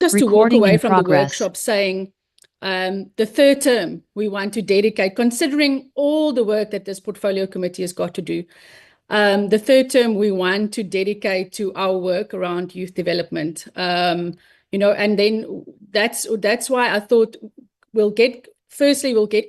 just to walk away from the workshop saying, the third term we want to dedicate, considering all the work that this portfolio committee has got to do, the third term we want to dedicate to our work around youth development. You know, and then that's why I thought we'll get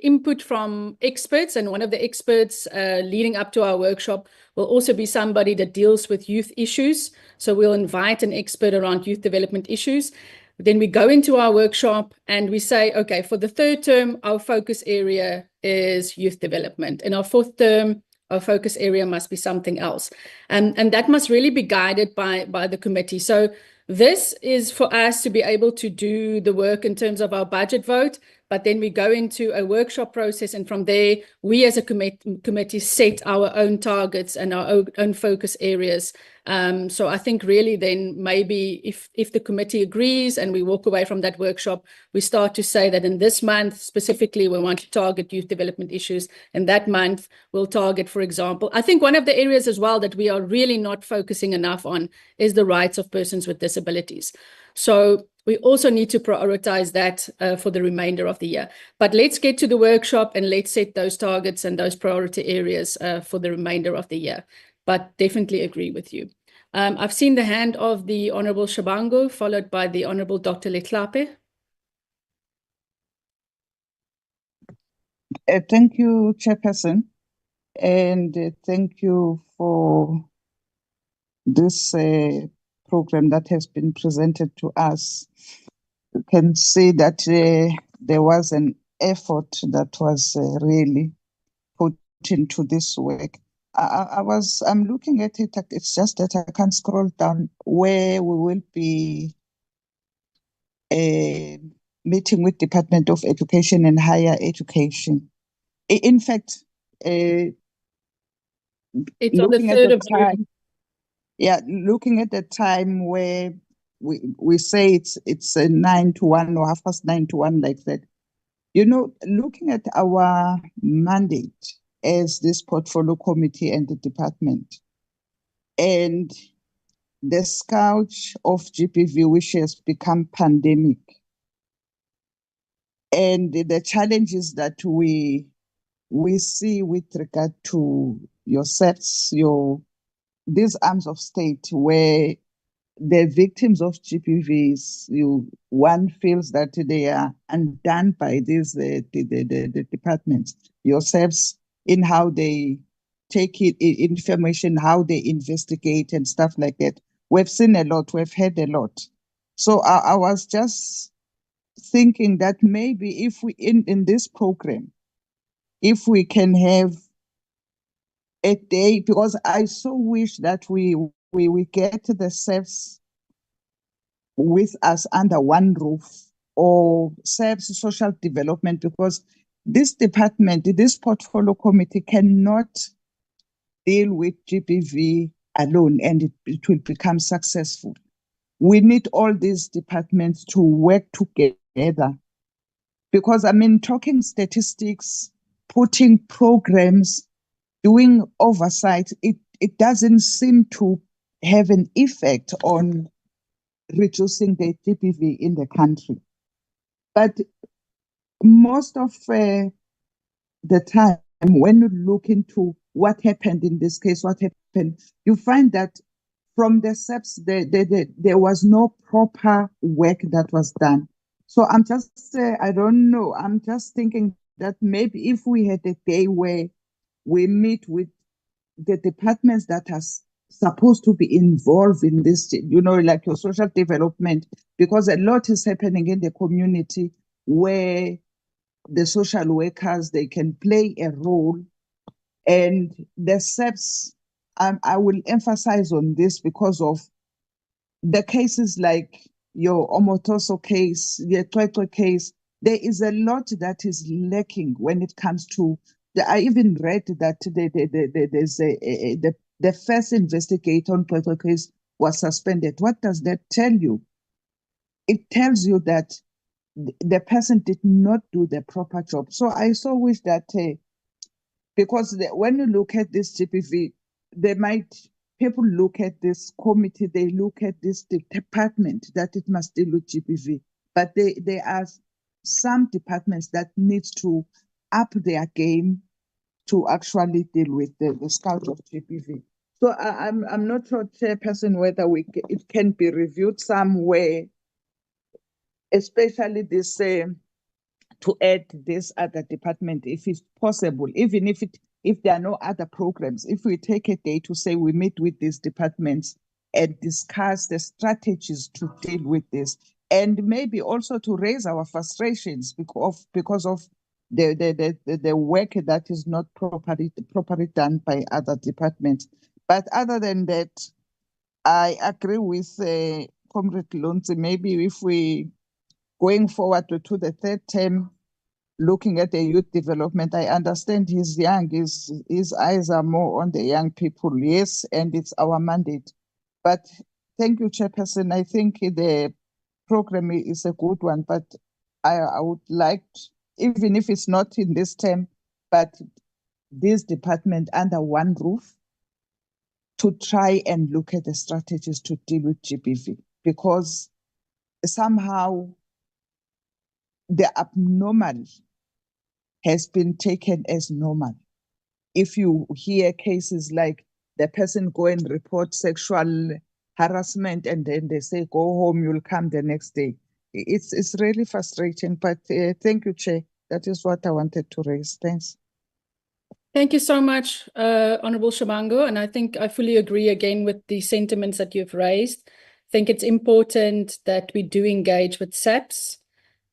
input from experts, and one of the experts leading up to our workshop will also be somebody that deals with youth issues. So we'll invite an expert around youth development issues. Then we go into our workshop and we say, okay, for the third term, our focus area is youth development. And our fourth term, our focus area must be something else. And that must really be guided by the committee. So this is for us to be able to do the work in terms of our budget vote, but then we go into a workshop process, and from there, we as a committee set our own targets and our own focus areas. So I think really then maybe if the committee agrees and we walk away from that workshop, we start to say that in this month specifically, we want to target youth development issues. And that month we'll target, for example, I think one of the areas as well that we are really not focusing enough on is the rights of persons with disabilities. So we also need to prioritize that for the remainder of the year. But let's get to the workshop and let's set those targets and those priority areas for the remainder of the year. But definitely agree with you. I've seen the hand of the Honourable Shabangu, followed by the Honourable Dr. Letlape. Thank you, Chairperson, and thank you for this program that has been presented to us. You can see that there was an effort that was really put into this work. I'm looking at it, it's just that I can't scroll down where we will be meeting with Department of Education and Higher Education. In fact, it's on the 3rd of June. Yeah, looking at the time where we say it's 9 to 1 or 9:30 to 1, like that. You know, looking at our mandate as this portfolio committee and the department, and the scourge of GBV, which has become pandemic, and the challenges that we see with regard to your sets, these arms of state, where the victims of GBVs, one feels that they are undone by these the departments, yourselves, in how they take it, information, how they investigate and stuff like that. We've seen a lot, we've heard a lot. So I was just thinking that maybe if we, in this program, if we can have a day, because I so wish that we get the SEFs with us under one roof, or SEFs social development, because this department, this portfolio committee cannot deal with GBV alone and it will become successful. We need all these departments to work together, because I mean, talking statistics, putting programs, doing oversight, it doesn't seem to have an effect on reducing the GBV in the country. But most of the time, when you look into what happened in this case, you find that from the SEPs, there was no proper work that was done. So I'm just, I don't know, I'm just thinking that maybe if we had a day where we meet with the departments that are supposed to be involved in this, you know, like your social development, because a lot is happening in the community where the social workers, they can play a role, and the SEPs, I will emphasize on this because of the cases like your Omotoso case, the Twetwe case. There is a lot that is lacking when it comes to I even read that there's the first investigator on Twetwe case was suspended. What does that tell you? It tells you that the person did not do the proper job. So I so wish that, because when you look at this GBV, they might people look at this committee, they look at this department that it must deal with GBV, but there are some departments that need to up their game to actually deal with the scout of GBV. So I'm not sure, Chairperson, whether it can be reviewed somewhere, especially this to add this other department if it's possible, even if there are no other programs. If we take a day to say we meet with these departments and discuss the strategies to deal with this, and maybe also to raise our frustrations because of the work that is not properly done by other departments. But other than that, I agree with Comrade Lonzi. Maybe if we going forward to the third term, looking at the youth development, I understand he's young, his eyes are more on the young people, yes, and it's our mandate. But thank you, Chairperson. I think the program is a good one, but I would like, even if it's not in this term, but this department under one roof to try and look at the strategies to deal with GBV, because somehow the abnormal has been taken as normal. If you hear cases like the person go and report sexual harassment and then they say, go home, you'll come the next day. It's really frustrating, but thank you, Chair. That is what I wanted to raise. Thanks. Thank you so much, Honourable Shabango. And I think I fully agree again with the sentiments that you've raised. I think it's important that we do engage with SAPs.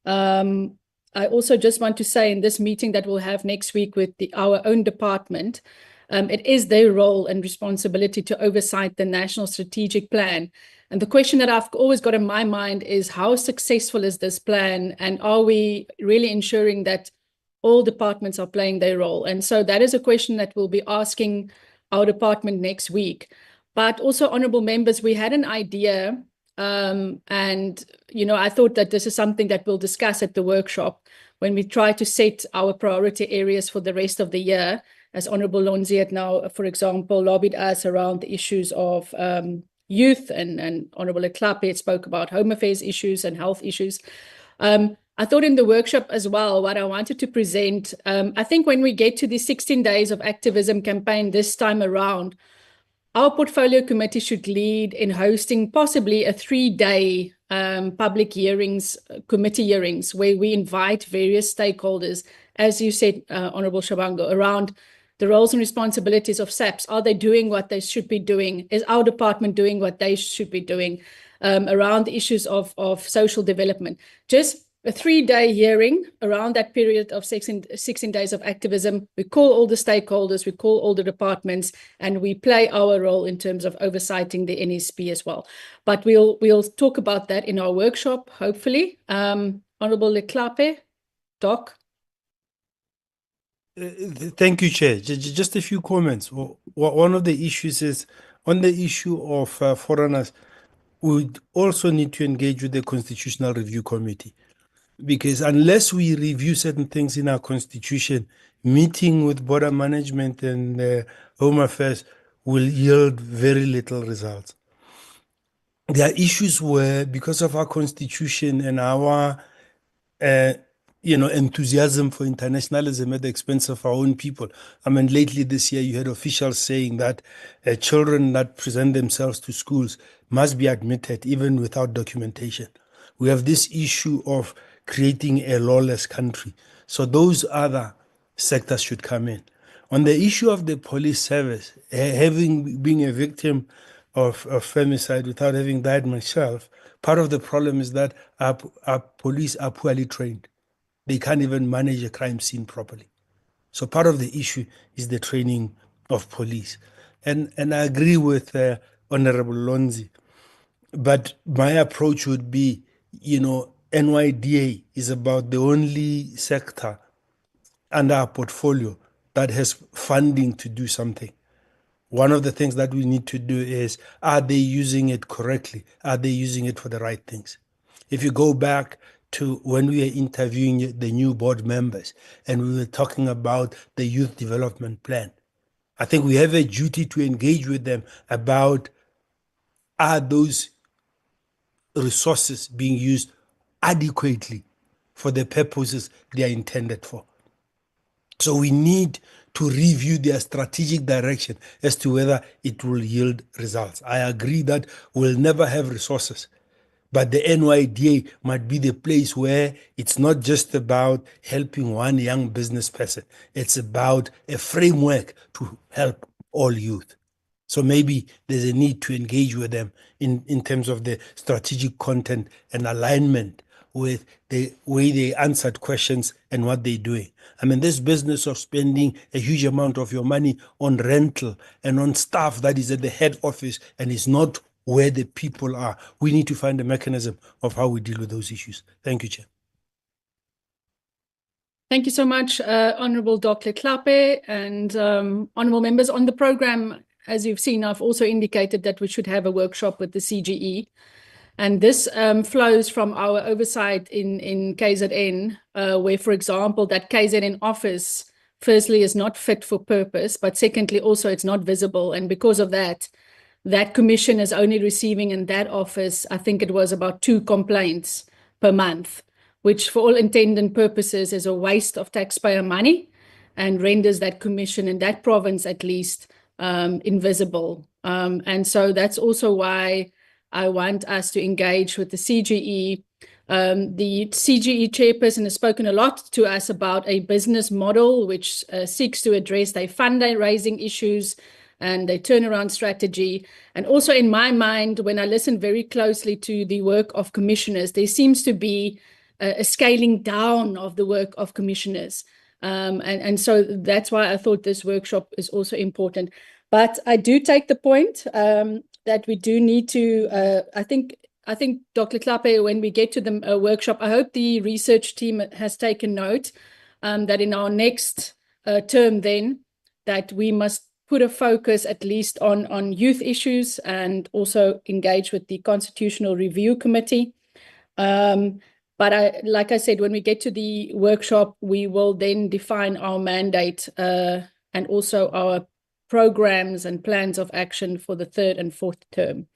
I also just want to say in this meeting that we'll have next week with our own department, it is their role and responsibility to oversight the National Strategic Plan. And the question that I've always got in my mind is how successful is this plan, and are we really ensuring that all departments are playing their role? And so that is a question that we'll be asking our department next week. But also, honourable members, we had an idea, and I thought that this is something that we'll discuss at the workshop when we try to set our priority areas for the rest of the year, as Honourable Lonzi had now, for example, lobbied us around the issues of youth, and Honourable Leklape spoke about home affairs issues and health issues. I thought in the workshop as well, what I wanted to present, I think when we get to the 16 days of activism campaign this time around, our portfolio committee should lead in hosting possibly a 3-day public hearings, committee hearings, where we invite various stakeholders, as you said, Honourable Shabango, around the roles and responsibilities of SAPs. Are they doing what they should be doing? Is our department doing what they should be doing around the issues of social development? Just a 3-day hearing around that period of 16 days of activism. We call all the stakeholders, we call all the departments, and we play our role in terms of oversighting the NSP as well. But we'll talk about that in our workshop, hopefully. Honourable Leklape, Doc. Thank you, Chair. Just a few comments. One of the issues is on the issue of foreigners. We would also need to engage with the Constitutional Review Committee, because unless we review certain things in our Constitution, meeting with border management and Home Affairs will yield very little results. There are issues where, because of our Constitution and our enthusiasm for internationalism at the expense of our own people. I mean, lately this year, you had officials saying that children that present themselves to schools must be admitted even without documentation. We have this issue of creating a lawless country. So those other sectors should come in. On the issue of the police service, being a victim of femicide without having died myself, part of the problem is that our police are poorly trained. They can't even manage a crime scene properly. So part of the issue is the training of police. And I agree with Honorable Lonzi. But my approach would be, NYDA is about the only sector under our portfolio that has funding to do something. One of the things that we need to do is, are they using it correctly? Are they using it for the right things? If you go back to when we were interviewing the new board members and we were talking about the youth development plan, I think we have a duty to engage with them about, are those resources being used adequately for the purposes they are intended for. So we need to review their strategic direction as to whether it will yield results. I agree that we'll never have resources, but the NYDA might be the place where it's not just about helping one young business person. It's about a framework to help all youth. So maybe there's a need to engage with them in terms of the strategic content and alignment with the way they answered questions and what they're doing. I mean, this business of spending a huge amount of your money on rental and on staff that is at the head office and is not where the people are. We need to find a mechanism of how we deal with those issues. Thank you, Chair. Thank you so much, Honourable Dr. Klape, and honourable members on the programme. As you've seen, I've also indicated that we should have a workshop with the CGE. And this flows from our oversight in KZN, where, for example, that KZN office, firstly, is not fit for purpose, but secondly, also it's not visible. And because of that, that commission is only receiving in that office, I think it was about 2 complaints per month, which for all intents and purposes is a waste of taxpayer money and renders that commission in that province at least invisible. And so that's also why I want us to engage with the CGE. The CGE chairperson has spoken a lot to us about a business model which seeks to address their fundraising issues and their turnaround strategy. And also in my mind, when I listen very closely to the work of commissioners, there seems to be a scaling down of the work of commissioners. And so that's why I thought this workshop is also important. But I do take the point that we do need to, I think, Dr. Klape, when we get to the workshop, I hope the research team has taken note that in our next term then, that we must put a focus at least on youth issues and also engage with the Constitutional Review Committee. But like I said, when we get to the workshop, we will then define our mandate and also our programs and plans of action for the 3rd and 4th term.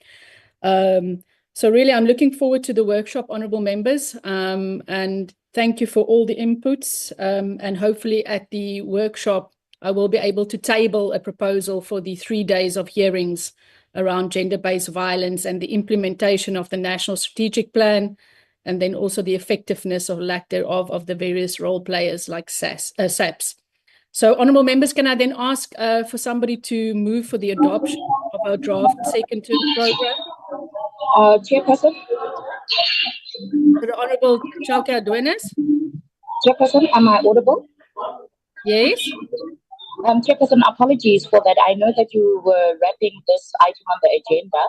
So really, I'm looking forward to the workshop, honourable members, and thank you for all the inputs. And hopefully at the workshop, I will be able to table a proposal for the 3 days of hearings around gender-based violence and the implementation of the National Strategic Plan, and then also the effectiveness or lack thereof of the various role players like SAPs. So, honourable members, can I then ask for somebody to move for the adoption of our draft 2nd term programme? Chairperson. The Honourable Chauke Adonis. Chairperson, am I audible? Yes. Chairperson, apologies for that. I know that you were wrapping this item on the agenda,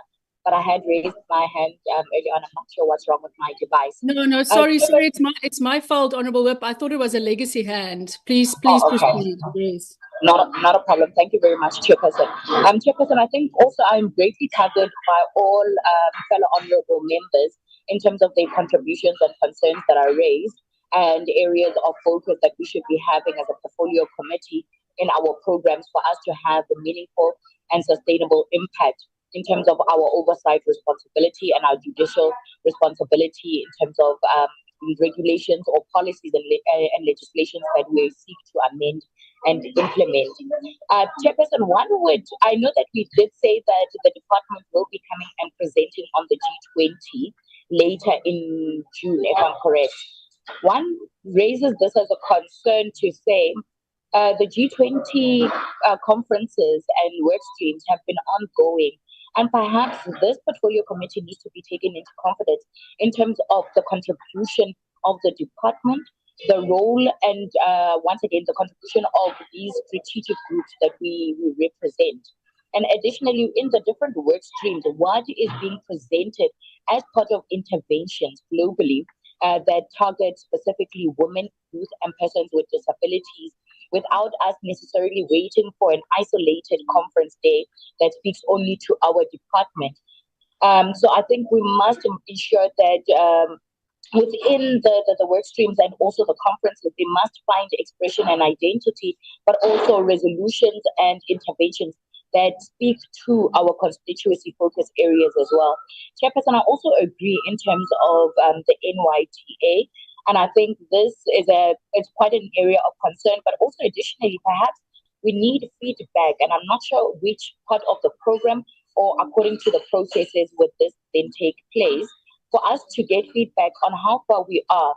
but I had raised my hand earlier on. I'm not sure what's wrong with my device. No, sorry, it's my fault, Honourable Whip. I thought it was a legacy hand. Please okay. proceed. Yes. Not a problem. Thank you very much, Chairperson. Chairperson, I think also I'm greatly covered by all fellow honourable members in terms of their contributions and concerns that are raised and areas of focus that we should be having as a portfolio committee in our programs for us to have a meaningful and sustainable impact in terms of our oversight responsibility and our judicial responsibility in terms of regulations or policies and legislations that we seek to amend and implement. Chairperson, I know that we did say that the department will be coming and presenting on the G20 later in June, if I'm correct. One raises this as a concern to say the G20 conferences and work streams have been ongoing, and perhaps this portfolio committee needs to be taken into confidence in terms of the contribution of the department, the role, and once again, the contribution of these strategic groups that we represent. And additionally, in the different work streams, what is being presented as part of interventions globally that target specifically women, youth, and persons with disabilities, without us necessarily waiting for an isolated conference day that speaks only to our department. So I think we must ensure that within the work streams and also the conferences, they must find expression and identity, but also resolutions and interventions that speak to our constituency focus areas as well. Chairperson, I also agree in terms of the NYDA, and I think this is it's quite an area of concern, but also additionally, perhaps we need feedback, and I'm not sure which part of the program or according to the processes would this then take place, for us to get feedback on how far we are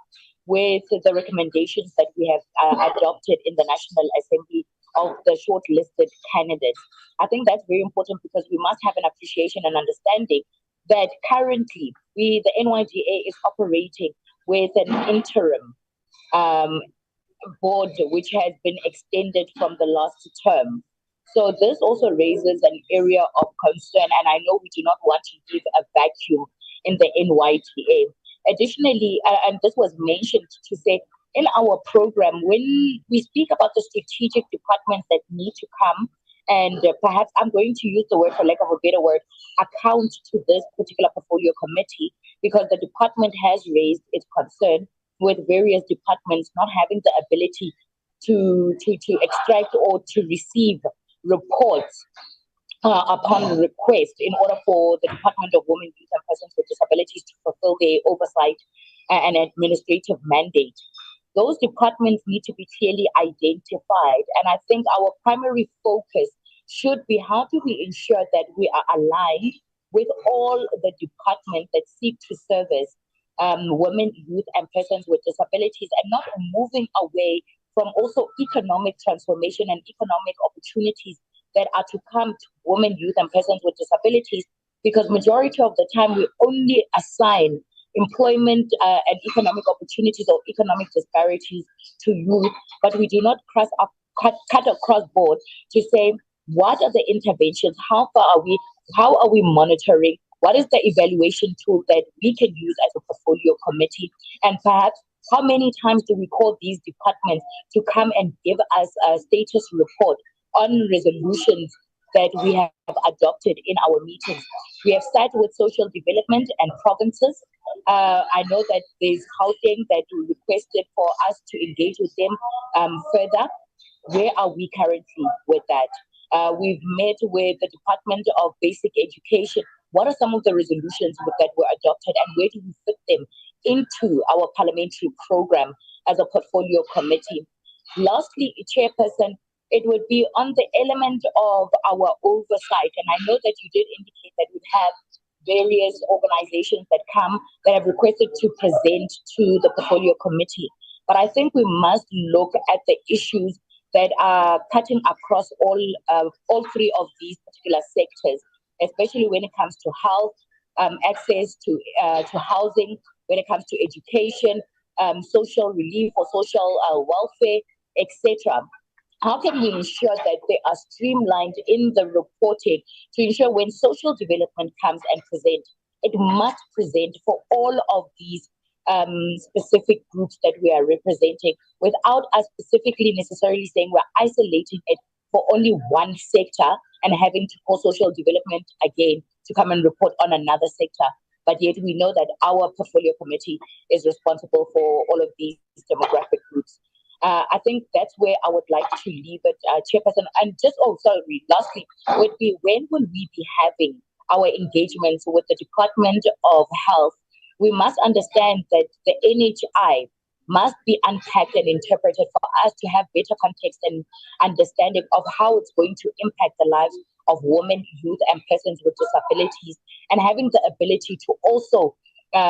with the recommendations that we have adopted in the National Assembly of the shortlisted candidates. I think that's very important because we must have an appreciation and understanding that currently the NYDA is operating with an interim board which has been extended from the last term. So this also raises an area of concern, and I know we do not want to leave a vacuum in the NYDA. Additionally, and this was mentioned to say, in our program, when we speak about the strategic departments that need to come, and perhaps I'm going to use the word, for lack of a better word, account to this particular portfolio committee, because the department has raised its concern with various departments not having the ability to extract or to receive reports upon request in order for the Department of Women, Youth and Persons with Disabilities to fulfill their oversight and administrative mandate. Those departments need to be clearly identified. And I think our primary focus should be how do we ensure that we are aligned with all the departments that seek to service women, youth, and persons with disabilities, and not moving away from also economic transformation and economic opportunities that are to come to women, youth, and persons with disabilities, because majority of the time we only assign employment and economic opportunities or economic disparities to youth, but we do not cut across board to say what are the interventions, how are we monitoring, what is the evaluation tool that we can use as a portfolio committee, and perhaps how many times do we call these departments to come and give us a status report on resolutions that we have adopted in our meetings. We have sat with social development and provinces. I know that there's housing that requested for us to engage with them further. Where are we currently with that? We've met with the Department of Basic Education. What are some of the resolutions that were adopted, and where do we fit them into our parliamentary program as a portfolio committee? Lastly, Chairperson, it would be on the element of our oversight. And I know that you did indicate that we have various organizations that have requested to present to the portfolio committee. But I think we must look at the issues that are cutting across all three of these particular sectors, especially when it comes to health, access to housing, when it comes to education, social relief or social welfare, etc. How can we ensure that they are streamlined in the reporting to ensure when social development comes and present, it must present for all of these specific groups that we are representing, without us specifically necessarily saying we're isolating it for only one sector and having to call social development again to come and report on another sector. But yet we know that our portfolio committee is responsible for all of these demographic groups. I think that's where I would like to leave it, Chairperson. And just, lastly, would be when will we be having our engagements with the Department of Health? We must understand that the NHI must be unpacked and interpreted for us to have better context and understanding of how it's going to impact the lives of women, youth, and persons with disabilities, and having the ability to also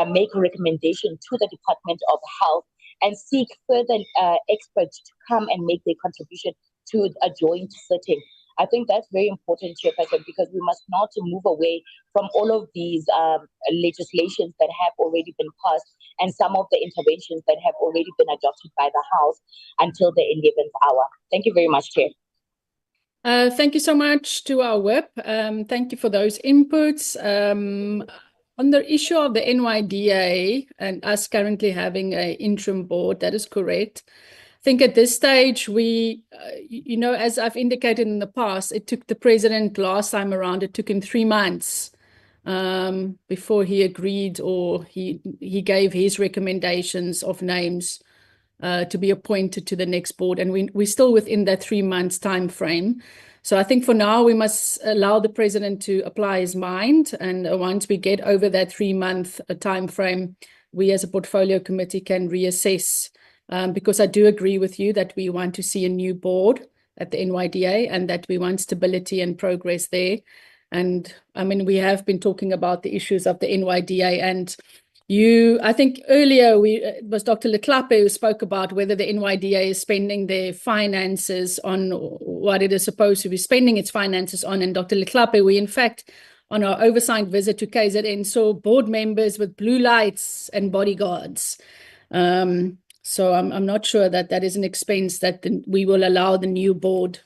make a recommendation to the Department of Health and seek further experts to come and make their contribution to a joint sitting. I think that's very important, Chairperson, because we must not move away from all of these legislations that have already been passed and some of the interventions that have already been adopted by the House until the 11th hour. Thank you very much, Chair. Thank you so much to our whip. Thank you for those inputs. On the issue of the NYDA and us currently having an interim board, that is correct. I think at this stage, we, as I've indicated in the past, it took the president last time around, it took him 3 months before he agreed, or he gave his recommendations of names to be appointed to the next board, and we're still within that 3 months time frame. So I think for now we must allow the president to apply his mind, and once we get over that 3-month time frame, we as a portfolio committee can reassess, because I do agree with you that we want to see a new board at the NYDA and that we want stability and progress there. And I mean, we have been talking about the issues of the NYDA, and I think earlier it was Dr. Letsike who spoke about whether the NYDA is spending their finances on what it is supposed to be spending its finances on. And Dr. Letsike, we in fact, on our oversight visit to KZN, saw board members with blue lights and bodyguards. So I'm not sure that that is an expense that we will allow the new board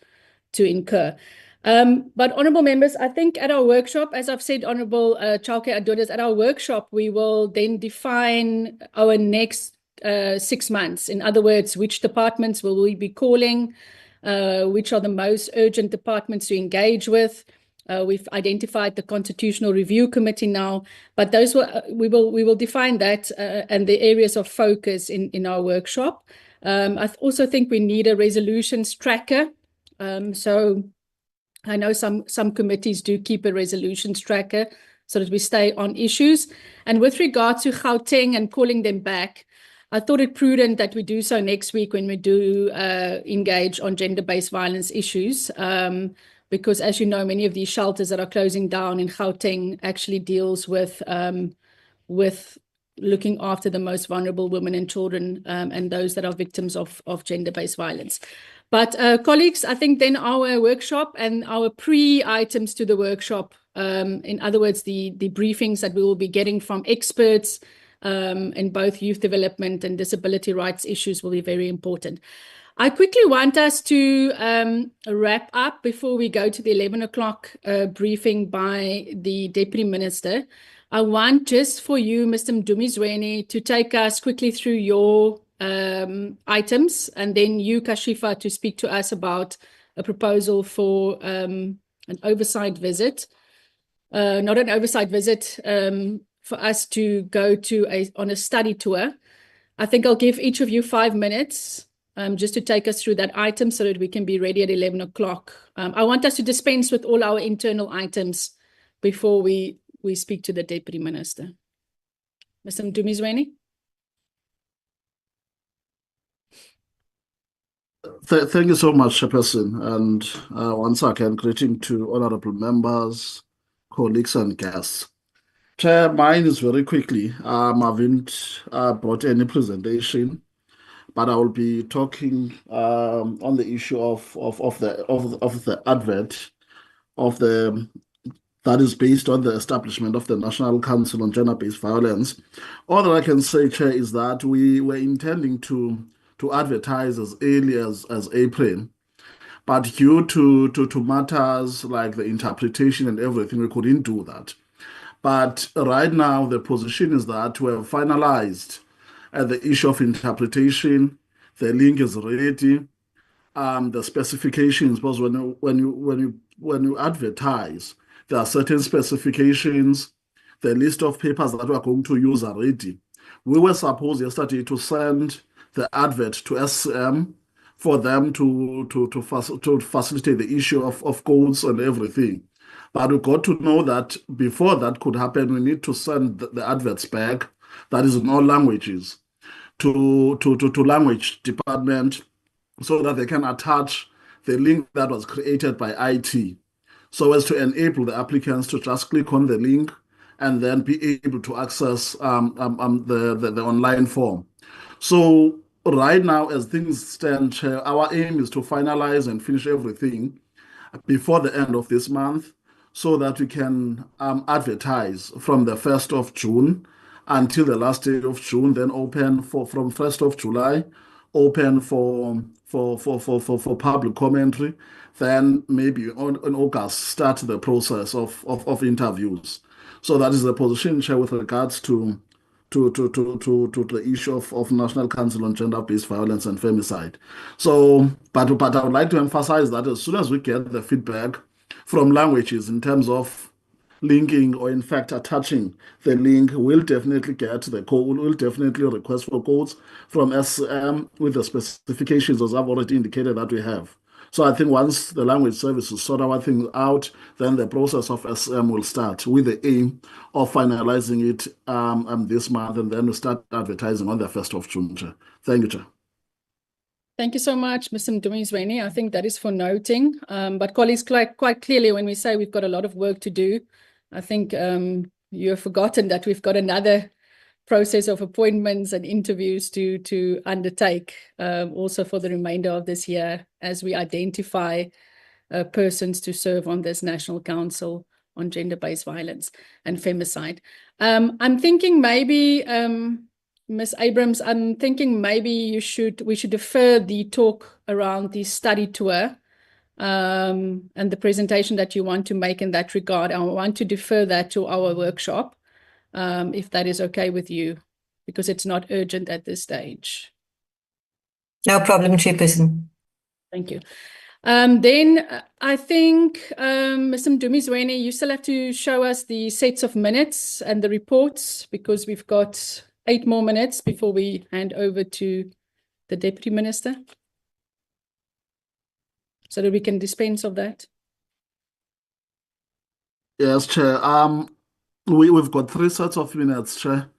to incur. But honourable members, I think at our workshop, as I've said, Honourable Chauke Adonis, at our workshop, we will then define our next 6 months. In other words, which departments will we be calling, which are the most urgent departments to engage with. We've identified the Constitutional Review Committee now, but those we will define that and the areas of focus in our workshop. I also think we need a resolutions tracker. So I know some committees do keep a resolutions tracker so that we stay on issues. And with regard to Gauteng and calling them back, I thought it prudent that we do so next week when we do engage on gender-based violence issues, because as you know, many of these shelters that are closing down in Gauteng actually deals with looking after the most vulnerable women and children, and those that are victims of gender-based violence. But colleagues, I think then our workshop and our pre-items to the workshop, in other words, the briefings that we will be getting from experts in both youth development and disability rights issues will be very important. I quickly want us to wrap up before we go to the 11 o'clock briefing by the Deputy Minister. I want just for you, Mr. Mdumizweni, to take us quickly through your items, and then you, Kashifa, to speak to us about a proposal for an oversight visit. Not an oversight visit, for us to go to on a study tour. I think I'll give each of you 5 minutes just to take us through that item so that we can be ready at 11 o'clock. I want us to dispense with all our internal items before we speak to the Deputy Minister. Mr. Mdumizweni? Thank you so much, Chairperson, and once again, greeting to honourable members, colleagues and guests. Chair, mine is very quickly. I haven't brought any presentation, but I will be talking on the issue of the advert that is based on the establishment of the National Council on Gender-Based Violence. All that I can say, Chair, is that we were intending to advertise as early as April, but due to matters like the interpretation and everything, we couldn't do that. But right now, the position is that we have finalized the issue of interpretation. The link is ready. The specifications, because when you advertise, there are certain specifications. The list of papers that we are going to use are ready. We were supposed yesterday to send the advert to SCM for them to facilitate the issue of codes and everything. But we got to know that before that could happen, we need to send the adverts back, that is in all languages, to language department so that they can attach the link that was created by IT, so as to enable the applicants to just click on the link and then be able to access the online form. So right now, as things stand, Chair, our aim is to finalize and finish everything before the end of this month so that we can advertise from the 1st of June until the last day of June, then open from 1st of July, open for public commentary, then maybe in August start the process of interviews. So that is the position, Chair, with regards to the issue of National Council on Gender-Based Violence and Femicide. So, but I would like to emphasize that as soon as we get the feedback from languages in terms of linking or in fact attaching the link will definitely get the code, will definitely request for codes from SM with the specifications as I've already indicated that we have. So I think once the language services sort our thing out, then the process of SM will start with the aim of finalizing it this month, and then we start advertising on the 1st of June. Chair. Thank you, Chair. Thank you so much, Mr. Mdumisweni. I think that is for noting. But colleagues, quite clearly, when we say we've got a lot of work to do, I think you have forgotten that we've got another process of appointments and interviews to undertake also for the remainder of this year as we identify persons to serve on this National Council on Gender-Based Violence and Femicide. I'm thinking maybe... Ms. Abrams, I'm thinking maybe we should defer the talk around the study tour and the presentation that you want to make in that regard. I want to defer that to our workshop, if that is okay with you, because it's not urgent at this stage. No problem, Chairperson. Thank you. Then I think, Mr. Mdumisweni, you still have to show us the sets of minutes and the reports, because we've got 8 more minutes before we hand over to the Deputy Minister, so that we can dispense of that. Yes, Chair. We've got 3 sets of minutes, Chair,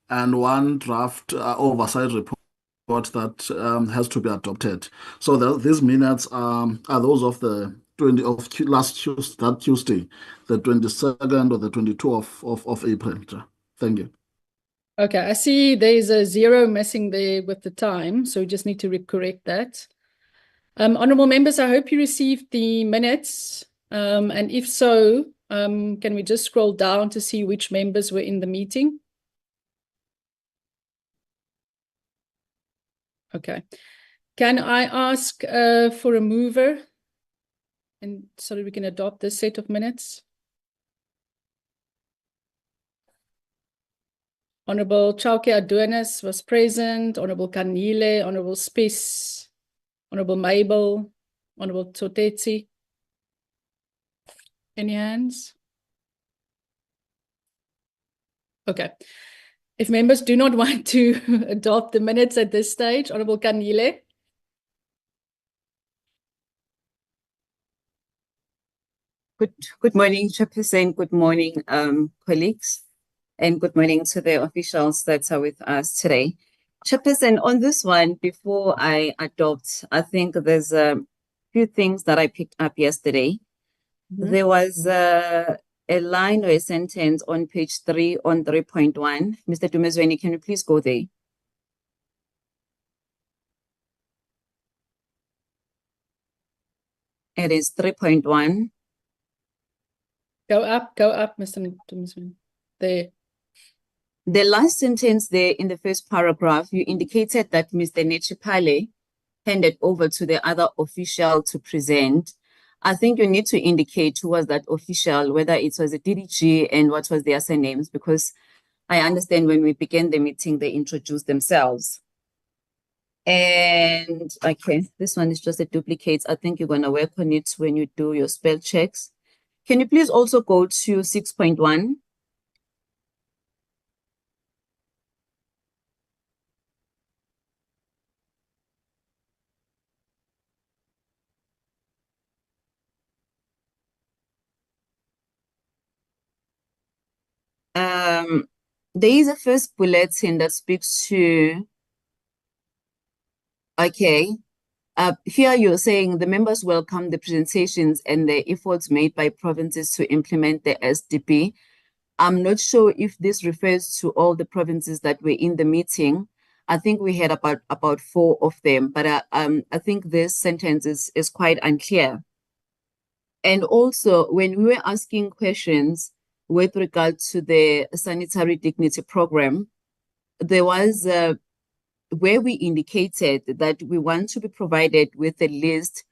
and 1 draft oversight report that has to be adopted. So these minutes are those of the last Tuesday, the 22nd or the 22nd of April. Chair. Thank you. Okay, I see there's a 0 missing there with the time, so we just need to correct that. Honourable members, I hope you received the minutes, and if so, can we just scroll down to see which members were in the meeting? Okay. Can I ask for a mover, and so that we can adopt this set of minutes? Honourable Chauke Adonis was present, Honourable Kanile, Honourable Spies, Honourable Mabel, Honourable Tsotetsi. Any hands? Okay. If members do not want to adopt the minutes at this stage, Honourable Kanile. Good morning, Chairperson. Good morning, colleagues. And good morning to the officials that are with us today. Chairperson, on this one, before I adopt, I think there's a few things that I picked up yesterday. There was a line or a sentence on page 3 on 3.1. Mr. Mdumisweni, can you please go there? It is 3.1. Go up, Mr. Mdumisweni. There. The last sentence there in the first paragraph, you indicated that Mr. Nechipale handed over to the other official to present. I think you need to indicate who was that official, whether it was a DDG and what was their surnames, because I understand when we began the meeting, they introduced themselves. And okay, this one is just a duplicate. I think you're going to work on it when you do your spell checks. Can you please also go to 6.1? There is a first bulletin that speaks to, okay, here you're saying the members welcome the presentations and the efforts made by provinces to implement the SDP. I'm not sure if this refers to all the provinces that were in the meeting. I think we had about 4 of them, but I think this sentence is quite unclear. And also, when we were asking questions with regard to the sanitary dignity program, there was where we indicated that we want to be provided with a list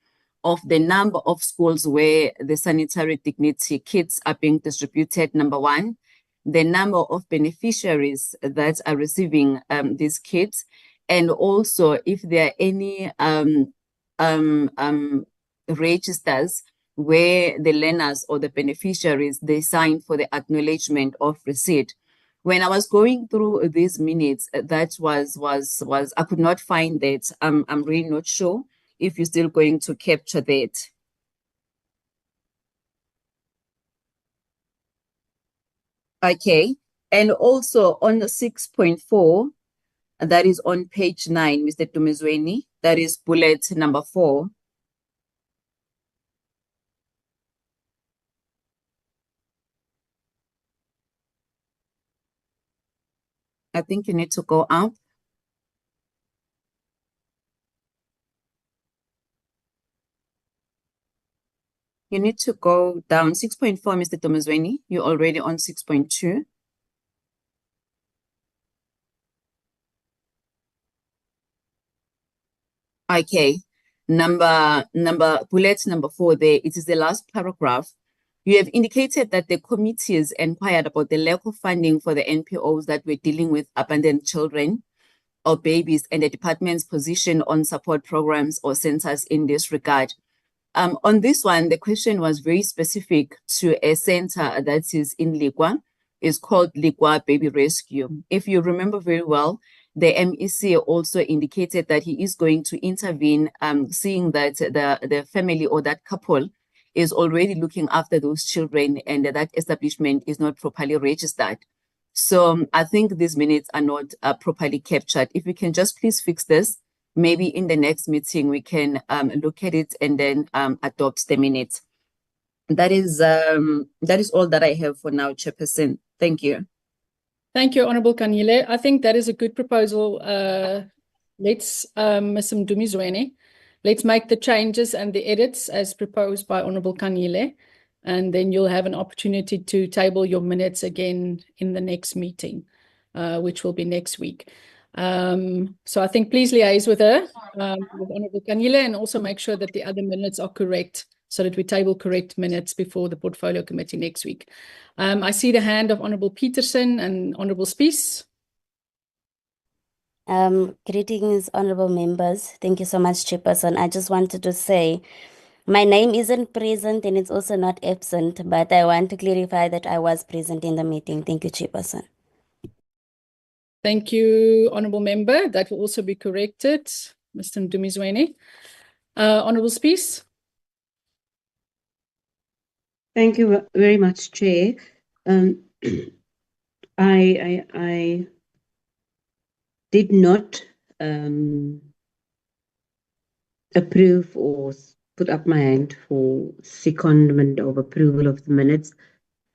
of the number of schools where the sanitary dignity kits are being distributed, number 1, the number of beneficiaries that are receiving these kits, and also if there are any registers where the learners or the beneficiaries, they sign for the acknowledgement of receipt. When I was going through these minutes, that was I could not find that. I'm really not sure if you're still going to capture that. Okay, and also on the 6.4, that is on page 9, Mr. Dumezweni, that is bullet number 4. I think you need to go up. You need to go down 6.4, Mr. Dumezweni. You're already on 6.2. Okay, bullet number 4 there, it is the last paragraph. You have indicated that the committees inquired about the lack of funding for the NPOs that were dealing with abandoned children or babies and the department's position on support programs or centers in this regard. On this one, the question was very specific to a center that is in Ligwa. It's called Ligwa Baby Rescue. If you remember very well, the MEC also indicated that he is going to intervene, seeing that the family or that couple is already looking after those children and that establishment is not properly registered. So I think these minutes are not properly captured. If we can just please fix this, maybe in the next meeting we can look at it and then adopt the minutes. That is all that I have for now, Chairperson. Thank you. Thank you, Honourable Kanyile. I think that is a good proposal. Let's, Ms. Dumezweni, let's make the changes and the edits as proposed by Honourable Kanyile, and then you'll have an opportunity to table your minutes again in the next meeting, which will be next week. So I think please liaise with her, with Honourable Kanyile, and also make sure that the other minutes are correct so that we table correct minutes before the Portfolio Committee next week. I see the hand of Honourable Peterson and Honourable Spies. Greetings, honourable members. Thank you so much, Chairperson. I just wanted to say my name isn't present and it's also not absent, but I want to clarify that I was present in the meeting. Thank you, Chairperson. Thank you, Honourable Member. That will also be corrected, Mr. Dumezweni. Honourable Spies. Thank you very much, Chair. I did not approve or put up my hand for secondment of approval of the minutes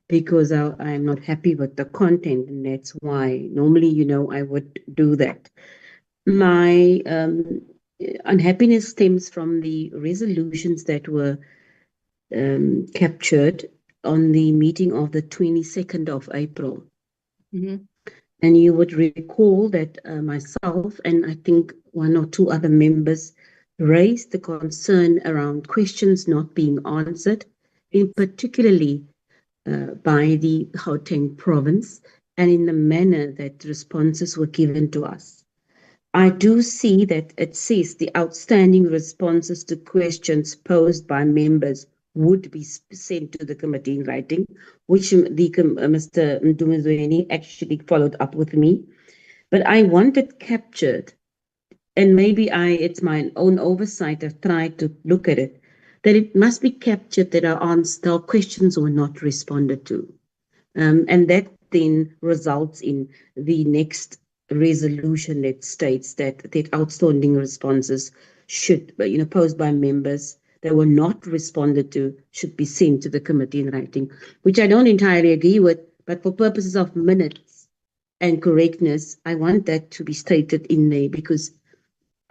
because I am not happy with the content, and that's why normally, you know, I would do that. My unhappiness stems from the resolutions that were captured on the meeting of the 22nd of April. Mm-hmm. And you would recall that myself and I think one or two other members raised the concern around questions not being answered, in particularly by the Gauteng province and in the manner that responses were given to us. I do see that it says the outstanding responses to questions posed by members would be sent to the committee in writing, which Mr. Dumezweni actually followed up with me. But I want it captured, and maybe it's my own oversight, I've tried to look at it, that it must be captured that our questions were not responded to. And that then results in the next resolution that states that the outstanding responses should, posed by members that were not responded to should be sent to the committee in writing, which I don't entirely agree with, but for purposes of minutes and correctness, I want that to be stated in there, because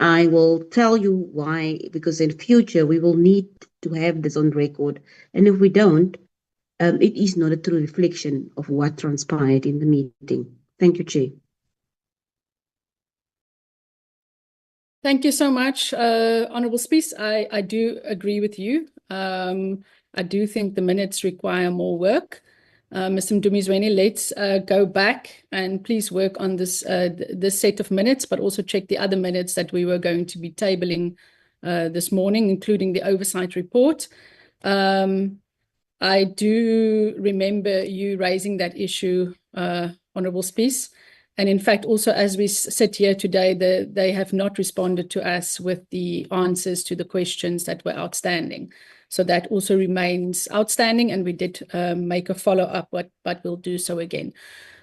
I will tell you why, because in future we will need to have this on record. And if we don't, it is not a true reflection of what transpired in the meeting. Thank you, Chair. Thank you so much, Honourable Spies. I do agree with you. I do think the minutes require more work. Mr. Dumezweni, let's go back and please work on this set of minutes, but also check the other minutes that we were going to be tabling this morning, including the oversight report. I do remember you raising that issue, Honourable Spies. And in fact, also as we sit here today, they have not responded to us with the answers to the questions that were outstanding. So that also remains outstanding, and we did make a follow-up, but we'll do so again.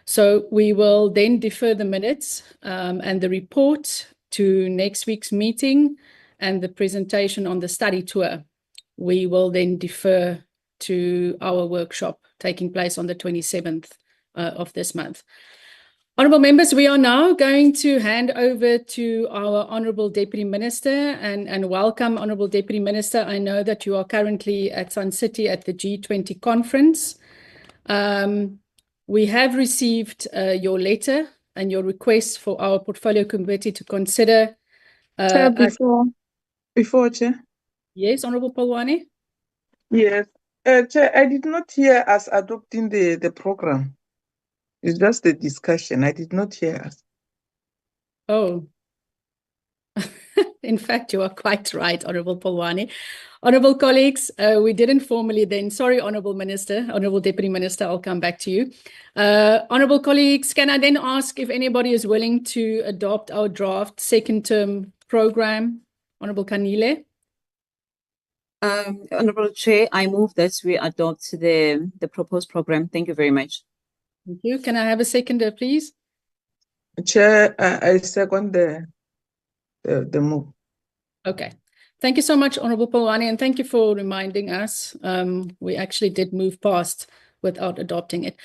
So we will then defer the minutes and the report to next week's meeting, and the presentation on the study tour we will then defer to our workshop taking place on the 27th of this month. Honourable members, we are now going to hand over to our Honourable Deputy Minister, and welcome, Honourable Deputy Minister. I know that you are currently at Sun City at the G20 conference. We have received your letter and your request for our portfolio committee to consider. Chair, before Chair. Yes, Honourable Polwane. Yes, Chair, I did not hear us adopting the program. It's just a discussion. I did not hear us. Oh, in fact, you are quite right, Honourable Polwane. Honourable colleagues, we didn't formally then, sorry, Honourable Minister, Honourable Deputy Minister, I'll come back to you. Honourable colleagues, can I then ask if anybody is willing to adopt our draft second term program? Honourable Kanile. Honourable Chair, I move that we adopt the proposed program. Thank you very much. Thank you. Can I have a seconder, please? Chair, I second the move. Okay. Thank you so much, Honourable Polwane, and thank you for reminding us. We actually did move past without adopting it.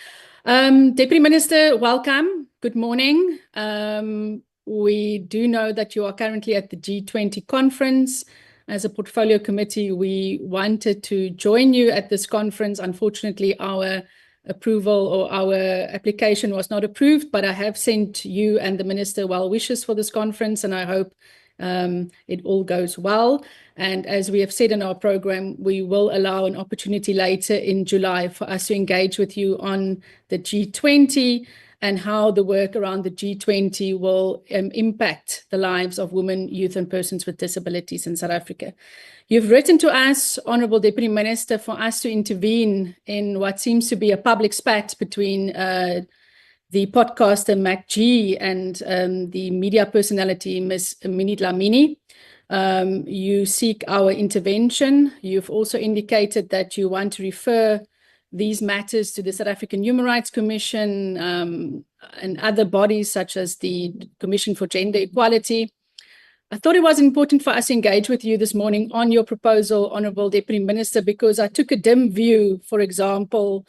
Deputy Minister, welcome. Good morning. We do know that you are currently at the G20 conference. As a portfolio committee, we wanted to join you at this conference. Unfortunately, our approval or our application was not approved, but I have sent you and the Minister well wishes for this conference, and I hope it all goes well. And as we have said in our program, we will allow an opportunity later in July for us to engage with you on the G20 and how the work around the G20 will impact the lives of women, youth and persons with disabilities in South Africa. You've written to us, Honourable Deputy Minister, for us to intervene in what seems to be a public spat between the podcaster Mac G and the media personality Ms. Minnie Dlamini. You seek our intervention. You've also indicated that you want to refer these matters to the South African Human Rights Commission and other bodies such as the Commission for Gender Equality. I thought it was important for us to engage with you this morning on your proposal, Honourable Deputy Minister, because I took a dim view, for example,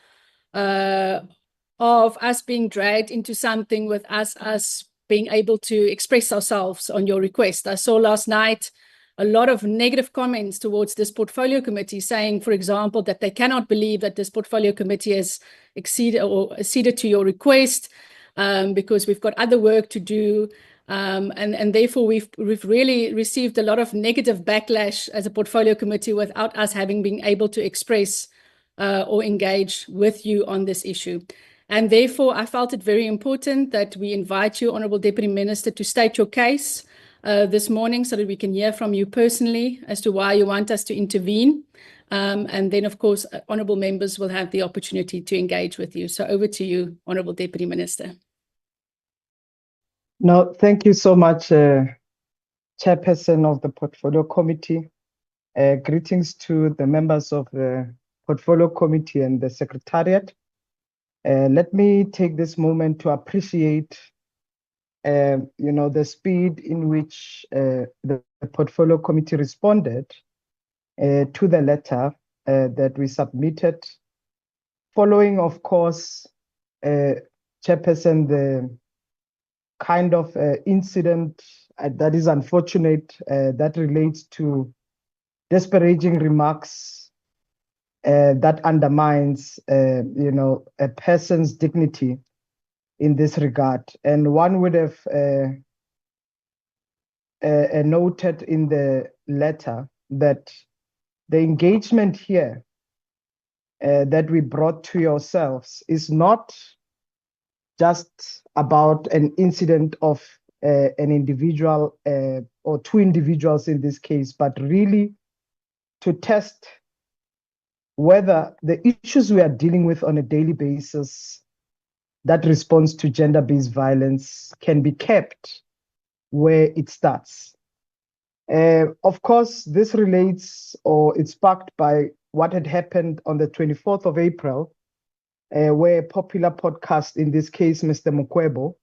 of us being dragged into something with us being able to express ourselves on your request. I saw last night a lot of negative comments towards this portfolio committee saying, for example, that they cannot believe that this portfolio committee has acceded to your request because we've got other work to do. And therefore, we've really received a lot of negative backlash as a portfolio committee without us having been able to express or engage with you on this issue. And therefore, I felt it very important that we invite you, Honourable Deputy Minister, to state your case this morning so that we can hear from you personally as to why you want us to intervene. And then, of course, honourable members will have the opportunity to engage with you. So over to you, Honourable Deputy Minister. No, thank you so much, Chairperson of the Portfolio Committee. Greetings to the members of the Portfolio Committee and the Secretariat. Let me take this moment to appreciate the speed in which the Portfolio Committee responded to the letter that we submitted, following, of course, Chairperson, the kind of incident that is unfortunate that relates to disparaging remarks that undermines, a person's dignity in this regard. And one would have noted in the letter that the engagement here that we brought to yourselves is not just about an incident of an individual or two individuals in this case, but really to test whether the issues we are dealing with on a daily basis that responds to gender-based violence can be kept where it starts. Of course, this relates, or it's sparked by what had happened on the 24th of April, where a popular podcast, in this case, Mr. Mukwebo,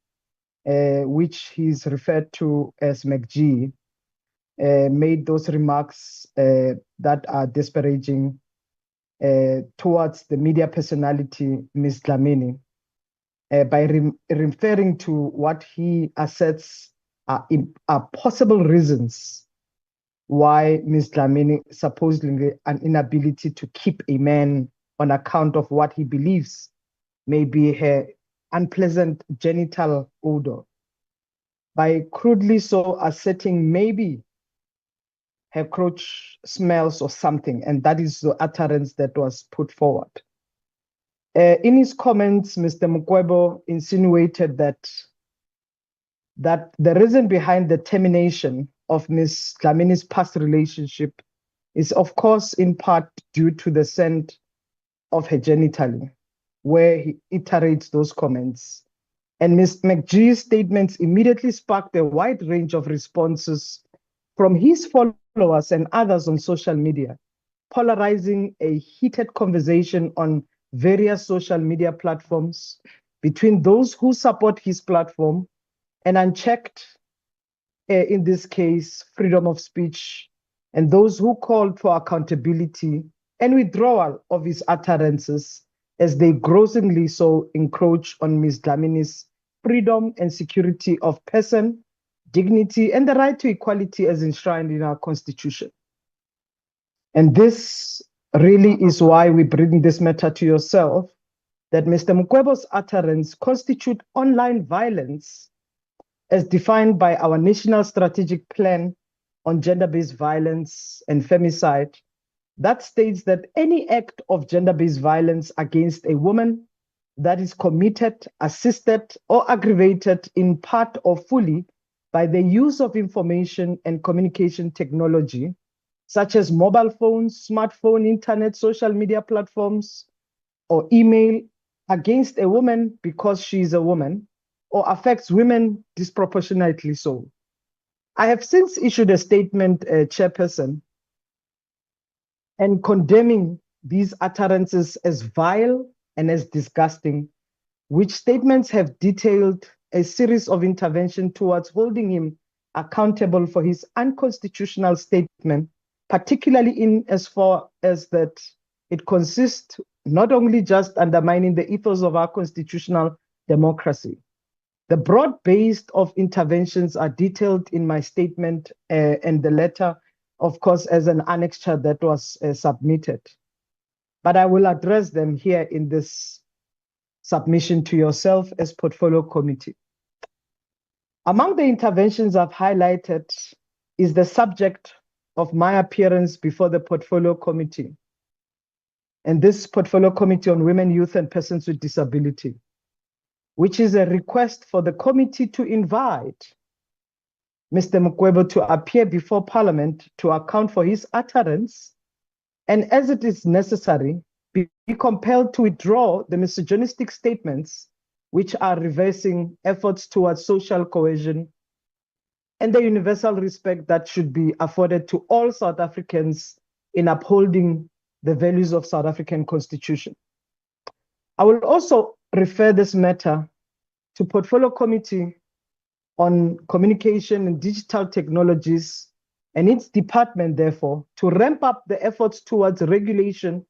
which he's referred to as McG, made those remarks that are disparaging towards the media personality, Ms. Dlamini, by referring to what he asserts are possible reasons why Ms. Dlamini supposedly an inability to keep a man on account of what he believes may be her unpleasant genital odor, by crudely so asserting maybe her crotch smells or something, and that is the utterance that was put forward. In his comments, Mr. Mukwebo insinuated that the reason behind the termination of Ms. Dlamini's past relationship is, of course, in part due to the scent of her genitalia, where he iterates those comments. And Ms. McGee's statements immediately sparked a wide range of responses from his followers and others on social media, polarizing a heated conversation on various social media platforms between those who support his platform and unchecked, in this case, freedom of speech, and those who called for accountability and withdrawal of his utterances as they grossly so encroach on Ms. Dlamini's freedom and security of person, dignity, and the right to equality as enshrined in our Constitution. And this really is why we bring this matter to yourself, that Mr. Mukwebo's utterance constitute online violence as defined by our National Strategic Plan on Gender-Based Violence and Femicide, that states that any act of gender-based violence against a woman that is committed, assisted, or aggravated in part or fully by the use of information and communication technology, such as mobile phones, smartphone, internet, social media platforms, or email against a woman because she is a woman, or affects women disproportionately so. I have since issued a statement, Chairperson, and condemning these utterances as vile and as disgusting, which statements have detailed a series of intervention towards holding him accountable for his unconstitutional statement, particularly in as far as that it consists not only just undermining the ethos of our constitutional democracy. The broad base of interventions are detailed in my statement and the letter, of course, as an annexure that was submitted. But I will address them here in this submission to yourself as Portfolio Committee. Among the interventions I've highlighted is the subject of my appearance before the Portfolio Committee, and this Portfolio Committee on Women, Youth, and Persons with Disability, which is a request for the committee to invite Mr. Mukwebo to appear before Parliament to account for his utterance, and as it is necessary, be compelled to withdraw the misogynistic statements which are reversing efforts towards social cohesion and the universal respect that should be afforded to all South Africans in upholding the values of South African Constitution. I will also refer this matter to Portfolio Committee on Communication and Digital Technologies and its department, therefore, to ramp up the efforts towards regulation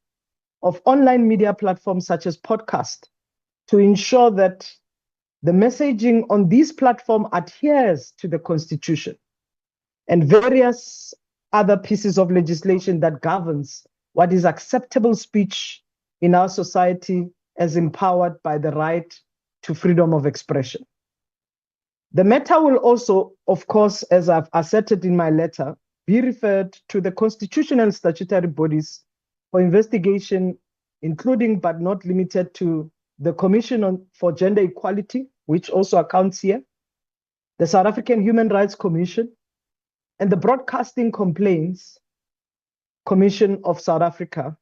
of online media platforms such as podcast, to ensure that the messaging on these platforms adheres to the Constitution and various other pieces of legislation that governs what is acceptable speech in our society as empowered by the right to freedom of expression. The matter will also, of course, as I've asserted in my letter, be referred to the constitutional statutory bodies for investigation, including but not limited to the Commission for Gender Equality, which also accounts here, the South African Human Rights Commission, and the Broadcasting Complaints Commission of South Africa,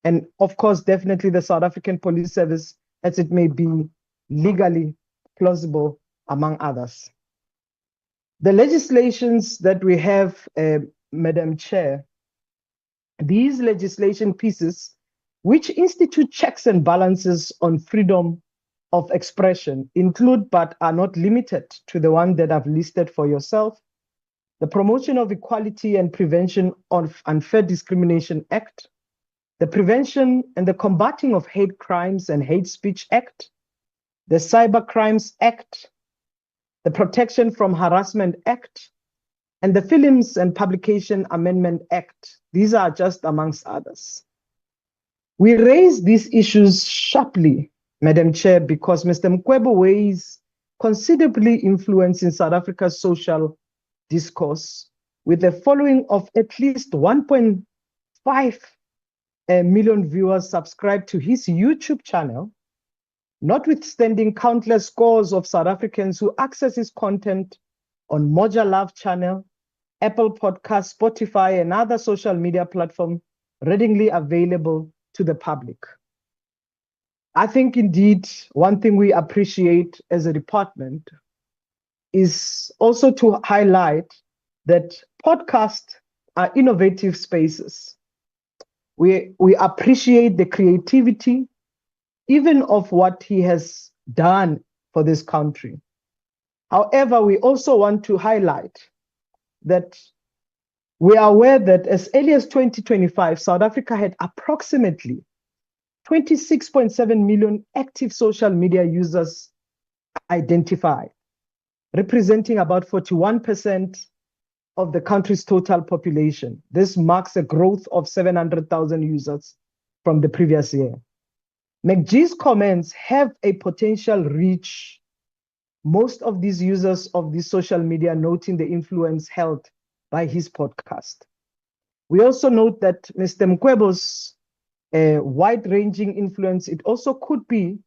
and of course, definitely the South African Police Service, as it may be legally plausible, among others. The legislations that we have, Madam Chair, these legislation pieces, which institute checks and balances on freedom of expression, include but are not limited to the one that I've listed for yourself: the Promotion of Equality and Prevention of Unfair Discrimination Act, the Prevention and the Combating of Hate Crimes and Hate Speech Act, the Cyber Crimes Act, the Protection from Harassment Act, and the Films and Publication Amendment Act. These are just amongst others. We raise these issues sharply, Madam Chair, because Mr. Mkwebo weighs considerably influence in South Africa's social discourse, with a following of at least 1.5 million viewers subscribed to his YouTube channel, notwithstanding countless scores of South Africans who access his content on Moja Love channel, Apple Podcasts, Spotify, and other social media platforms readily available to the public. I think indeed one thing we appreciate as a department is also to highlight that podcasts are innovative spaces. We appreciate the creativity, even of what he has done for this country. However, we also want to highlight that we are aware that as early as 2025, South Africa had approximately 26.7 million active social media users identified, representing about 41% of the country's total population. This marks a growth of 700,000 users from the previous year. McGee's comments have a potential reach most of these users of these social media, noting the influence held by his podcast. We also note that Mr. Mkwebo's wide-ranging influence, it also could be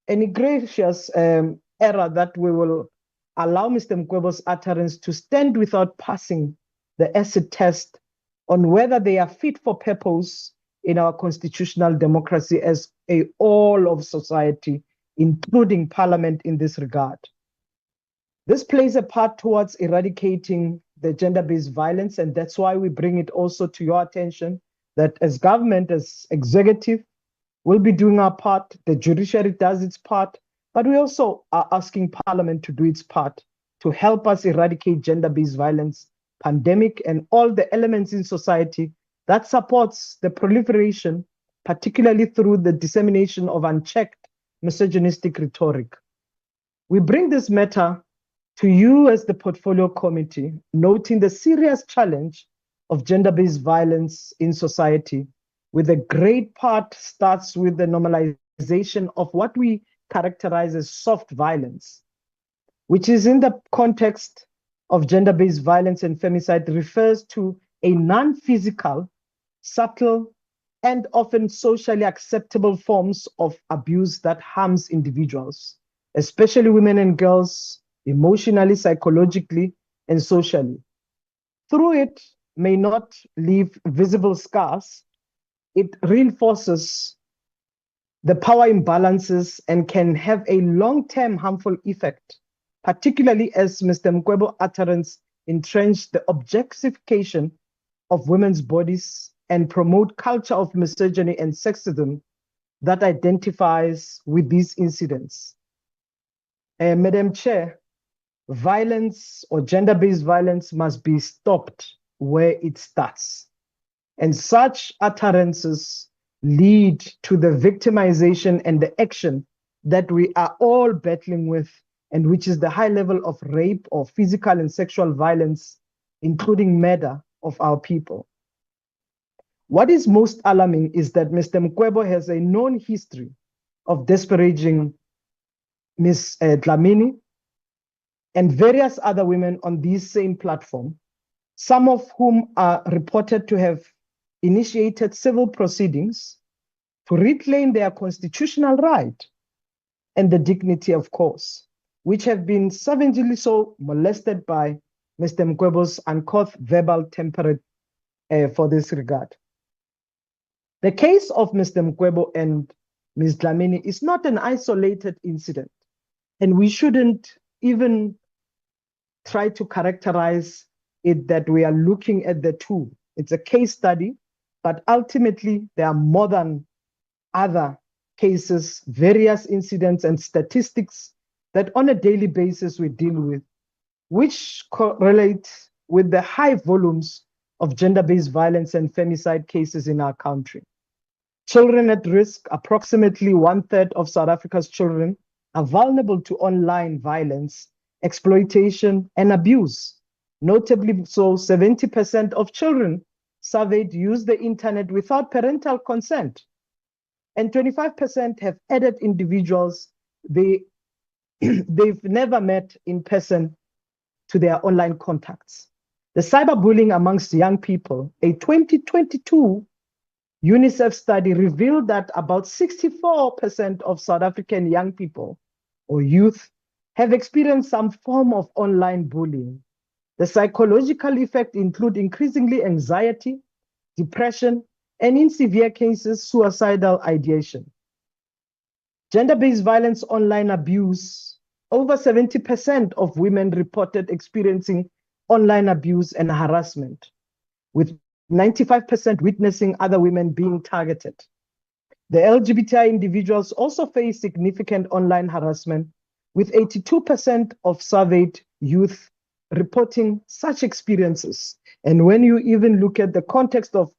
an egregious error that we will allow Mr. Mkwebo's utterance to stand without passing the acid test on whether they are fit for purpose in our constitutional democracy as a all of society, including Parliament in this regard. This plays a part towards eradicating the gender-based violence, and that's why we bring it also to your attention that as government, as executive, we'll be doing our part, the judiciary does its part, but we also are asking Parliament to do its part to help us eradicate gender-based violence, pandemic, and all the elements in society that supports the proliferation, particularly through the dissemination of unchecked misogynistic rhetoric. We bring this matter to you as the Portfolio Committee, noting the serious challenge of gender-based violence in society, with a great part starts with the normalization of what we characterize as soft violence, which is in the context of gender-based violence and femicide refers to a non-physical, subtle, and often socially acceptable forms of abuse that harms individuals, especially women and girls, emotionally, psychologically, and socially. Through it may not leave visible scars, it reinforces the power imbalances and can have a long-term harmful effect, particularly as Mr. Mkwebo utterance entrench the objectification of women's bodies and promote culture of misogyny and sexism that identifies with these incidents. Madam Chair, violence or gender-based violence must be stopped where it starts. And such utterances lead to the victimization and the action that we are all battling with, and which is the high level of rape or physical and sexual violence, including murder of our people. What is most alarming is that Mr. Mkwebo has a known history of disparaging Ms. Dlamini and various other women on this same platform, some of whom are reported to have initiated civil proceedings to reclaim their constitutional right and the dignity, of course, which have been savagely so molested by Mr. Mkwebo's uncouth verbal temperament for this regard. The case of Mr. Mkwebo and Ms. Dlamini is not an isolated incident, and we shouldn't even try to characterize it that we are looking at the two. It's a case study, but ultimately there are more than other cases, various incidents and statistics that on a daily basis we deal with, which correlate with the high volumes of gender-based violence and femicide cases in our country. Children at risk, approximately 1/3 of South Africa's children are vulnerable to online violence, exploitation, and abuse. Notably so, 70% of children surveyed use the internet without parental consent, and 25% have added individuals they've never met in person to their online contacts. The cyberbullying amongst young people, a 2022 UNICEF study revealed that about 64% of South African young people or youth have experienced some form of online bullying. The psychological effects include increasingly anxiety, depression, and in severe cases, suicidal ideation. Gender-based violence, online abuse, over 70% of women reported experiencing online abuse and harassment, with 95% witnessing other women being targeted. The LGBTI individuals also face significant online harassment, with 82% of surveyed youth reporting such experiences. And when you even look at the context of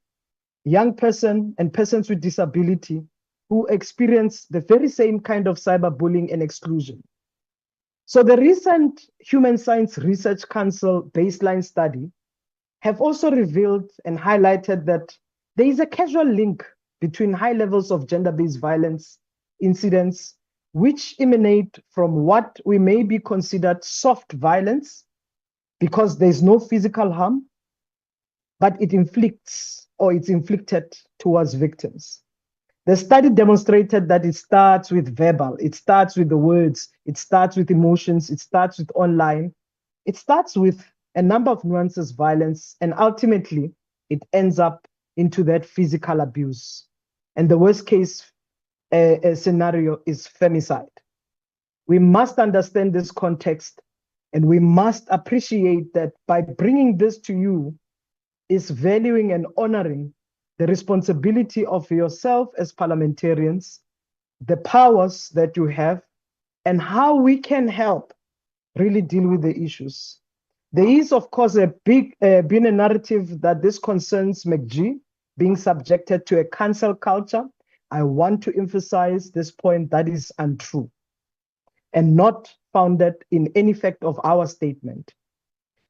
young person and persons with disability who experience the very same kind of cyberbullying and exclusion. So the recent Human Science Research Council baseline study have also revealed and highlighted that there is a causal link between high levels of gender-based violence incidents, which emanate from what we may be considered soft violence, because there's no physical harm, but it inflicts or it's inflicted towards victims. The study demonstrated that it starts with verbal, it starts with the words, it starts with emotions, it starts with online, it starts with a number of nuances, violence, and ultimately it ends up into that physical abuse. And the worst case scenario is femicide. We must understand this context, and we must appreciate that by bringing this to you is valuing and honoring the responsibility of yourself as parliamentarians, the powers that you have, and how we can help really deal with the issues. There is, of course, been a narrative that this concerns McG being subjected to a cancel culture. I want to emphasize this point: that is untrue and not founded in any fact of our statement.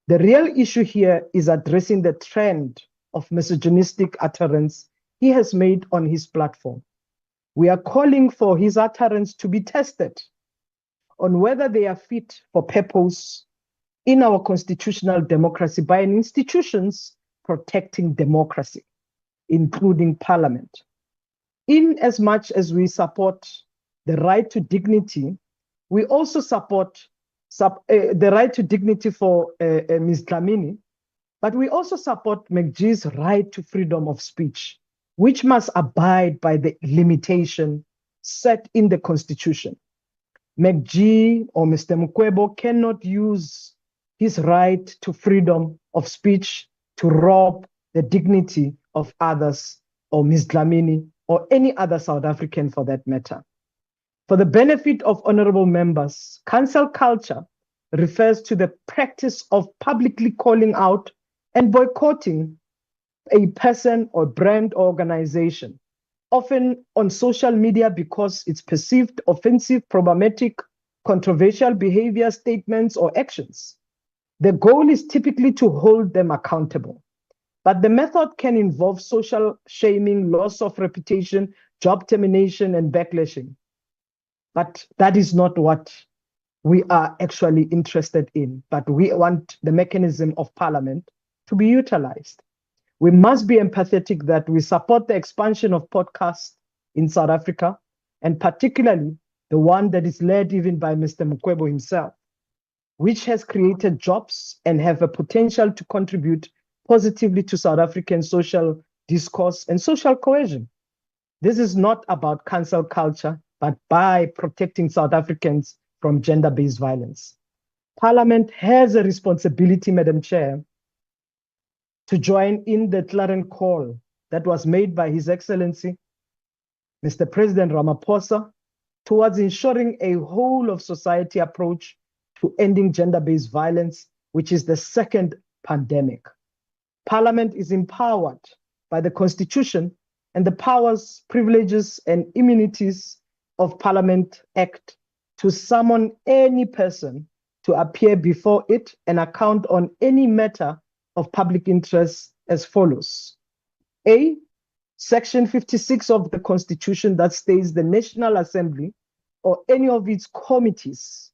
The real issue here is addressing the trend of misogynistic utterance he has made on his platform. We are calling for his utterance to be tested on whether they are fit for purpose in our constitutional democracy by institutions protecting democracy, including Parliament. In as much as we support the right to dignity, we also support the right to dignity for Ms. Dlamini, but we also support McG's right to freedom of speech, which must abide by the limitation set in the Constitution. McG or Mr. Mkwebo cannot use his right to freedom of speech to rob the dignity of others, or Ms. Dlamini, or any other South African for that matter. For the benefit of honorable members, cancel culture refers to the practice of publicly calling out and boycotting a person or brand or organization, often on social media because it's perceived offensive, problematic, controversial behavior, statements, or actions. The goal is typically to hold them accountable, but the method can involve social shaming, loss of reputation, job termination, and backlashing. But that is not what we are actually interested in, but we want the mechanism of Parliament to be utilized. We must be empathetic that we support the expansion of podcasts in South Africa, and particularly the one that is led even by Mr. Mkwebo himself, which has created jobs and have a potential to contribute positively to South African social discourse and social cohesion. This is not about cancel culture, but by protecting South Africans from gender-based violence. Parliament has a responsibility, Madam Chair, to join in the clarion call that was made by His Excellency, Mr. President Ramaphosa, towards ensuring a whole of society approach to ending gender-based violence, which is the second pandemic. Parliament is empowered by the Constitution and the powers, privileges, and immunities of Parliament Act to summon any person to appear before it and account on any matter of public interest as follows. A, Section 56 of the Constitution that states the National Assembly or any of its committees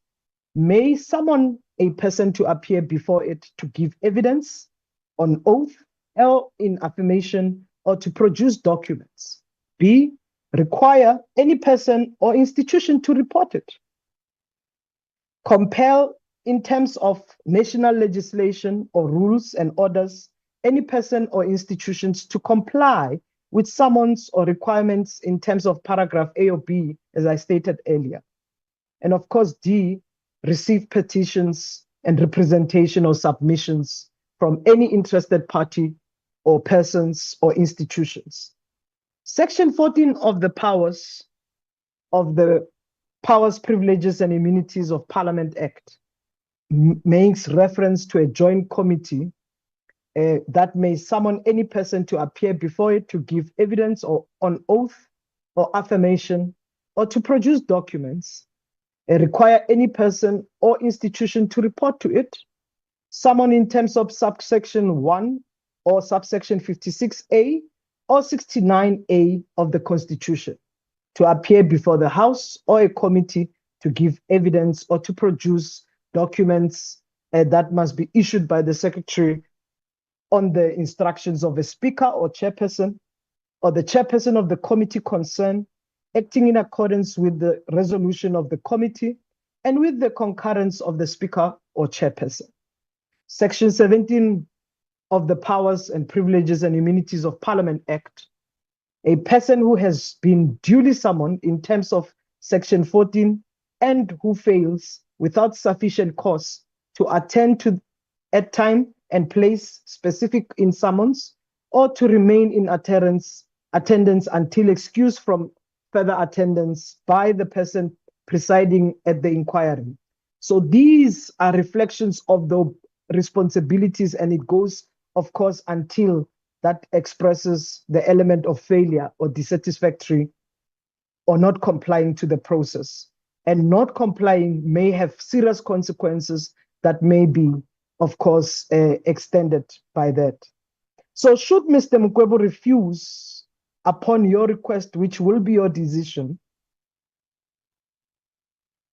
may summon a person to appear before it to give evidence on oath or in affirmation or to produce documents. B, require any person or institution to report it. Compel in terms of national legislation or rules and orders any person or institutions to comply with summons or requirements in terms of paragraph A or B, as I stated earlier. And of course, D, receive petitions and representation or submissions from any interested party or persons or institutions. Section 14 of the powers, privileges, and immunities of Parliament Act makes reference to a joint committee that may summon any person to appear before it to give evidence or on oath or affirmation or to produce documents, require any person or institution to report to it, summon in terms of subsection 1 or subsection 56A or 69A of the Constitution to appear before the House or a committee to give evidence or to produce documents that must be issued by the Secretary on the instructions of a Speaker or Chairperson or the Chairperson of the committee concerned, acting in accordance with the resolution of the committee and with the concurrence of the Speaker or Chairperson. Section 17 of the Powers and Privileges and Immunities of Parliament Act, a person who has been duly summoned in terms of Section 14 and who fails without sufficient cause to attend to at time and place specific in summons or to remain in attendance until excused from further attendance by the person presiding at the inquiry. So these are reflections of the responsibilities, and it goes, of course, until that expresses the element of failure or dissatisfactory or not complying to the process. And not complying may have serious consequences that may be, of course, extended by that. So should Mr. Mukwebo refuse upon your request, which will be your decision,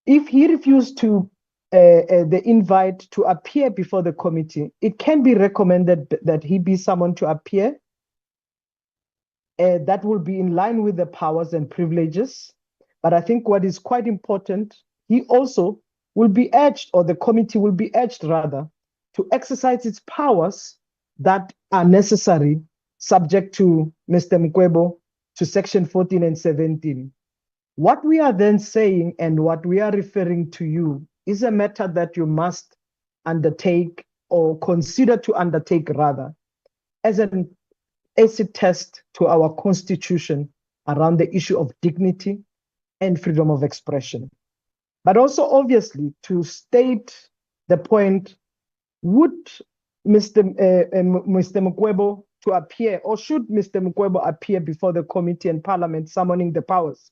if he refused to the invite to appear before the committee, it can be recommended that he be summoned to appear. That will be in line with the powers and privileges. But I think what is quite important, he also will be urged, or the committee will be urged rather, to exercise its powers that are necessary, subject to Mr. Mukwebo, to Section 14 and 17. What we are then saying and what we are referring to you is a matter that you must undertake or consider to undertake rather as an acid test to our Constitution around the issue of dignity and freedom of expression. But also obviously to state the point, would Mr. Mukwebo to appear, or should Mr. Mukwebo appear before the committee and Parliament summoning the powers?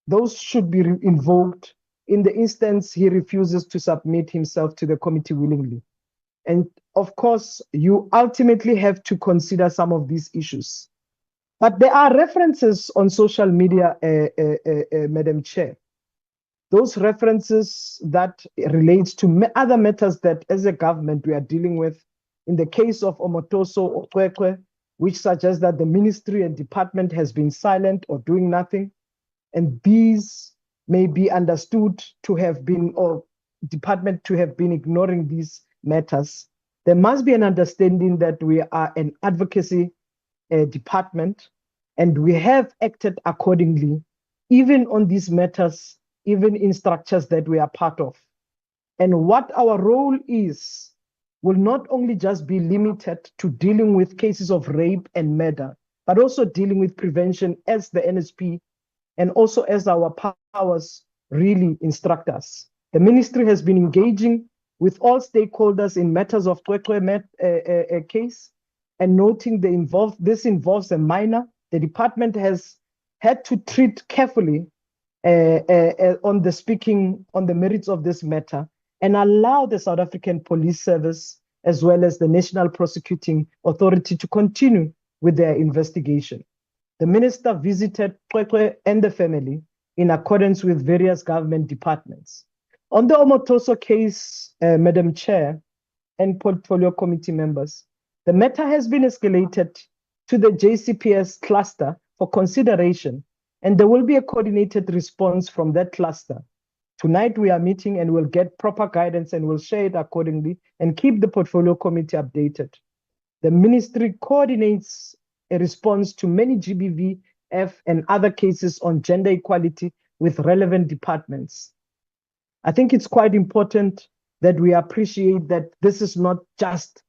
Those should be invoked in the instance he refuses to submit himself to the committee willingly. And of course, you ultimately have to consider some of these issues. But there are references on social media, Madam Chair. Those references that relates to other matters that as a government we are dealing with. In the case of Omotoso Okwekwe, which suggests that the ministry and department has been silent or doing nothing. And these may be understood to have been, or department to have been ignoring these matters. There must be an understanding that we are an advocacy department, And we have acted accordingly, even on these matters, even in structures that we are part of. And what our role is will not only just be limited to dealing with cases of rape and murder, but also dealing with prevention as the NSP and also as our powers really instruct us. The ministry has been engaging with all stakeholders in matters of case and noting this involves a minor. The department has had to treat carefully on the merits of this matter and allow the South African Police Service as well as the National Prosecuting Authority to continue with their investigation. The minister visited Kwekwe and the family in accordance with various government departments. On the Omotoso case, Madam Chair and Portfolio Committee members, the matter has been escalated to the JCPS cluster for consideration, and there will be a coordinated response from that cluster. Tonight we are meeting and we'll get proper guidance and we'll share it accordingly and keep the Portfolio Committee updated. The ministry coordinates a response to many GBVF and other cases on gender equality with relevant departments. I think it's quite important that we appreciate that this is not just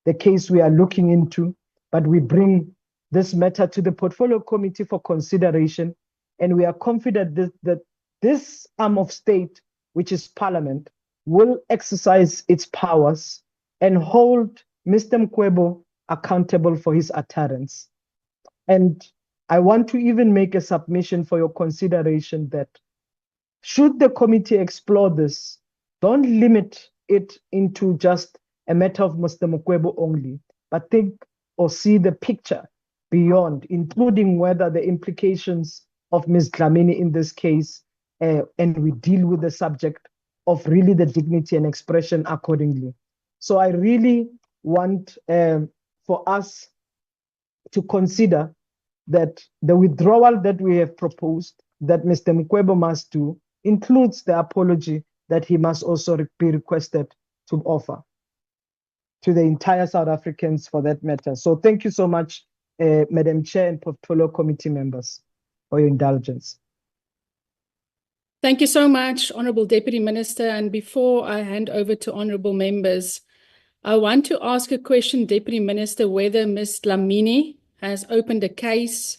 the case we are looking into, but we bring this matter to the Portfolio Committee for consideration, and we are confident that this arm of state, which is Parliament, will exercise its powers and hold Mr. Mkwebo accountable for his utterance. And I want to even make a submission for your consideration that should the committee explore this, don't limit it into just a matter of Mr. Mkwebo only, but think or see the picture beyond, including whether the implications of Ms. Dlamini in this case, and we deal with the subject of really the dignity and expression accordingly. So I really want for us to consider that the withdrawal that we have proposed that Mr. Mkwebo must do includes the apology that he must also be requested to offer to the entire South Africans for that matter. So thank you so much, Madam Chair and Portfolio Committee members, for your indulgence. Thank you so much, Honourable Deputy Minister. And before I hand over to honourable members, I want to ask a question, Deputy Minister, whether Ms. Dlamini has opened a case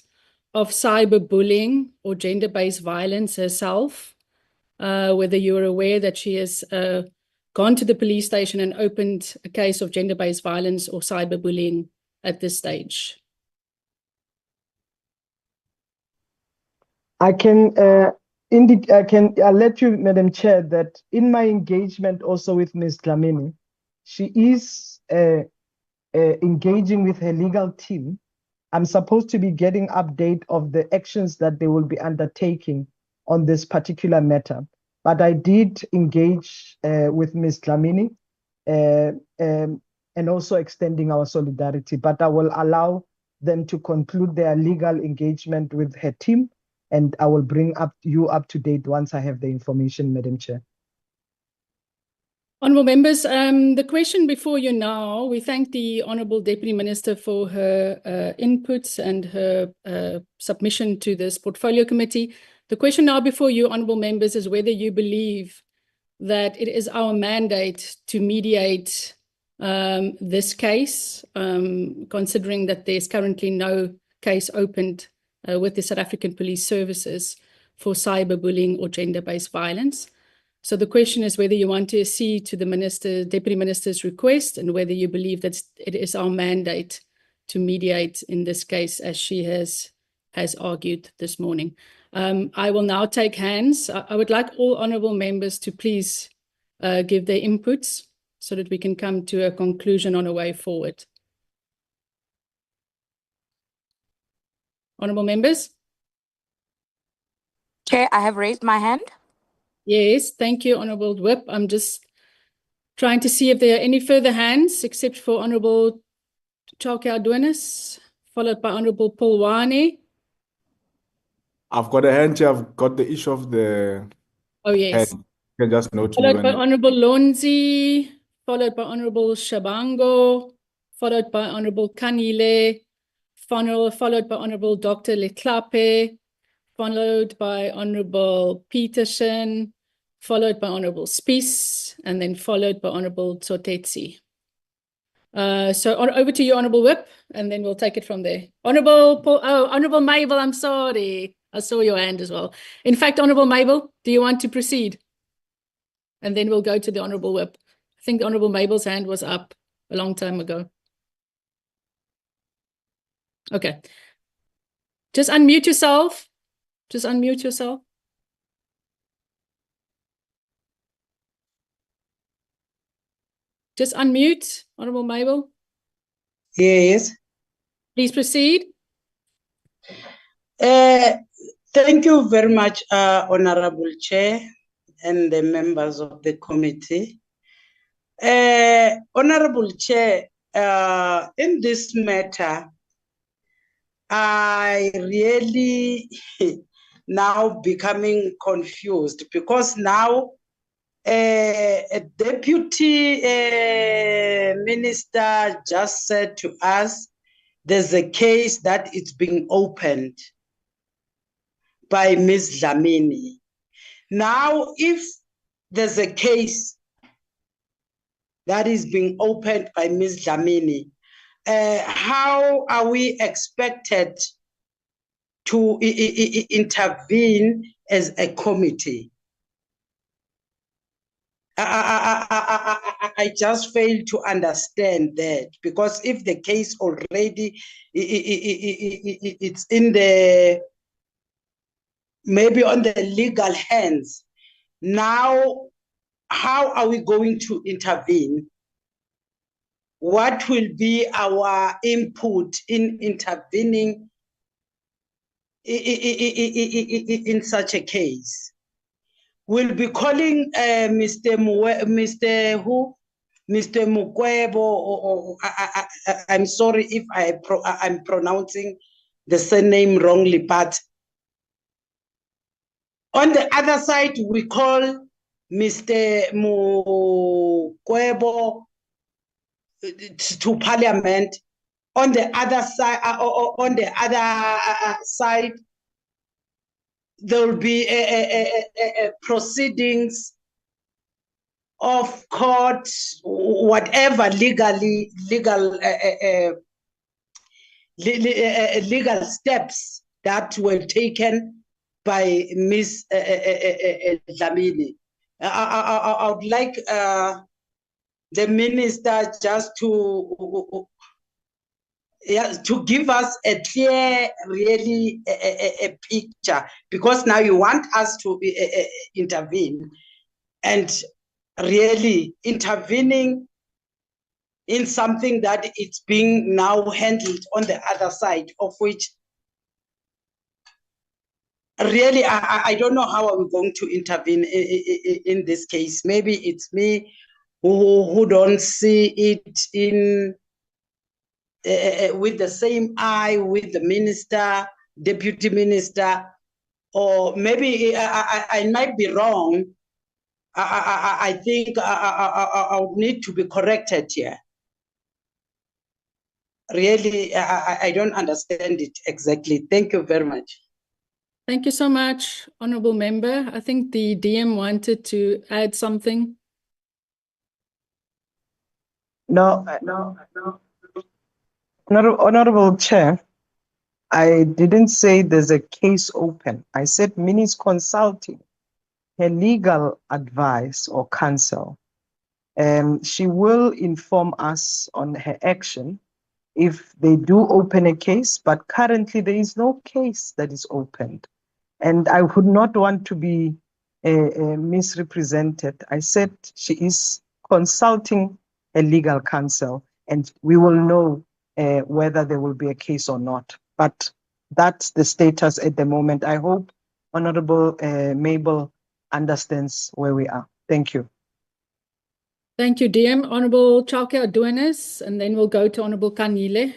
of cyberbullying or gender-based violence herself, whether you're aware that she has gone to the police station and opened a case of gender-based violence or cyberbullying at this stage. I'll let you, Madam Chair, that in my engagement also with Ms. Dlamini, she is engaging with her legal team. I'm supposed to be getting update of the actions that they will be undertaking on this particular matter. But I did engage with Ms. Dlamini and also extending our solidarity. But I will allow them to conclude their legal engagement with her team, and I will bring you up to date once I have the information, Madam Chair. Honourable members, the question before you now, we thank the Honourable Deputy Minister for her inputs and her submission to this Portfolio Committee. The question now before you, honourable members, is whether you believe that it is our mandate to mediate this case, considering that there's currently no case opened with the South African Police Services for cyberbullying or gender-based violence. So the question is whether you want to accede to the Deputy Minister's request and whether you believe that it is our mandate to mediate in this case, as she has argued this morning. I will now take hands. I would like all honourable members to please give their inputs so that we can come to a conclusion on a way forward. Honourable members? Chair, I have raised my hand. Yes, thank you, Honourable Whip. I'm just trying to see if there are any further hands, except for Honourable Chauke Adonis, followed by Honourable Polwane. I've got a hand here. I've got the issue of the Oh, yes. hand. You can just note me Followed by when. Honourable Lonzi, followed by Honourable Shabango, followed by Honourable Kanile, followed by Honorable Dr. Letlape, followed by Honorable Peterson, followed by Honorable Spies, and then followed by Honorable Tsotetsi. So over to you, Honorable Whip, and then we'll take it from there. Honorable Mabel, I'm sorry. I saw your hand as well. In fact, Honorable Mabel, do you want to proceed? And then we'll go to the Honorable Whip. I think Honorable Mabel's hand was up a long time ago. Okay. Just unmute yourself. Just unmute yourself. Just unmute, Honorable Mabel. Yes. Please proceed. Thank you very much, Honorable Chair and the members of the committee. Honorable Chair, in this matter, I really now becoming confused because now a deputy minister just said to us there's a case that it's being opened by Ms. Dlamini. Now, if there's a case that is being opened by Ms. Dlamini, how are we expected to intervene as a committee? I just fail to understand that, because if the case already it's in the maybe on the legal hands, now how are we going to intervene? What will be our input in intervening in such a case? We'll be calling Mr. Mukwebo, or I'm sorry if I'm pronouncing the surname wrongly, but on the other side, we call Mr. Mukwebo to Parliament. On the other side, there will be proceedings of court, whatever legal steps that were taken by Ms. Dlamini. I would like the minister just to give us a clear, really, a picture, because now you want us to intervene, and really intervening in something that it's being now handled on the other side, of which really I don't know how are we going to intervene in this case. Maybe it's me who don't see it in with the same eye with the minister, deputy minister, or maybe I might be wrong. I think I would need to be corrected here. Really, I don't understand it exactly. Thank you very much. Thank you so much, Honourable Member. I think the DM wanted to add something. No. Honorable Chair, I didn't say there's a case open. I said Minnie's consulting her legal advice or counsel. She will inform us on her action if they do open a case, but currently there is no case that is opened. And I would not want to be misrepresented. I said she is consulting a legal counsel, and we will know whether there will be a case or not. But that's the status at the moment. I hope Honorable Mabel understands where we are. Thank you. Thank you, DM. Honourable Chauke Adonis, and then we'll go to Honourable Kanile.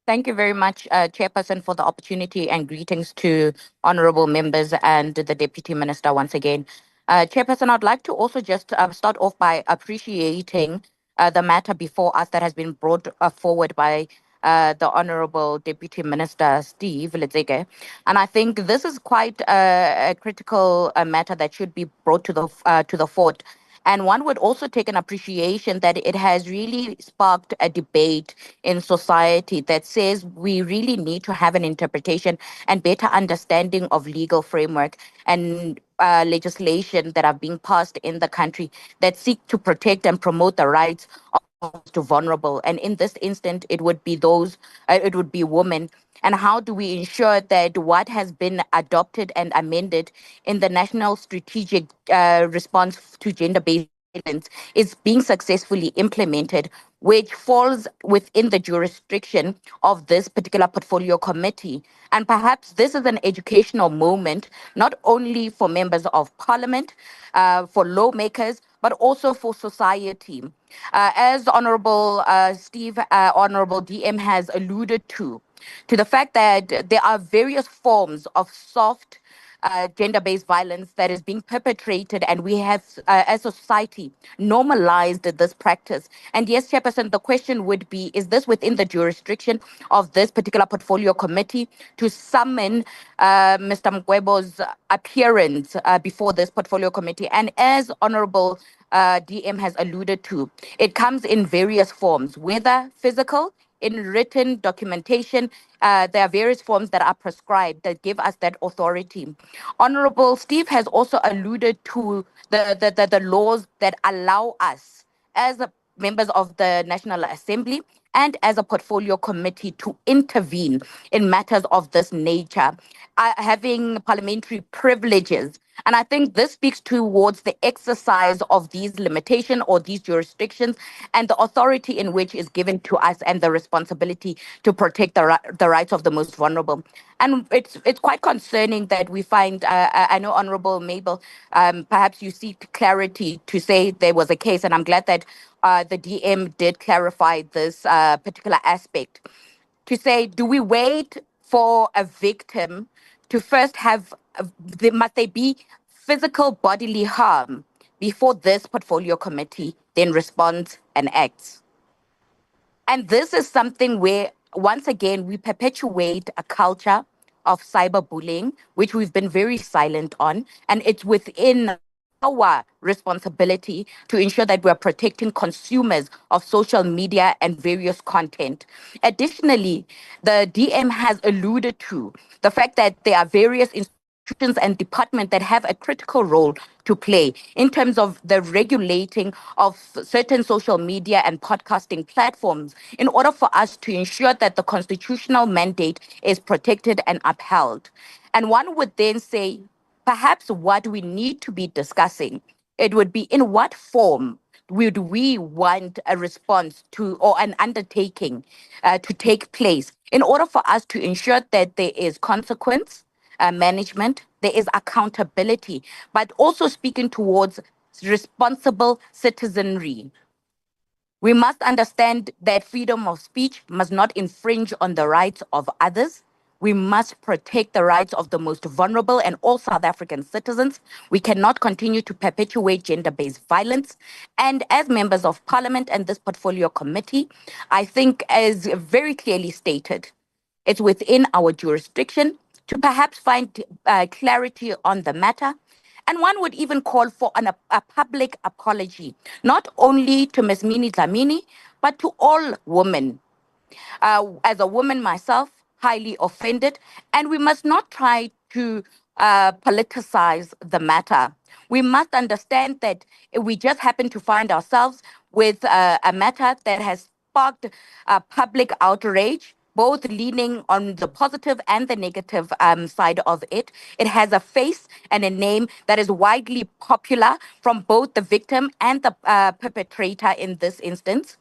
Thank you very much, Chairperson, for the opportunity, and greetings to honourable members and the Deputy Minister once again. Chairperson, I'd like to also just start off by appreciating the matter before us that has been brought forward by the Honorable Deputy Minister Steve Letsike. And I think this is quite a critical matter that should be brought to the fore. And one would also take an appreciation that it has really sparked a debate in society that says we really need to have an interpretation and better understanding of legal framework and legislation that are being passed in the country that seek to protect and promote the rights of to vulnerable. And in this instant, it would be it would be women. And how do we ensure that what has been adopted and amended in the National Strategic Response to Gender-Based Violence is being successfully implemented, which falls within the jurisdiction of this particular portfolio committee. And perhaps this is an educational moment, not only for members of parliament, for lawmakers, but also for society. As Honorable Honorable DM has alluded to the fact that there are various forms of soft gender-based violence that is being perpetrated, and we have, as a society, normalized this practice. And yes, Chairperson, the question would be, is this within the jurisdiction of this particular portfolio committee to summon Mr. Mgwebo's appearance before this portfolio committee? And as Honorable DM has alluded to, it comes in various forms, whether physical, in written documentation. There are various forms that are prescribed that give us that authority. Honorable Steve has also alluded to the laws that allow us as members of the National Assembly and as a portfolio committee to intervene in matters of this nature, having parliamentary privileges. And I think this speaks towards the exercise of these limitations or these jurisdictions and the authority in which is given to us and the responsibility to protect the rights of the most vulnerable. And it's quite concerning that we find, I know Honorable Mabel, perhaps you seek clarity to say there was a case, and I'm glad that the DM did clarify this particular aspect, to say, do we wait for a victim to first have, must they be physical bodily harm before this portfolio committee then responds and acts? And this is something where, once again, we perpetuate a culture of cyberbullying, which we've been very silent on, and it's within our responsibility to ensure that we're protecting consumers of social media and various content. Additionally, the DM has alluded to the fact that there are various institutions and departments that have a critical role to play in terms of the regulating of certain social media and podcasting platforms in order for us to ensure that the constitutional mandate is protected and upheld. And one would then say, perhaps what we need to be discussing, it would be in what form would we want a response to or an undertaking to take place in order for us to ensure that there is consequence management, there is accountability, but also speaking towards responsible citizenry. We must understand that freedom of speech must not infringe on the rights of others. We must protect the rights of the most vulnerable and all South African citizens. We cannot continue to perpetuate gender-based violence. And as members of parliament and this portfolio committee, I think, as very clearly stated, it's within our jurisdiction to perhaps find clarity on the matter. And one would even call for a public apology, not only to Ms. Minnie Dlamini, but to all women. As a woman myself, highly offended, and we must not try to politicize the matter. We must understand that we just happen to find ourselves with a matter that has sparked public outrage, both leaning on the positive and the negative side of it. It has a face and a name that is widely popular from both the victim and the perpetrator in this instance.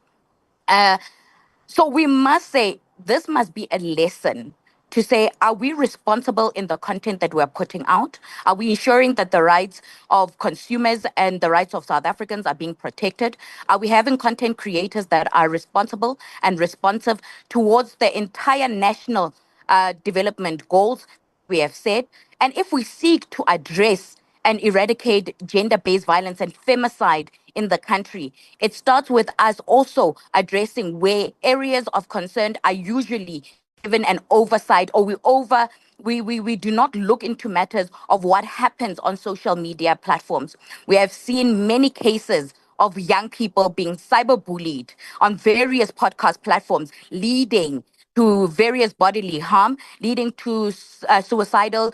So we must say this must be a lesson to say, are we responsible in the content that we're putting out? Are we ensuring that the rights of consumers and the rights of South Africans are being protected? Are we having content creators that are responsible and responsive towards the entire national development goals we have set? And if we seek to address and eradicate gender-based violence and femicide in the country, it starts with us also addressing where areas of concern are usually given an oversight, or we do not look into matters of what happens on social media platforms. We have seen many cases of young people being cyberbullied on various podcast platforms, leading to various bodily harm, leading to suicidal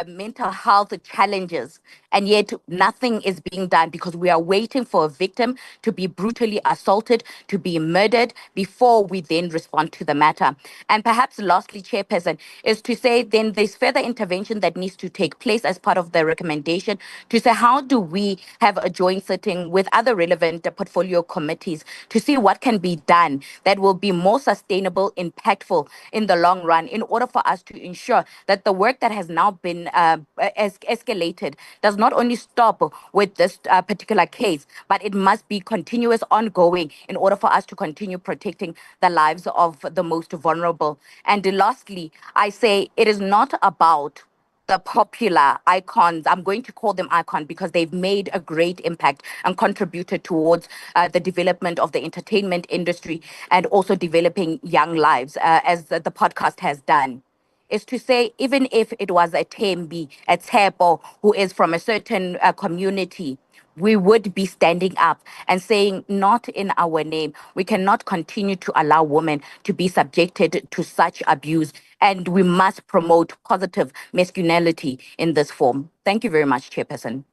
mental health challenges. And yet nothing is being done because we are waiting for a victim to be brutally assaulted, to be murdered, before we then respond to the matter. And perhaps lastly, Chairperson, is to say then there's further intervention that needs to take place as part of the recommendation to say how do we have a joint sitting with other relevant portfolio committees to see what can be done that will be more sustainable, impactful in the long run, in order for us to ensure that the work that has now been escalated does not only stop with this particular case, but it must be continuous, ongoing, in order for us to continue protecting the lives of the most vulnerable. And lastly, I say it is not about the popular icons. I'm going to call them icons because they've made a great impact and contributed towards the development of the entertainment industry and also developing young lives, as the podcast has done. Is to say, even if it was a Tembi, a Tepo, who is from a certain community, we would be standing up and saying, not in our name. We cannot continue to allow women to be subjected to such abuse, and we must promote positive masculinity in this form. Thank you very much, Chairperson.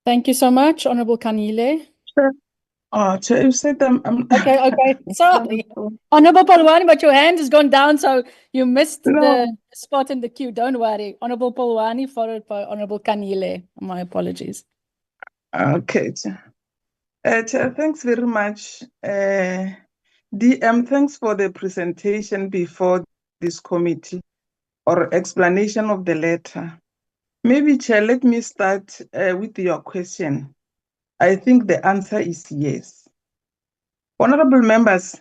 Thank you so much, Honourable Kanile. Sure. Oh, Chair, you said Okay. Sorry. Honourable Polwani, but your hand has gone down, so you missed the spot in the queue. Don't worry. Honourable Polwani, followed by Honourable Kanile. My apologies. Okay, Chair. Chair, thanks very much. DM, thanks for the presentation before this committee or explanation of the letter. Maybe, Chair, let me start with your question. I think the answer is yes. Honorable members,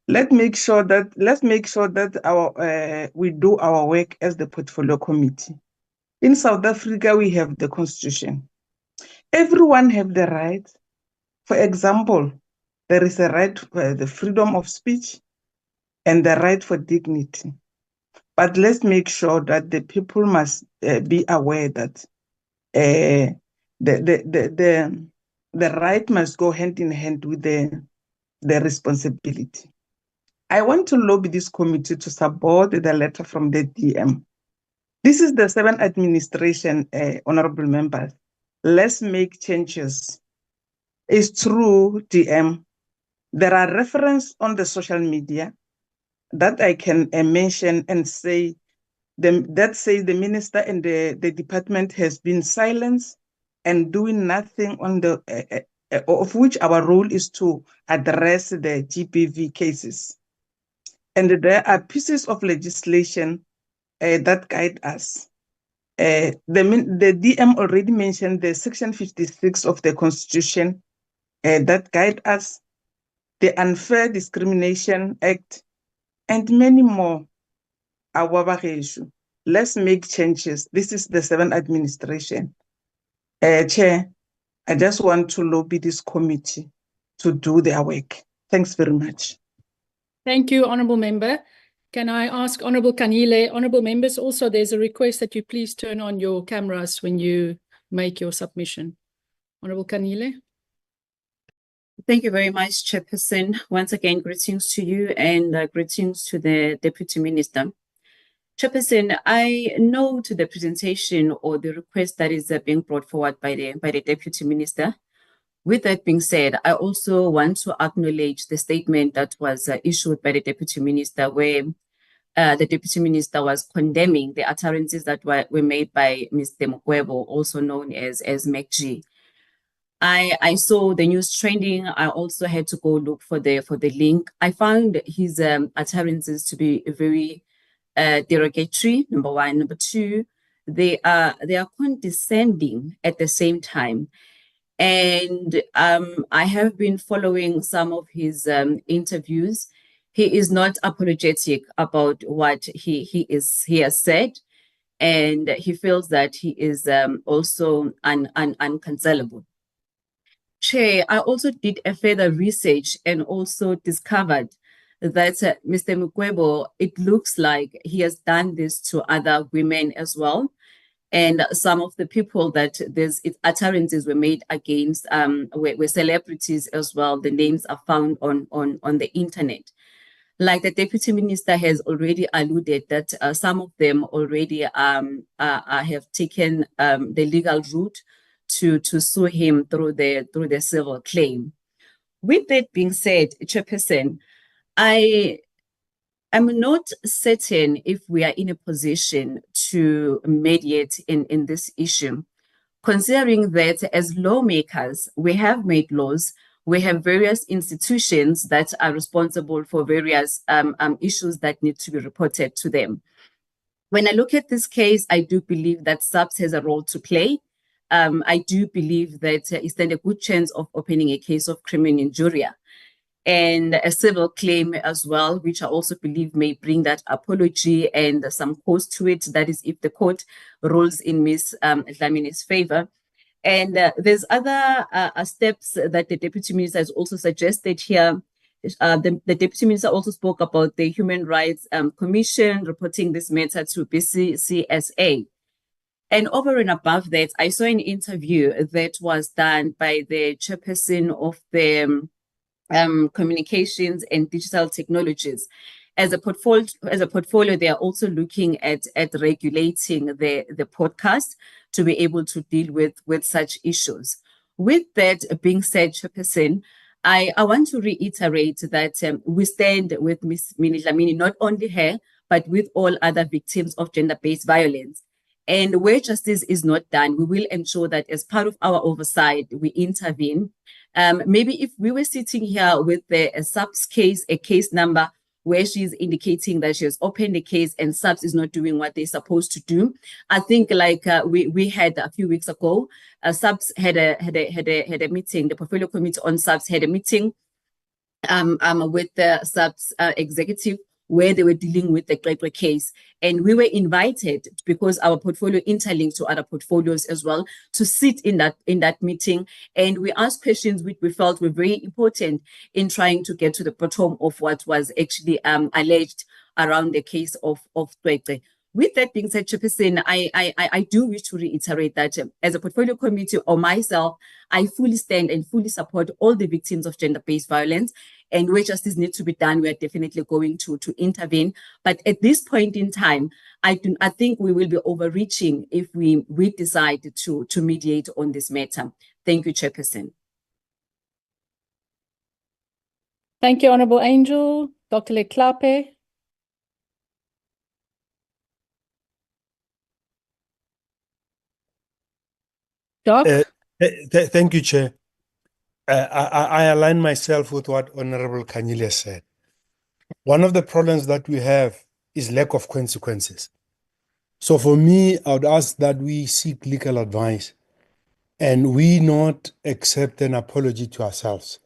let's make sure that our we do our work as the portfolio committee. In South Africa, we have the constitution. Everyone have the right. For example, there is a right for the freedom of speech and the right for dignity. But let's make sure that the people must be aware that the right must go hand in hand with the responsibility. I want to lobby this committee to support the letter from the DM. This is the 7th administration, honorable members. Let's make changes. It's true, DM. There are references on the social media that I can mention and say that say the minister and the department has been silenced and doing nothing on the of which our role is to address the GBV cases. And there are pieces of legislation that guide us. The DM already mentioned the section 56 of the Constitution that guide us, the Unfair Discrimination Act, and many more. Let's make changes. This is the 7th administration. Chair, I just want to lobby this committee to do their work. Thanks very much. Thank you, Honourable Member. Can I ask Honourable Kanile, Honourable Members, also there's a request that you please turn on your cameras when you make your submission. Honourable Kanile. Thank you very much, Chairperson. Once again, greetings to you and greetings to the Deputy Minister. Chairperson, I note the presentation or the request that is being brought forward by the Deputy Minister. With that being said, I also want to acknowledge the statement that was issued by the Deputy Minister, where the Deputy Minister was condemning the utterances that were made by Mr. Mokwebo, also known as MacG. I saw the news trending. I also had to go look for the link. I found his utterances to be very derogatory, number one. Number two, they are condescending at the same time. And I have been following some of his interviews. He is not apologetic about what he has said. and he feels that he is also uncancelable. Chair, I also did a further research and also discovered that Mr. Mukwebo, it looks like he has done this to other women as well. And some of the people that utterances were made against were celebrities as well. The names are found on the internet. Like the Deputy Minister has already alluded that some of them already have taken the legal route to sue him through the civil claim. With that being said, Chairperson, I am not certain if we are in a position to mediate in this issue, considering that as lawmakers, we have made laws, we have various institutions that are responsible for various issues that need to be reported to them. When I look at this case, I do believe that SAPS has a role to play. I do believe that it stands a good chance of opening a case of criminal injuria and a civil claim as well, which I also believe may bring that apology and some cost to it. That is, if the court rules in Ms. Dlamine's favor. And there's other steps that the Deputy Minister has also suggested here. The Deputy Minister also spoke about the Human Rights Commission reporting this matter to BCCSA. And over and above that, I saw an interview that was done by the chairperson of the Communications and Digital Technologies. As a portfolio, they are also looking at regulating the podcast to be able to deal with such issues. With that being said, Chairperson, I want to reiterate that we stand with Ms. Minnie Dlamini, not only her, but with all other victims of gender-based violence. And where justice is not done, we will ensure that as part of our oversight, we intervene. Maybe if we were sitting here with a SAPS case, a case number, where she's indicating that she has opened the case and SAPS is not doing what they're supposed to do. I think like we had a few weeks ago, SAPS had a meeting, the portfolio committee on SAPS had a meeting with the SAPS executive where they were dealing with the Gqeqe case. And we were invited, because our portfolio interlinks to other portfolios as well, to sit in that meeting. And we asked questions which we felt were very important in trying to get to the bottom of what was actually alleged around the case of Gqeqe. With that being said, Chairperson, I do wish to reiterate that as a portfolio committee or myself, I fully stand and fully support all the victims of gender-based violence. And where justice needs to be done, we are definitely going to intervene. But at this point in time, I think we will be overreaching if we decide to mediate on this matter. Thank you, Chairperson. Thank you, Honourable Angel. Dr. Leklape. Doc? Thank you, Chair. I align myself with what Honorable Kanyile said. One of the problems that we have is lack of consequences. So for me, I would ask that we seek legal advice and we not accept an apology to ourselves.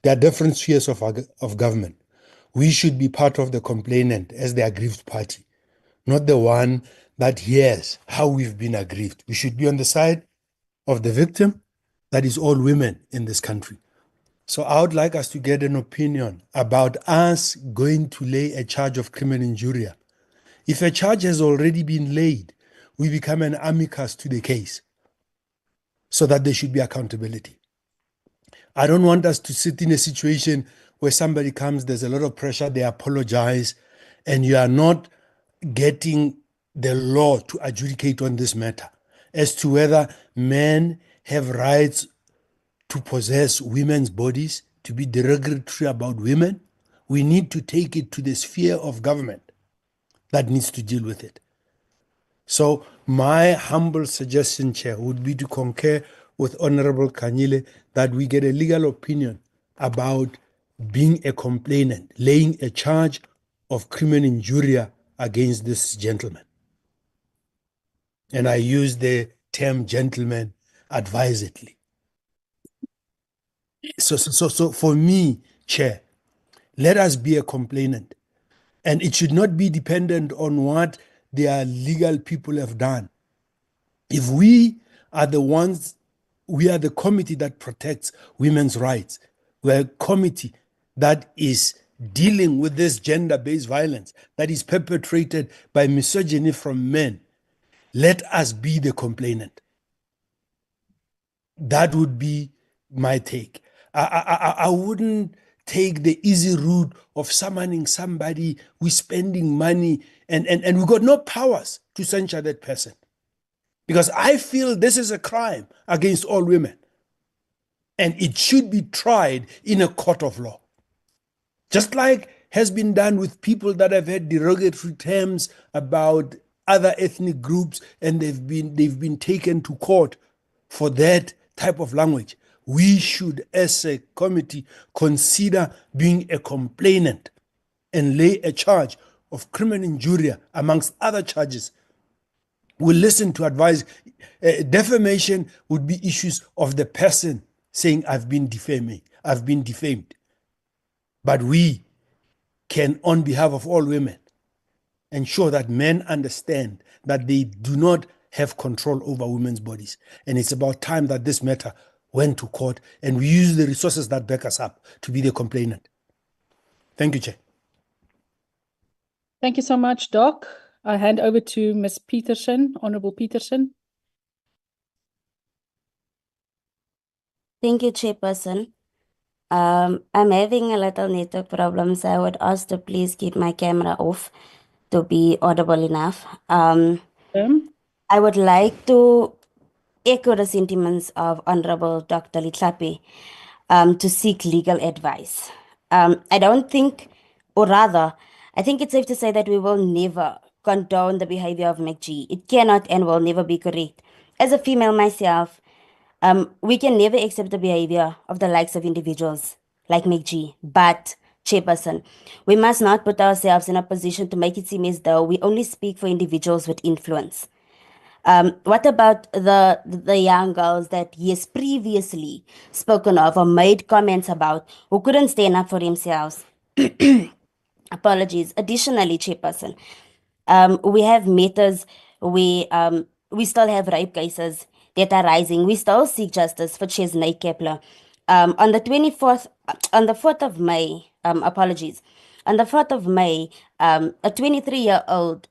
There are different spheres of government. We should be part of the complainant as the aggrieved party, not the one that hears how we've been aggrieved. We should be on the side of the victim, that is all women in this country. So I would like us to get an opinion about us going to lay a charge of criminal injuria. If a charge has already been laid, we become an amicus to the case so that there should be accountability. I don't want us to sit in a situation where somebody comes, there's a lot of pressure, they apologize, and you are not getting the law to adjudicate on this matter as to whether men have rights to possess women's bodies, to be derogatory about women. We need to take it to the sphere of government that needs to deal with it. So my humble suggestion, Chair, would be to concur with Honorable Kanyile that we get a legal opinion about being a complainant, laying a charge of criminal injuria against this gentleman. And I use the term gentleman advisedly. So for me, Chair, let us be a complainant. And it should not be dependent on what their legal people have done. If we are the ones, we are the committee that protects women's rights. We're a committee that is dealing with this gender-based violence that is perpetrated by misogyny from men. Let us be the complainant. That would be my take. I wouldn't take the easy route of summoning somebody, we're spending money, and we got no powers to censure that person. Because I feel this is a crime against all women. And it should be tried in a court of law. Just like has been done with people that have had derogatory terms about other ethnic groups, and they've been taken to court for that type of language. We should, as a committee, consider being a complainant and lay a charge of criminal injury amongst other charges. We'll listen to advice. Defamation would be issues of the person saying, I've been defamed. But we can, on behalf of all women, ensure that men understand that they do not have control over women's bodies. And it's about time that this matter went to court and we use the resources that back us up to be the complainant. Thank you, Chair. Thank you so much, Doc. I hand over to Ms. Peterson, Honorable Peterson. Thank you, Chairperson. I'm having a little network problem, so I would ask to please keep my camera off to be audible enough. I would like to echo the sentiments of Honorable Dr. Letsike to seek legal advice. I don't think, or rather, I think it's safe to say that we will never condone the behavior of McG. It cannot and will never be correct. As a female myself, we can never accept the behavior of the likes of individuals like McG. But, Chairperson, we must not put ourselves in a position to make it seem as though we only speak for individuals with influence. What about the young girls that he has previously spoken of or made comments about who couldn't stand up for themselves? Apologies. Additionally, Chairperson, we have matters where we still have rape cases that are rising. We still seek justice for Chesney Kepler. On the 4th of May, apologies. On the 4th of May, a 23-year-old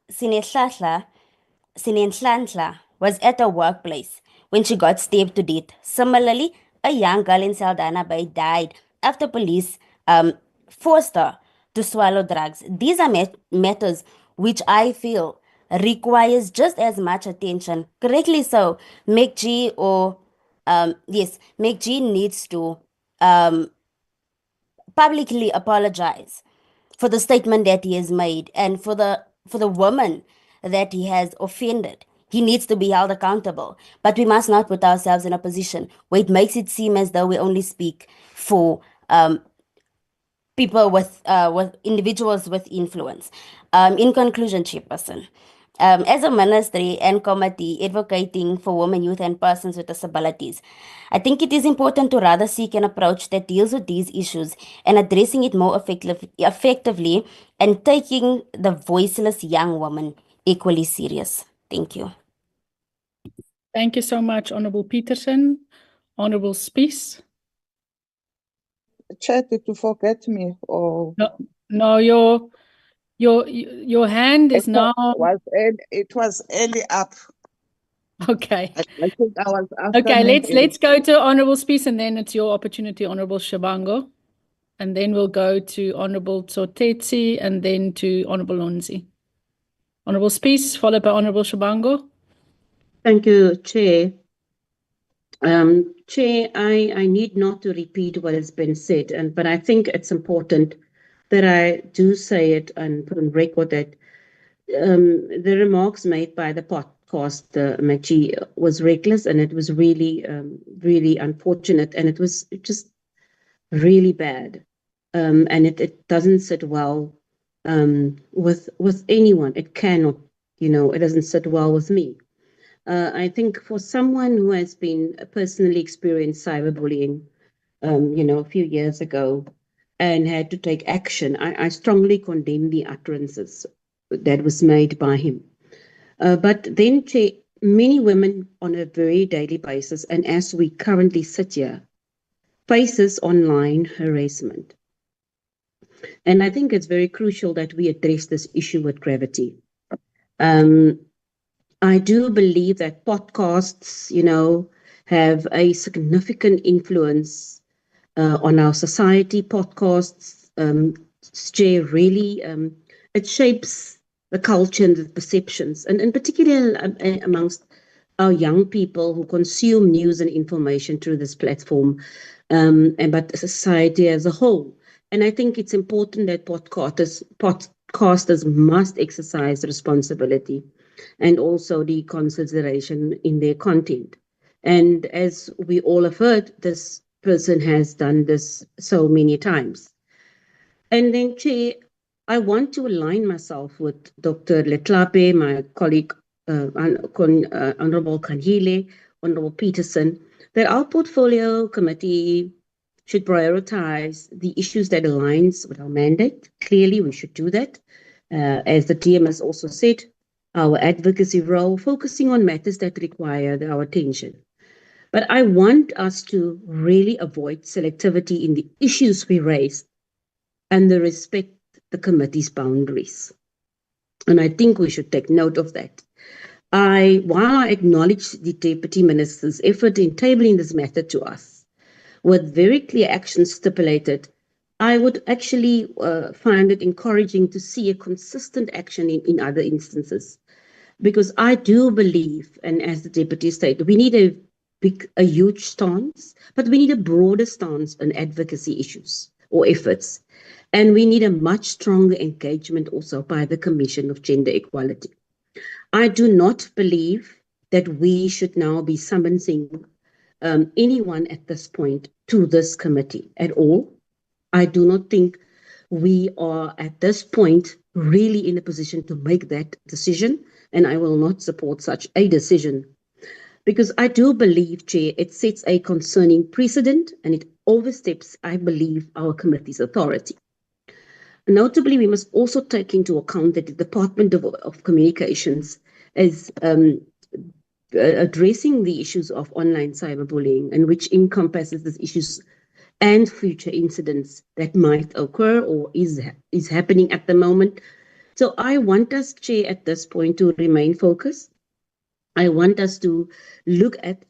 Sinenhlanhla was at a workplace when she got stabbed to death. Similarly, a young girl in Saldanha Bay died after police forced her to swallow drugs. These are matters which I feel requires just as much attention. Correctly so, McG needs to publicly apologize for the statement that he has made and for the woman that he has offended. He needs to be held accountable. But we must not put ourselves in a position where it makes it seem as though we only speak for people with individuals with influence. In conclusion, Chairperson, as a ministry and committee advocating for women, youth, and persons with disabilities, I think it is important to rather seek an approach that deals with these issues and addressing it more effectively and taking the voiceless young woman equally serious. Thank you. Thank you so much, Honorable Peterson. Honorable Spies. Chair, did you forget me? Or no, your hand is now. It was early up. Okay. I think I was after. Okay, let's go to Honorable Spies, and then it's your opportunity, Honorable Shabango, and then we'll go to Honorable Tsotetsi, and then to Honorable Lonzi. Honorable Spies, followed by Honorable Shabango. Thank you, Chair. Chair, I need not to repeat what has been said, but I think it's important that I do say it and put on record that the remarks made by the podcast, McG, was reckless, and it was really, really unfortunate, and it was just really bad, and it doesn't sit well with anyone. It cannot, it doesn't sit well with me. I think for someone who has been personally experienced cyberbullying, a few years ago and had to take action, I strongly condemn the utterances that was made by him. But then, Chair, many women on a very daily basis, and as we currently sit here, faces online harassment. And I think it's very crucial that we address this issue with gravity. I do believe that podcasts, have a significant influence on our society. Podcasts, really, it shapes the culture and the perceptions, and in particular amongst our young people who consume news and information through this platform, but society as a whole. And I think it's important that podcasters must exercise responsibility and also the consideration in their content. And as we all have heard, this person has done this so many times. And then, Chair, I want to align myself with Dr. Letlape, my colleague, Honorable Kanhile, Honorable Peterson, that our portfolio committee should prioritize the issues that aligns with our mandate. Clearly, we should do that. As the DM has also said, our advocacy role, focusing on matters that require our attention. But I want us to really avoid selectivity in the issues we raise and the respect the committee's boundaries. And I think we should take note of that. While I acknowledge the Deputy Minister's effort in tabling this matter to us, with very clear actions stipulated, I would actually find it encouraging to see a consistent action in other instances. Because I do believe, and as the Deputy stated, we need a huge stance, but we need a broader stance on advocacy issues or efforts. And we need a much stronger engagement also by the Commission of Gender Equality. I do not believe that we should now be summoning anyone at this point to this committee at all. I do not think we are at this point really in a position to make that decision, and I will not support such a decision. Because I do believe, Chair, it sets a concerning precedent and it oversteps, I believe, our committee's authority. Notably, we must also take into account that the Department of Communications is addressing the issues of online cyberbullying, and which encompasses these issues and future incidents that might occur or is happening at the moment. So I want us, Chair, at this point to remain focused. I want us to look at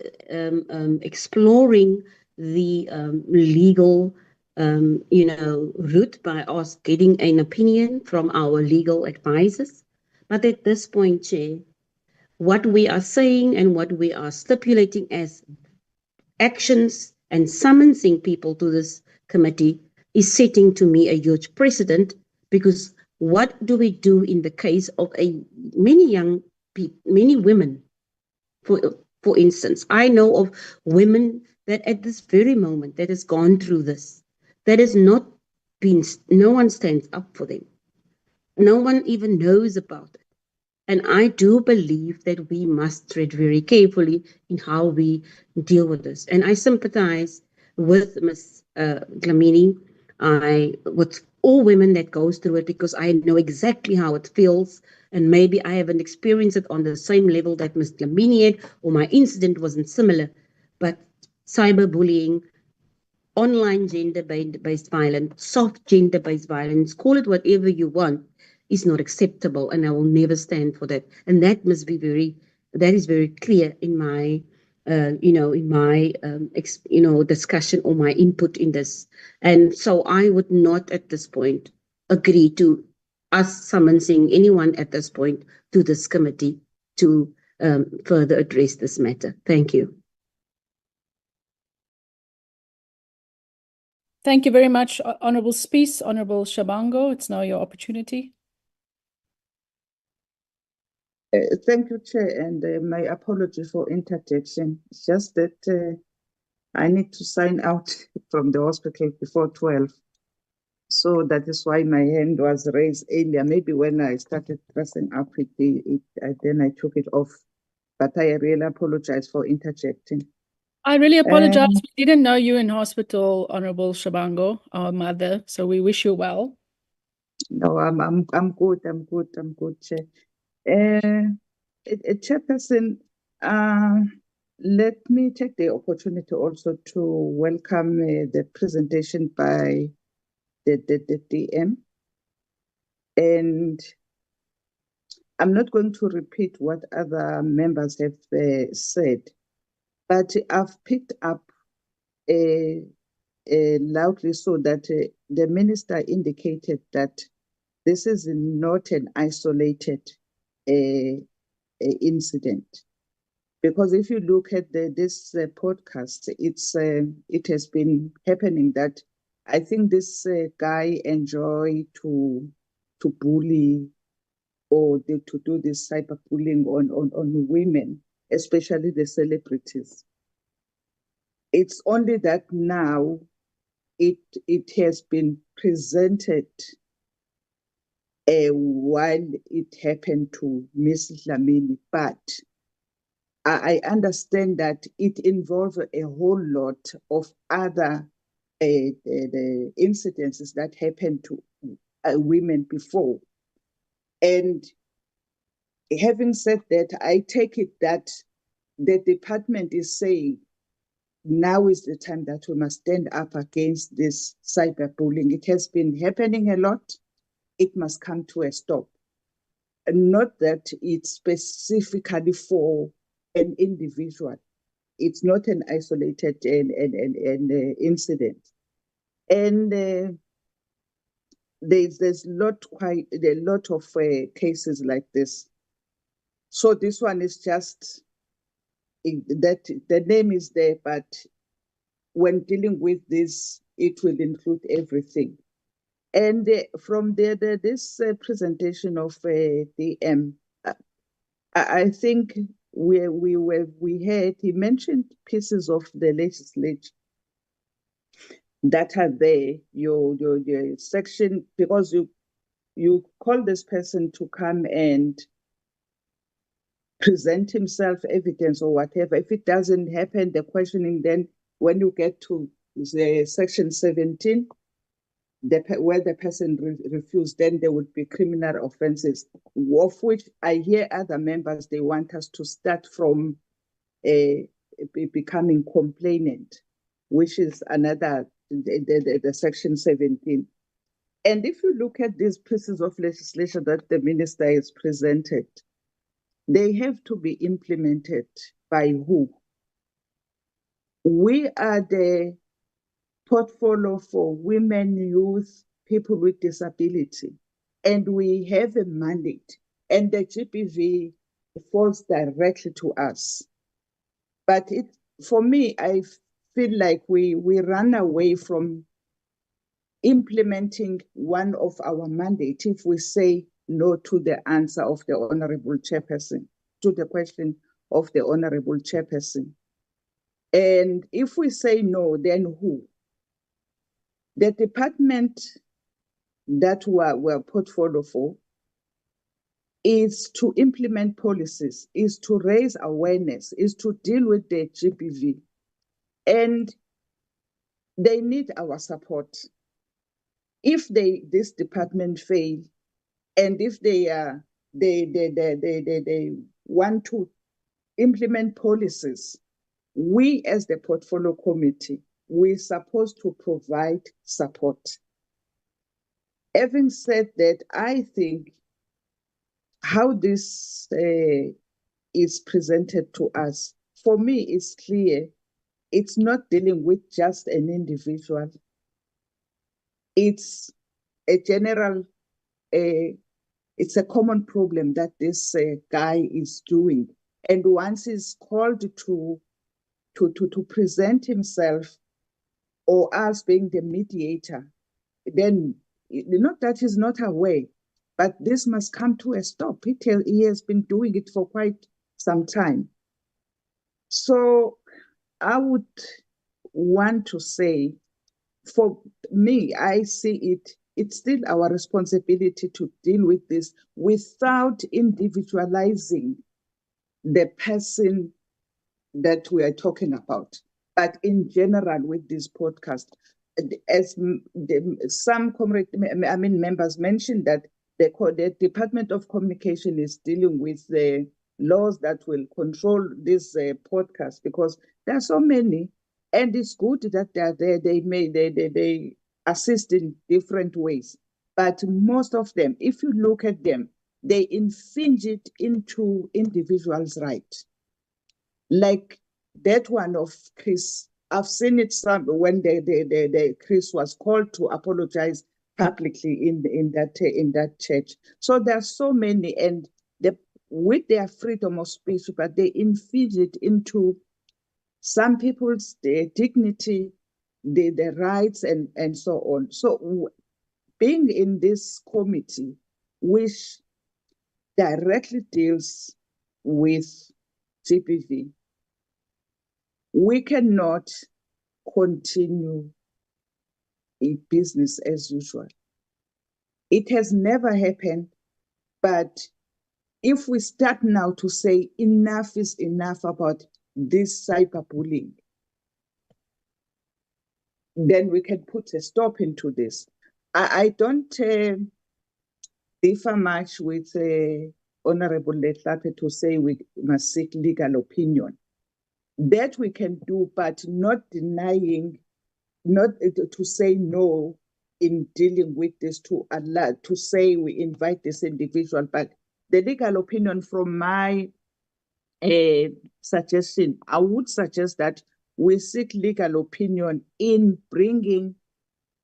exploring the legal route by us getting an opinion from our legal advisors. But at this point, Chair, what we are saying and what we are stipulating as actions and summoning people to this committee is setting to me a huge precedent, because what do we do in the case of many women? For instance, I know of women that at this very moment that has gone through this, that has not been, no one stands up for them. No one even knows about it. And I do believe that we must tread very carefully in how we deal with this. And I sympathize with Ms. Dlamini, with all women that goes through it, because I know exactly how it feels. And maybe I haven't experienced it on the same level that Ms. Dlamini had, or my incident wasn't similar. But cyberbullying, online gender-based violence, soft gender-based violence, call it whatever you want, is not acceptable, and I will never stand for that. And that is very clear in my, discussion or my input in this. And so I would not at this point agree to us summoning anyone at this point to this committee to further address this matter. Thank you. Thank you very much, Honourable Spies. Honourable Shabango, it's now your opportunity. Thank you, Chair, and my apology for interjection. It's just that I need to sign out from the hospital before 12. So that is why my hand was raised earlier. Maybe when I started pressing up, then I took it off. But I really apologize for interjecting. I really apologize. We didn't know you in hospital, Honourable Shabango, our mother. So we wish you well. No, I'm good. I'm good, Chair. Chairperson, let me take the opportunity also to welcome the presentation by the DM. And I'm not going to repeat what other members have said, but I've picked up loudly so that the minister indicated that this is not an isolated incident. Because if you look at this podcast, it has been happening that I think this guy enjoy to bully or to do this cyberbullying on women, especially the celebrities. It's only that now it has been presented while it happened to Ms. Dlamini, but I understand that it involves a whole lot of other the incidences that happened to women before. And having said that, I take it that the department is saying now is the time that we must stand up against this cyberbullying. It has been happening a lot. It must come to a stop. Not that it's specifically for an individual. It's not an isolated incident. And there's quite a lot of cases like this. So this one is just that the name is there, but when dealing with this, it will include everything. And from this presentation of DM, I think we heard, he mentioned pieces of the legislature that are there, your section, because you call this person to come and present himself, evidence or whatever. If it doesn't happen, the questioning, then when you get to the section 17, where the person refused, then there would be criminal offenses, of which I hear other members, they want us to start from becoming complainant, which is another, the section 17. And if you look at these pieces of legislation that the minister has presented, they have to be implemented by who? We are the portfolio for women, youth, people with disability, and we have a mandate, and the GBV falls directly to us. But for me, I feel like we run away from implementing one of our mandates if we say no to the answer of the Honorable Chairperson, to the question of the Honorable Chairperson. And if we say no, then who? The department that we're portfolio for is to implement policies, is to raise awareness, is to deal with the GBV. And they need our support. If this department fail, and if they want to implement policies, we as the portfolio committee, we're supposed to provide support. Having said that, I think how this is presented to us, for me, is clear. It's not dealing with just an individual. It's a general, it's a common problem that this guy is doing. And once he's called to present himself, or us being the mediator, then not that he's not aware, but this must come to a stop. He has been doing it for quite some time. So I would want to say, for me, I see it's still our responsibility to deal with this without individualizing the person that we are talking about. But in general, with this podcast, as some members mentioned, that the Department of Communication is dealing with the laws that will control this podcast, because there are so many, and it's good that they are there. They assist in different ways, but most of them, if you look at them, they infringe it into individuals' rights. Like that one of Chris, I've seen it some when Chris was called to apologize publicly in that church. So there are so many, and with their freedom of speech, but they infuse it into some people's dignity, their rights, and so on. So being in this committee, which directly deals with GBV, we cannot continue a business as usual. It has never happened, but if we start now to say enough is enough about this cyberbullying, then we can put a stop into this. I don't differ much with Honorable Letlape to say we must seek legal opinion. That we can do, but not denying, not to say no in dealing with this, to say we invite this individual. But the legal opinion, from my suggestion, I would suggest that we seek legal opinion in bringing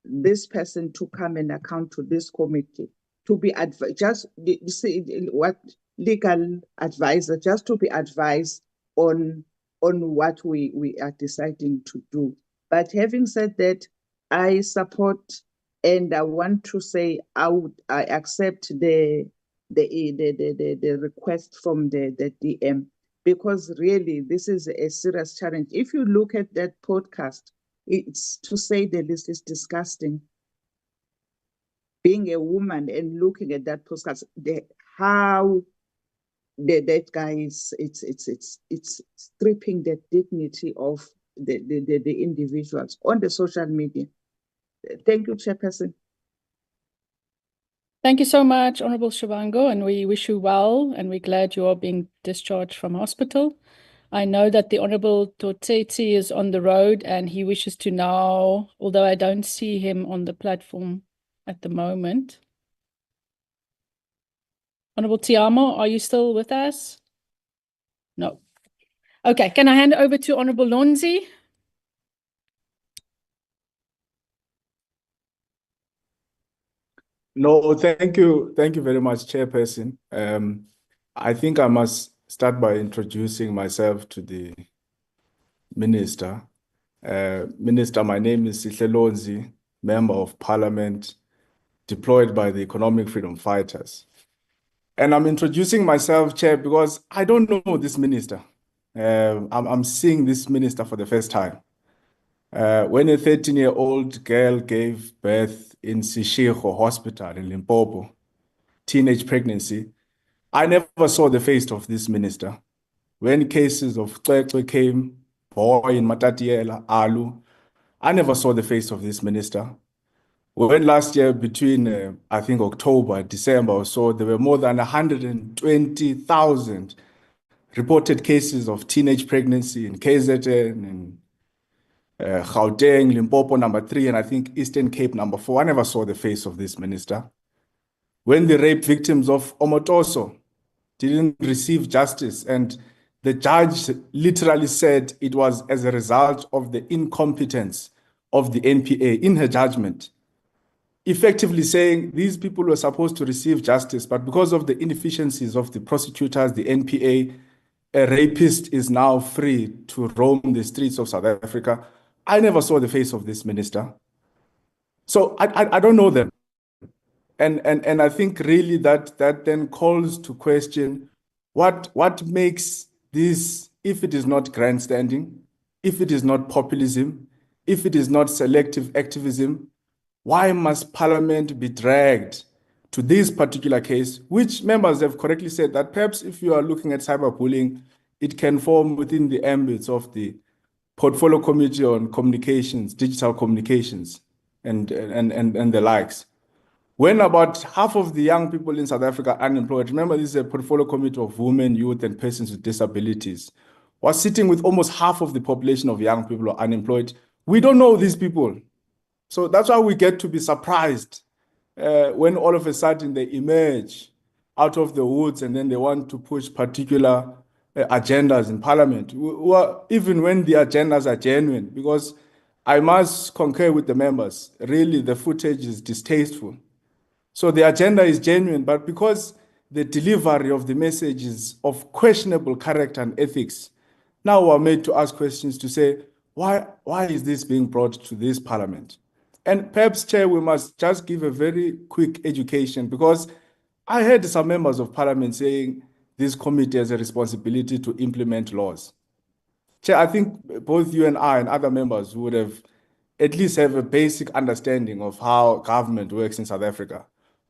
this person to come and account to this committee, to be just see what legal advisor, just to be advised on what we are deciding to do. But having said that, I support, and I want to say I accept the request from the DM, because really this is a serious challenge. If you look at that podcast, it's, to say the least, is disgusting. Being a woman and looking at that podcast, how that guy is, it's stripping the dignity of the individuals on the social media. Thank you, Chairperson. Thank you so much, Honorable Shivango, and we wish you well, and we're glad you are being discharged from hospital. I know that the Honorable Toteti is on the road, and he wishes to now, although I don't see him on the platform at the moment. Honorable Tiamo, are you still with us? No. Okay, can I hand over to Honorable Lonzi? No, thank you. Thank you very much, Chairperson. I think I must start by introducing myself to the Minister. Minister, my name is Sihle Lonzi, Member of Parliament, deployed by the Economic Freedom Fighters. And I'm introducing myself, Chair, because I don't know this minister. I'm seeing this minister for the first time. When a 13-year-old girl gave birth in Sishego Hospital in Limpopo, teenage pregnancy, I never saw the face of this minister. When cases of Cwecwe came, Boy in Matatiela, Alu, I never saw the face of this minister. When last year, between I think October, December or so, there were more than 120,000 reported cases of teenage pregnancy in KZN, in Gauteng, Limpopo number 3, and I think Eastern Cape number 4. I never saw the face of this minister. When the rape victims of Omotoso didn't receive justice, and the judge literally said it was as a result of the incompetence of the NPA in her judgment, effectively saying these people were supposed to receive justice, but because of the inefficiencies of the prosecutors, the NPA, a rapist is now free to roam the streets of South Africa. I never saw the face of this minister. So I don't know them. And I think really that then calls to question what makes this, if it is not grandstanding, if it is not populism, if it is not selective activism, why must Parliament be dragged to this particular case, which members have correctly said that perhaps if you are looking at cyberbullying, it can form within the ambits of the Portfolio Committee on Communications, Digital Communications, and the likes. when about half of the young people in South Africa are unemployed, remember this is a portfolio committee of women, youth, and persons with disabilities, was sitting with almost half of the population of young people are unemployed. We don't know these people. So that's why we get to be surprised when all of a sudden they emerge out of the woods and then they want to push particular agendas in parliament, even when the agendas are genuine, because I must concur with the members, really the footage is distasteful. So the agenda is genuine, but because the delivery of the message is of questionable character and ethics, now we're made to ask questions to say, why is this being brought to this parliament? And perhaps, Chair, we must just give a very quick education, because I heard some members of parliament saying this committee has a responsibility to implement laws. Chair, I think both you and I and other members would have at least have a basic understanding of how government works in South Africa.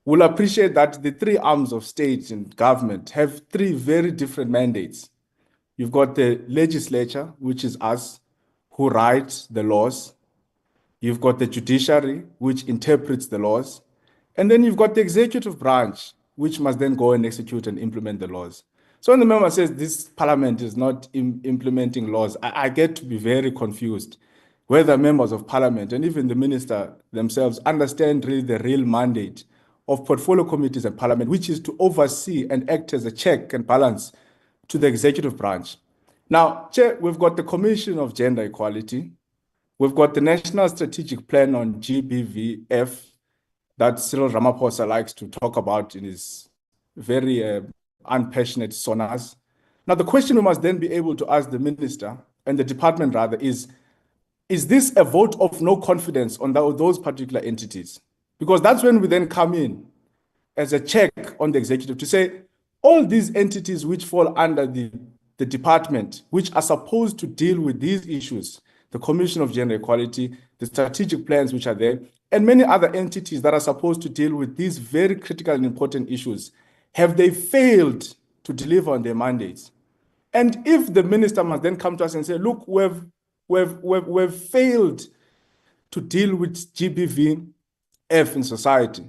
We'll appreciate that the three arms of state and government have three very different mandates. You've got the legislature, which is us, who writes the laws. You've got the judiciary, which interprets the laws. And then you've got the executive branch, which must then go and execute and implement the laws. So when the member says this parliament is not implementing laws, I get to be very confused whether members of parliament and even the minister themselves understand really the real mandate of portfolio committees and parliament, which is to oversee and act as a check and balance to the executive branch. Now, Chair, we've got the Commission of Gender Equality. We've got the National Strategic Plan on GBVF that Cyril Ramaphosa likes to talk about in his very unpassionate sonas. Now, the question we must then be able to ask the minister and the department rather is this a vote of no confidence on those particular entities? Because that's when we then come in as a check on the executive to say, all these entities which fall under the department, which are supposed to deal with these issues, the Commission of Gender Equality, the strategic plans which are there, and many other entities that are supposed to deal with these very critical and important issues, have they failed to deliver on their mandates? And if the minister must then come to us and say, look, we've failed to deal with GBVF in society,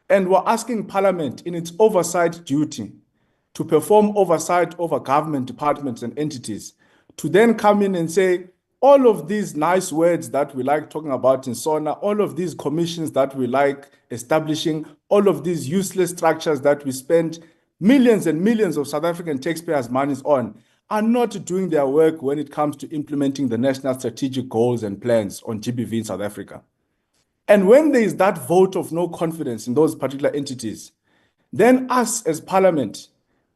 and we're asking Parliament in its oversight duty to perform oversight over government departments and entities, to then come in and say, all of these nice words that we like talking about in SONA, all of these commissions that we like establishing, all of these useless structures that we spend millions and millions of South African taxpayers' monies on, are not doing their work when it comes to implementing the national strategic goals and plans on GBV in South Africa. And when there is that vote of no confidence in those particular entities, then us as Parliament,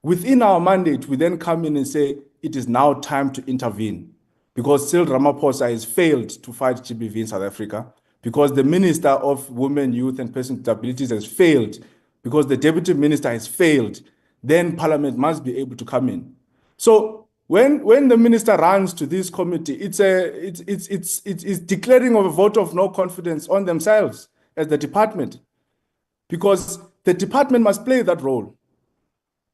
within our mandate, we then come in and say, it is now time to intervene. Because Cyril Ramaphosa has failed to fight GBV in South Africa, because the Minister of Women, Youth and Persons with Disabilities has failed, because the Deputy Minister has failed, then Parliament must be able to come in. So when the Minister runs to this committee, it's declaring of a vote of no confidence on themselves as the department, because the department must play that role.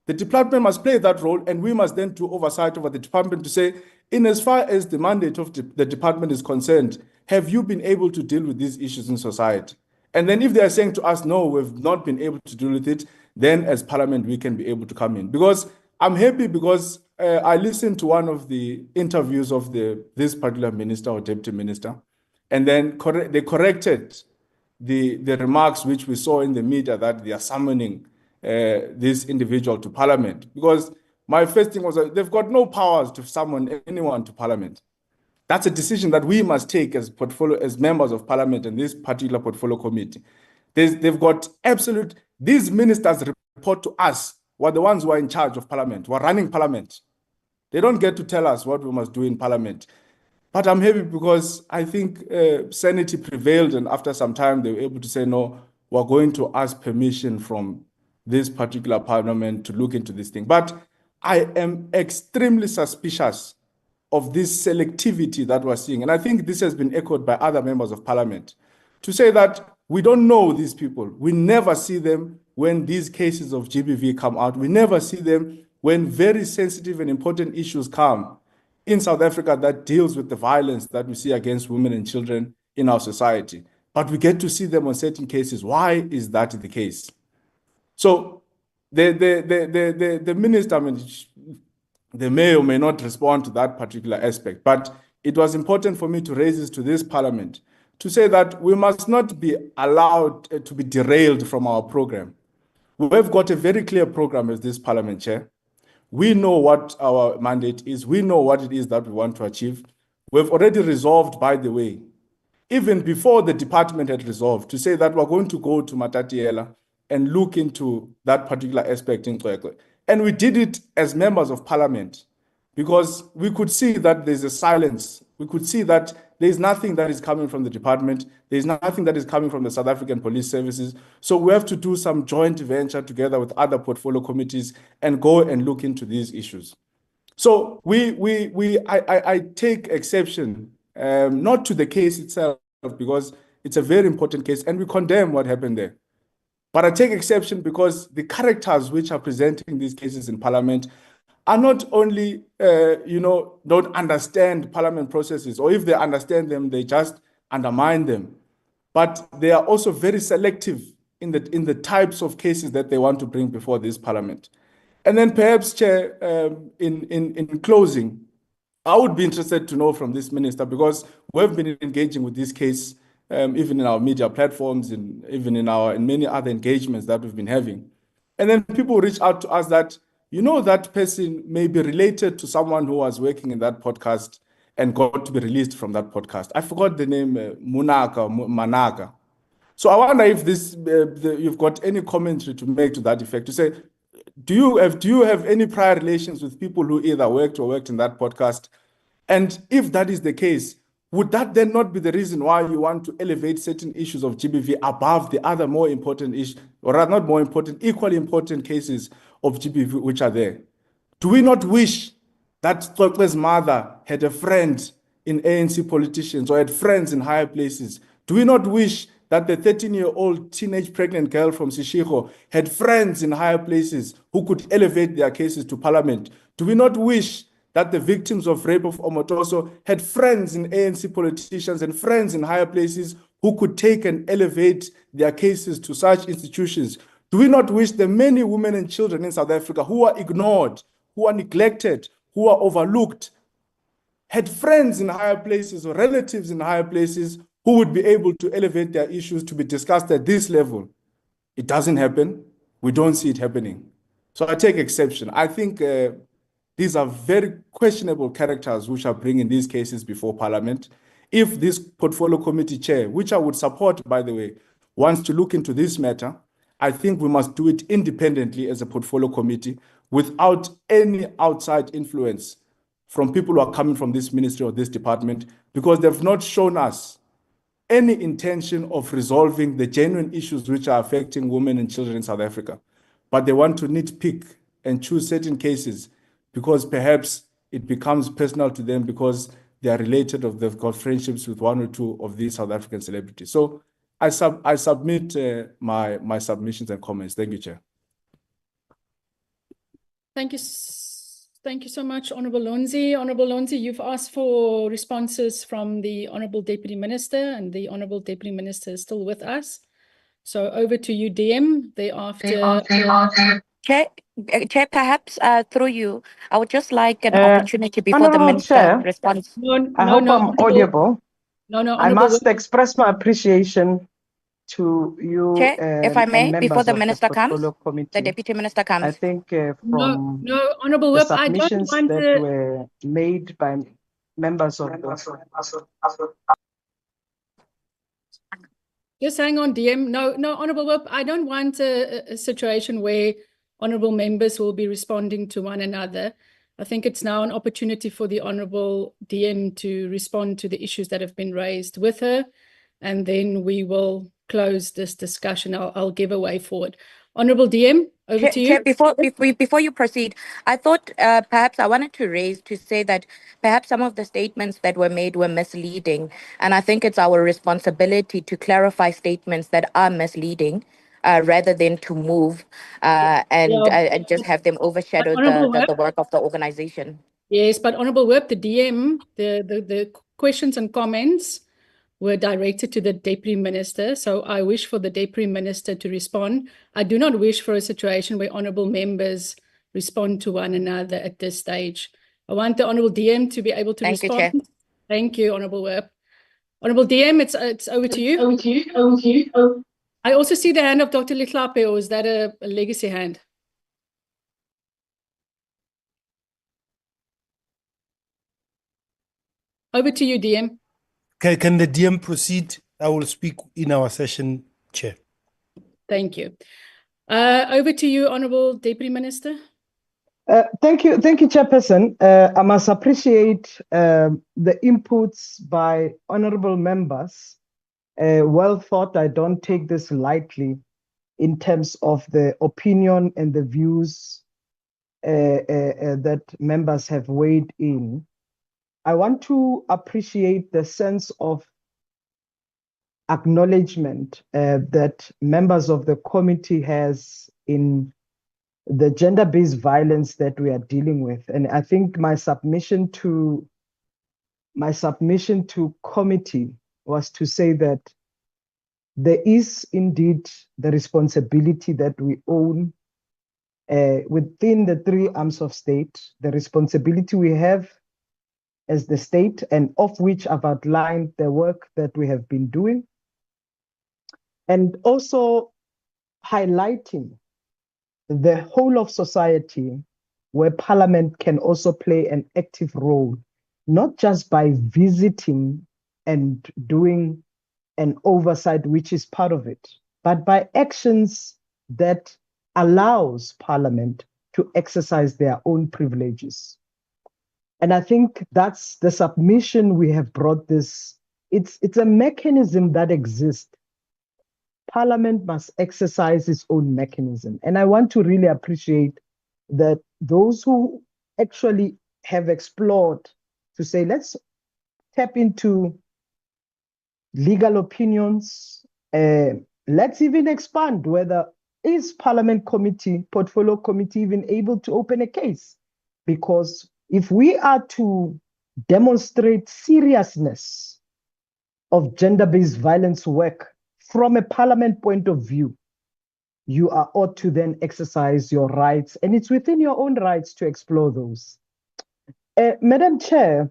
The department must play that role, and we must then do oversight over the department to say, in as far as the mandate of the department is concerned, have you been able to deal with these issues in society? And then if they are saying to us, no, we've not been able to deal with it, then as Parliament, we can be able to come in. Because I'm happy because I listened to one of the interviews of this particular minister or deputy minister, and then they corrected the remarks which we saw in the media that they are summoning this individual to Parliament. Because my first thing was that they've got no powers to summon anyone to Parliament. That's a decision that we must take as members of Parliament and this particular portfolio committee. They've got absolute, these ministers report to us, who are the ones who are in charge of Parliament, who are running Parliament. They don't get to tell us what we must do in Parliament. But I'm happy because I think sanity prevailed, and after some time they were able to say, no, we're going to ask permission from this particular Parliament to look into this thing. But I am extremely suspicious of this selectivity that we're seeing. And I think this has been echoed by other members of Parliament to say that we don't know these people. We never see them when these cases of GBV come out. We never see them when very sensitive and important issues come in South Africa that deals with the violence that we see against women and children in our society. but we get to see them on certain cases. Why is that the case? So the minister, I mean, they may or may not respond to that particular aspect, but it was important for me to raise this to this parliament to say that we must not be allowed to be derailed from our program. We've got a very clear program as this parliament chair. We know what our mandate is. We know what it is that we want to achieve. We've already resolved, by the way, even before the department had resolved, to say that we're going to go to Matatiela and look into that particular aspect in Xwexwe. And we did it as members of parliament because we could see that there's a silence. We could see that there's nothing that is coming from the department. There's nothing that is coming from the South African Police Services. So we have to do some joint venture together with other portfolio committees and go and look into these issues. So I take exception, not to the case itself, because it's a very important case and we condemn what happened there. But I take exception because the characters which are presenting these cases in parliament are not only, don't understand parliament processes, or if they understand them, they just undermine them. But they are also very selective in the types of cases that they want to bring before this parliament. And then perhaps, Chair, in closing, I would be interested to know from this minister, because we've been engaging with this case, even in our media platforms and even in many other engagements that we've been having. And then people reach out to us that, that person may be related to someone who was working in that podcast and got to be released from that podcast. I forgot the name, Manaka. So I wonder if you've got any commentary to make to that effect, to say, do you have any prior relations with people who either worked in that podcast? And if that is the case, would that then not be the reason why you want to elevate certain issues of GBV above the other more important issues, or rather not more important, equally important cases of GBV which are there? Do we not wish that Xwexwe's mother had a friend in ANC politicians or had friends in higher places? Do we not wish that the 13-year-old teenage pregnant girl from Sishiro had friends in higher places who could elevate their cases to parliament? Do we not wish that the victims of rape of Omotoso had friends in ANC politicians and friends in higher places who could take and elevate their cases to such institutions? Do we not wish the many women and children in South Africa who are ignored, who are neglected, who are overlooked, had friends in higher places or relatives in higher places who would be able to elevate their issues to be discussed at this level? It doesn't happen. We don't see it happening. So I take exception. I think these are very questionable characters which are bringing these cases before parliament. If this portfolio committee chair, which I would support, by the way, wants to look into this matter, I think we must do it independently as a portfolio committee without any outside influence from people who are coming from this ministry or this department, because they've not shown us any intention of resolving the genuine issues which are affecting women and children in South Africa. But they want to nitpick and choose certain cases because perhaps it becomes personal to them because they are related or they've got friendships with one or two of these South African celebrities. So I submit my submissions and comments. Thank you, Chair. Thank you. Thank you so much, Honourable Lonzi. Honourable Lonzi, you've asked for responses from the Honourable Deputy Minister, and the Honourable Deputy Minister is still with us. So over to you, DM. Thereafter. Chair, perhaps through you, I would just like an opportunity before the Minister responds. I hope I'm audible. I must express my appreciation to you, Chair, if I may, before the Minister comes, the Deputy Minister comes. I think from Honourable the Whip, submissions that were made by members of the... Just hang on, DM. No, Honourable Whip, I don't want a situation where honourable members will be responding to one another. I think it's now an opportunity for the Honourable DM to respond to the issues that have been raised with her, and then we will close this discussion. I'll give a way forward. Honourable DM, over to you. Chair, before you proceed, I thought perhaps I wanted to say that perhaps some of the statements that were made were misleading, and I think it's our responsibility to clarify statements that are misleading rather than to move and just have them overshadow the work of the organization. Yes, but Honourable Whip, the DM, the questions and comments were directed to the Deputy Minister. So I wish for the Deputy Minister to respond. I do not wish for a situation where honourable members respond to one another at this stage. I want the Honourable DM to be able to respond. Thank you, Chair. Thank you, Honourable Whip. Honourable DM, it's over to you. I also see the hand of Dr. Letlape, or is that a legacy hand? Over to you, DM. Okay, can the DM proceed? I will speak in our session, Chair. Thank you. Over to you, Honourable Deputy Minister. Thank you, Chairperson. I must appreciate the inputs by honourable members. Well thought. I don't take this lightly in terms of the opinion and the views that members have weighed in. I want to appreciate the sense of acknowledgement that members of the committee has in the gender-based violence that we are dealing with. And I think my submission to committee was to say that there is indeed the responsibility that we own within the three arms of state, the responsibility we have as the state, and of which I've outlined the work that we have been doing, and also highlighting the whole of society where Parliament can also play an active role, not just by visiting and doing an oversight, which is part of it, but by actions that allows Parliament to exercise their own privileges. And I think that's the submission we have brought this. It's a mechanism that exists. Parliament must exercise its own mechanism. And I want to really appreciate that those who actually have explored to say, let's tap into legal opinions. Let's even expand whether is Parliament committee, portfolio committee even able to open a case? Because if we are to demonstrate seriousness of gender-based violence work from a Parliament point of view, you are ought to then exercise your rights, and it's within your own rights to explore those. Madam Chair,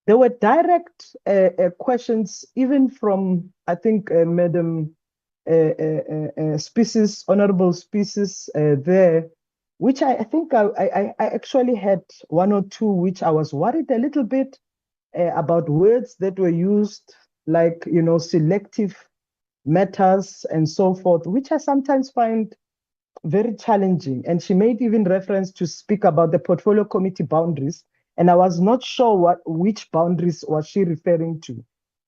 there were direct questions even from, I think, Madam Species, Honorable Species there, which I think I actually had one or two which I was worried a little bit about words that were used, like, you know, selective matters and so forth, which I sometimes find very challenging. And she made even reference to speak about the portfolio committee boundaries, and I was not sure which boundaries was she referring to.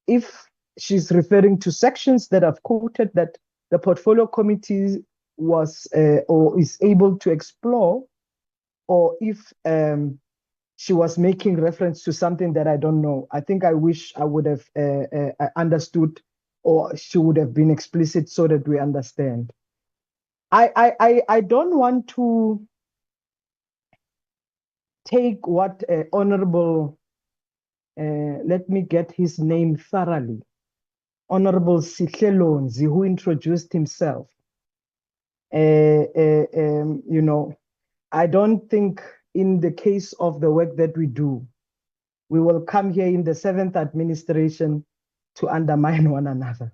If she's referring to sections that I've quoted that the portfolio committee was or is able to explore, or if she was making reference to something that I don't know. I think I wish I would have understood, or she would have been explicit so that we understand. I don't want to take what Honorable, let me get his name thoroughly, Honorable Sihlelonzi, who introduced himself. You know, I don't think in the case of the work that we do, we will come here in the 7th administration to undermine one another.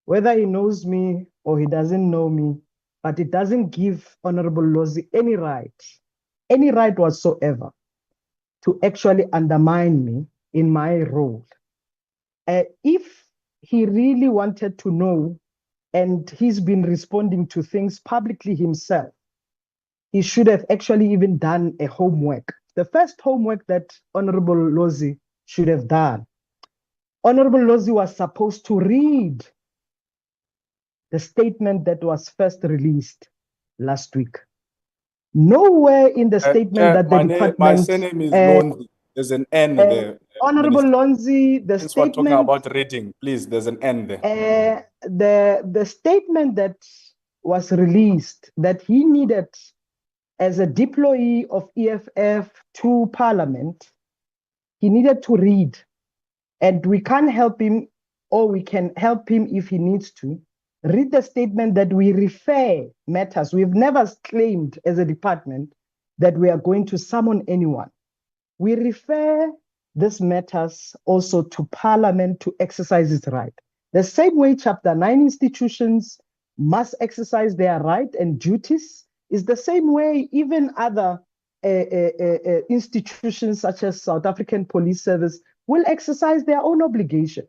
Whether he knows me or he doesn't know me, but it doesn't give Honorable Lozi any right whatsoever to actually undermine me in my role. If he really wanted to know, and he's been responding to things publicly himself, he should have actually even done a homework. The first homework that Honorable Lozi should have done. Honorable Lozi was supposed to read the statement that was first released last week. Nowhere in the statement that the department... My surname is Lonzi. There's an N there. Honorable Lonzi, the Since statement... we're talking about reading, please, there's an N there. The statement that was released that he needed as a deployee of EFF to Parliament, he needed to read. And we can't help him or we can help him if he needs to, read the statement that we refer matters. We've never claimed as a department that we are going to summon anyone. We refer these matters also to Parliament to exercise its right. The same way Chapter 9 institutions must exercise their right and duties is the same way even other institutions such as South African Police Service will exercise their own obligation.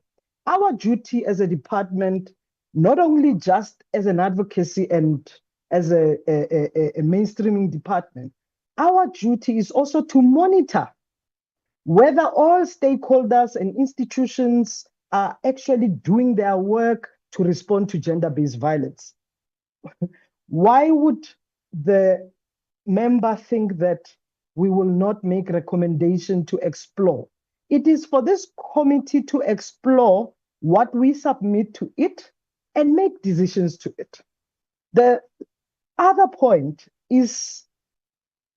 Our duty as a department, not only just as an advocacy and as a mainstreaming department, our duty is also to monitor whether all stakeholders and institutions are actually doing their work to respond to gender-based violence. Why would the member think that we will not make recommendation to explore? It is for this committee to explore what we submit to it and make decisions to it. The other point is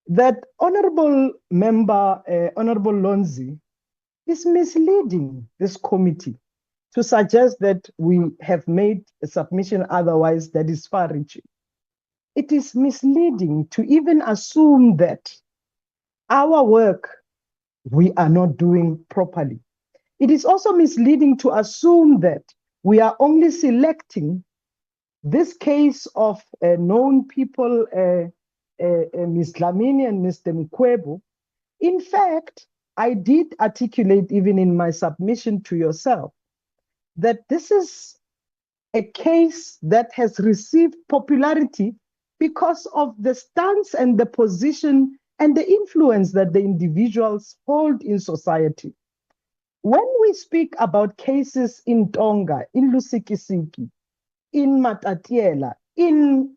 that Honorable Member, Honorable Lonzi, is misleading this committee to suggest that we have made a submission otherwise that is far-reaching. It is misleading to even assume that our work we are not doing properly. It is also misleading to assume that we are only selecting this case of known people, Ms. Dlamini and Mr. Mkwebo. In fact, I did articulate even in my submission to yourself that this is a case that has received popularity because of the stance and the position and the influence that the individuals hold in society. When we speak about cases in Tonga, in Lusikisiki, in Matatiela, in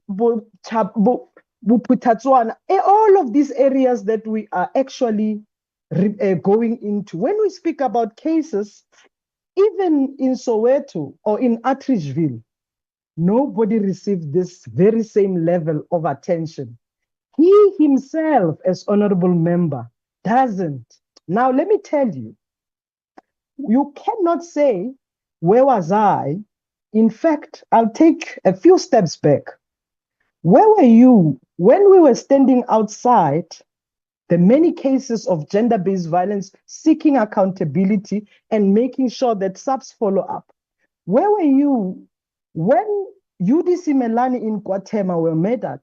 Buputatswana, all of these areas that we are actually going into, when we speak about cases, even in Soweto or in Atteridgeville, nobody received this very same level of attention. He himself, as honorable member, doesn't. Now, let me tell you, you cannot say, where was I? In fact, I'll take a few steps back. Where were you when we were standing outside the many cases of gender-based violence, seeking accountability and making sure that SAPS follow up? Where were you when UDC Melani in Guatemala were murdered?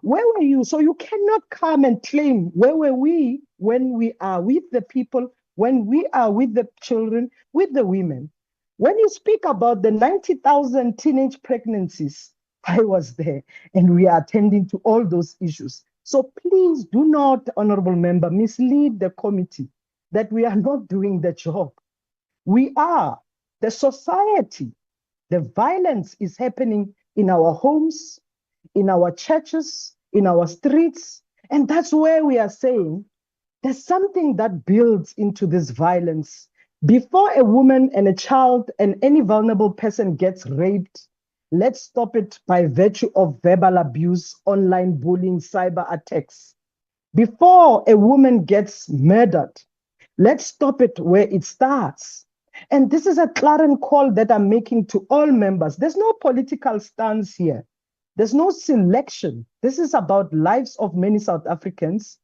Where were you? So you cannot come and claim, where were we when we are with the people, when we are with the children, with the women? When you speak about the 90,000 teenage pregnancies, I was there and we are attending to all those issues. So please do not, honorable member, mislead the committee that we are not doing the job. We are. The society, the violence is happening in our homes, in our churches, in our streets. And that's where we are saying there's something that builds into this violence. Before a woman and a child and any vulnerable person gets raped, let's stop it by virtue of verbal abuse, online bullying, cyber attacks. Before a woman gets murdered, let's stop it where it starts. And this is a clarion call that I'm making to all members. There's no political stance here. There's no selection. This is about lives of many South Africans.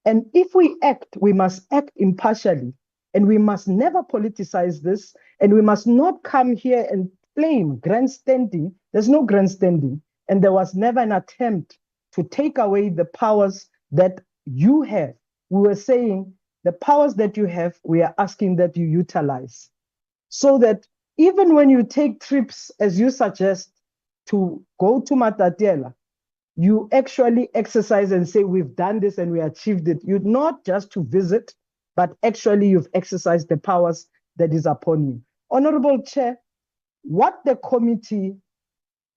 And if we act, we must act impartially. And we must never politicize this. And we must not come here and claim grandstanding. There's no grandstanding. And there was never an attempt to take away the powers that you have. We were saying the powers that you have, we are asking that you utilize. So that even when you take trips, as you suggest, to go to Matatiela, you actually exercise and say, we've done this and we achieved it. You're not just to visit, but actually you've exercised the powers that is upon you. Honorable Chair, what the committee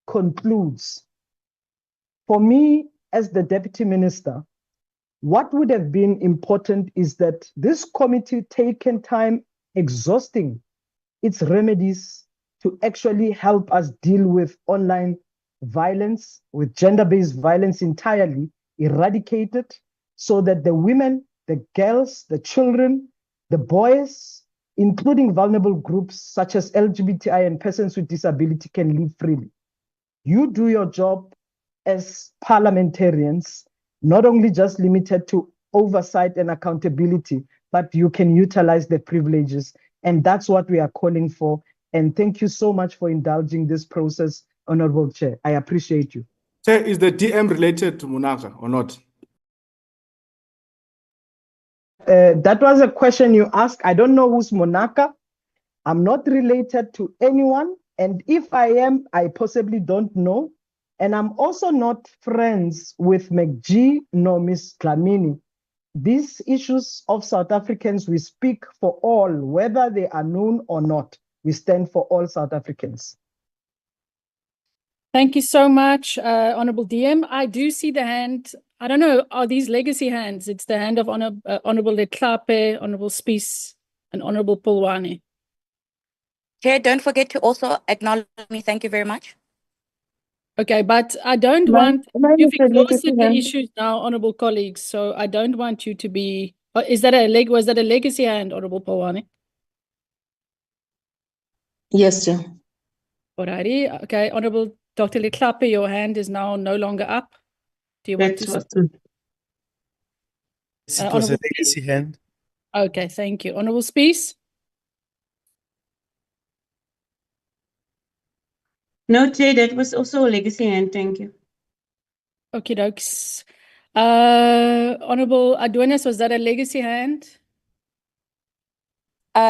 concludes, for me as the Deputy Minister, what would have been important is that this committee taken time exhausting its remedies to actually help us deal with online violence, with gender-based violence entirely, eradicate it, so that the women, the girls, the children, the boys including vulnerable groups such as LGBTI and persons with disability, can live freely. You do your job as parliamentarians, not only just limited to oversight and accountability, but you can utilize the privileges. And that's what we are calling for. And thank you so much for indulging this process, Honorable Chair. I appreciate you. Chair, is the DM related to Monaka or not? That was a question you asked. I don't know who's Monaka. I'm not related to anyone. And if I am, I possibly don't know. And I'm also not friends with McG nor Miss Dlamini. These issues of South Africans, we speak for all, whether they are known or not. We stand for all South Africans. Thank you so much, Honourable DM. I do see the hand. I don't know, are these legacy hands? It's the hand of Honourable Letlape, Honourable Spies, and Honourable Pulwane. Chair, don't forget to also acknowledge me. Thank you very much. Okay, but I don't want, you've exhausted the issues now, honourable colleagues, so I don't want you to be, was that a legacy hand, Honourable Pulwane? Yes, sir. Alrighty, okay, Honourable Dr. Letlape, your hand is now no longer up. Do you want to? It was a legacy hand. Okay, thank you. Honourable Spies? No, Chair, that was also a legacy hand. Thank you. Okay, dokes. Honourable Adonis, was that a legacy hand?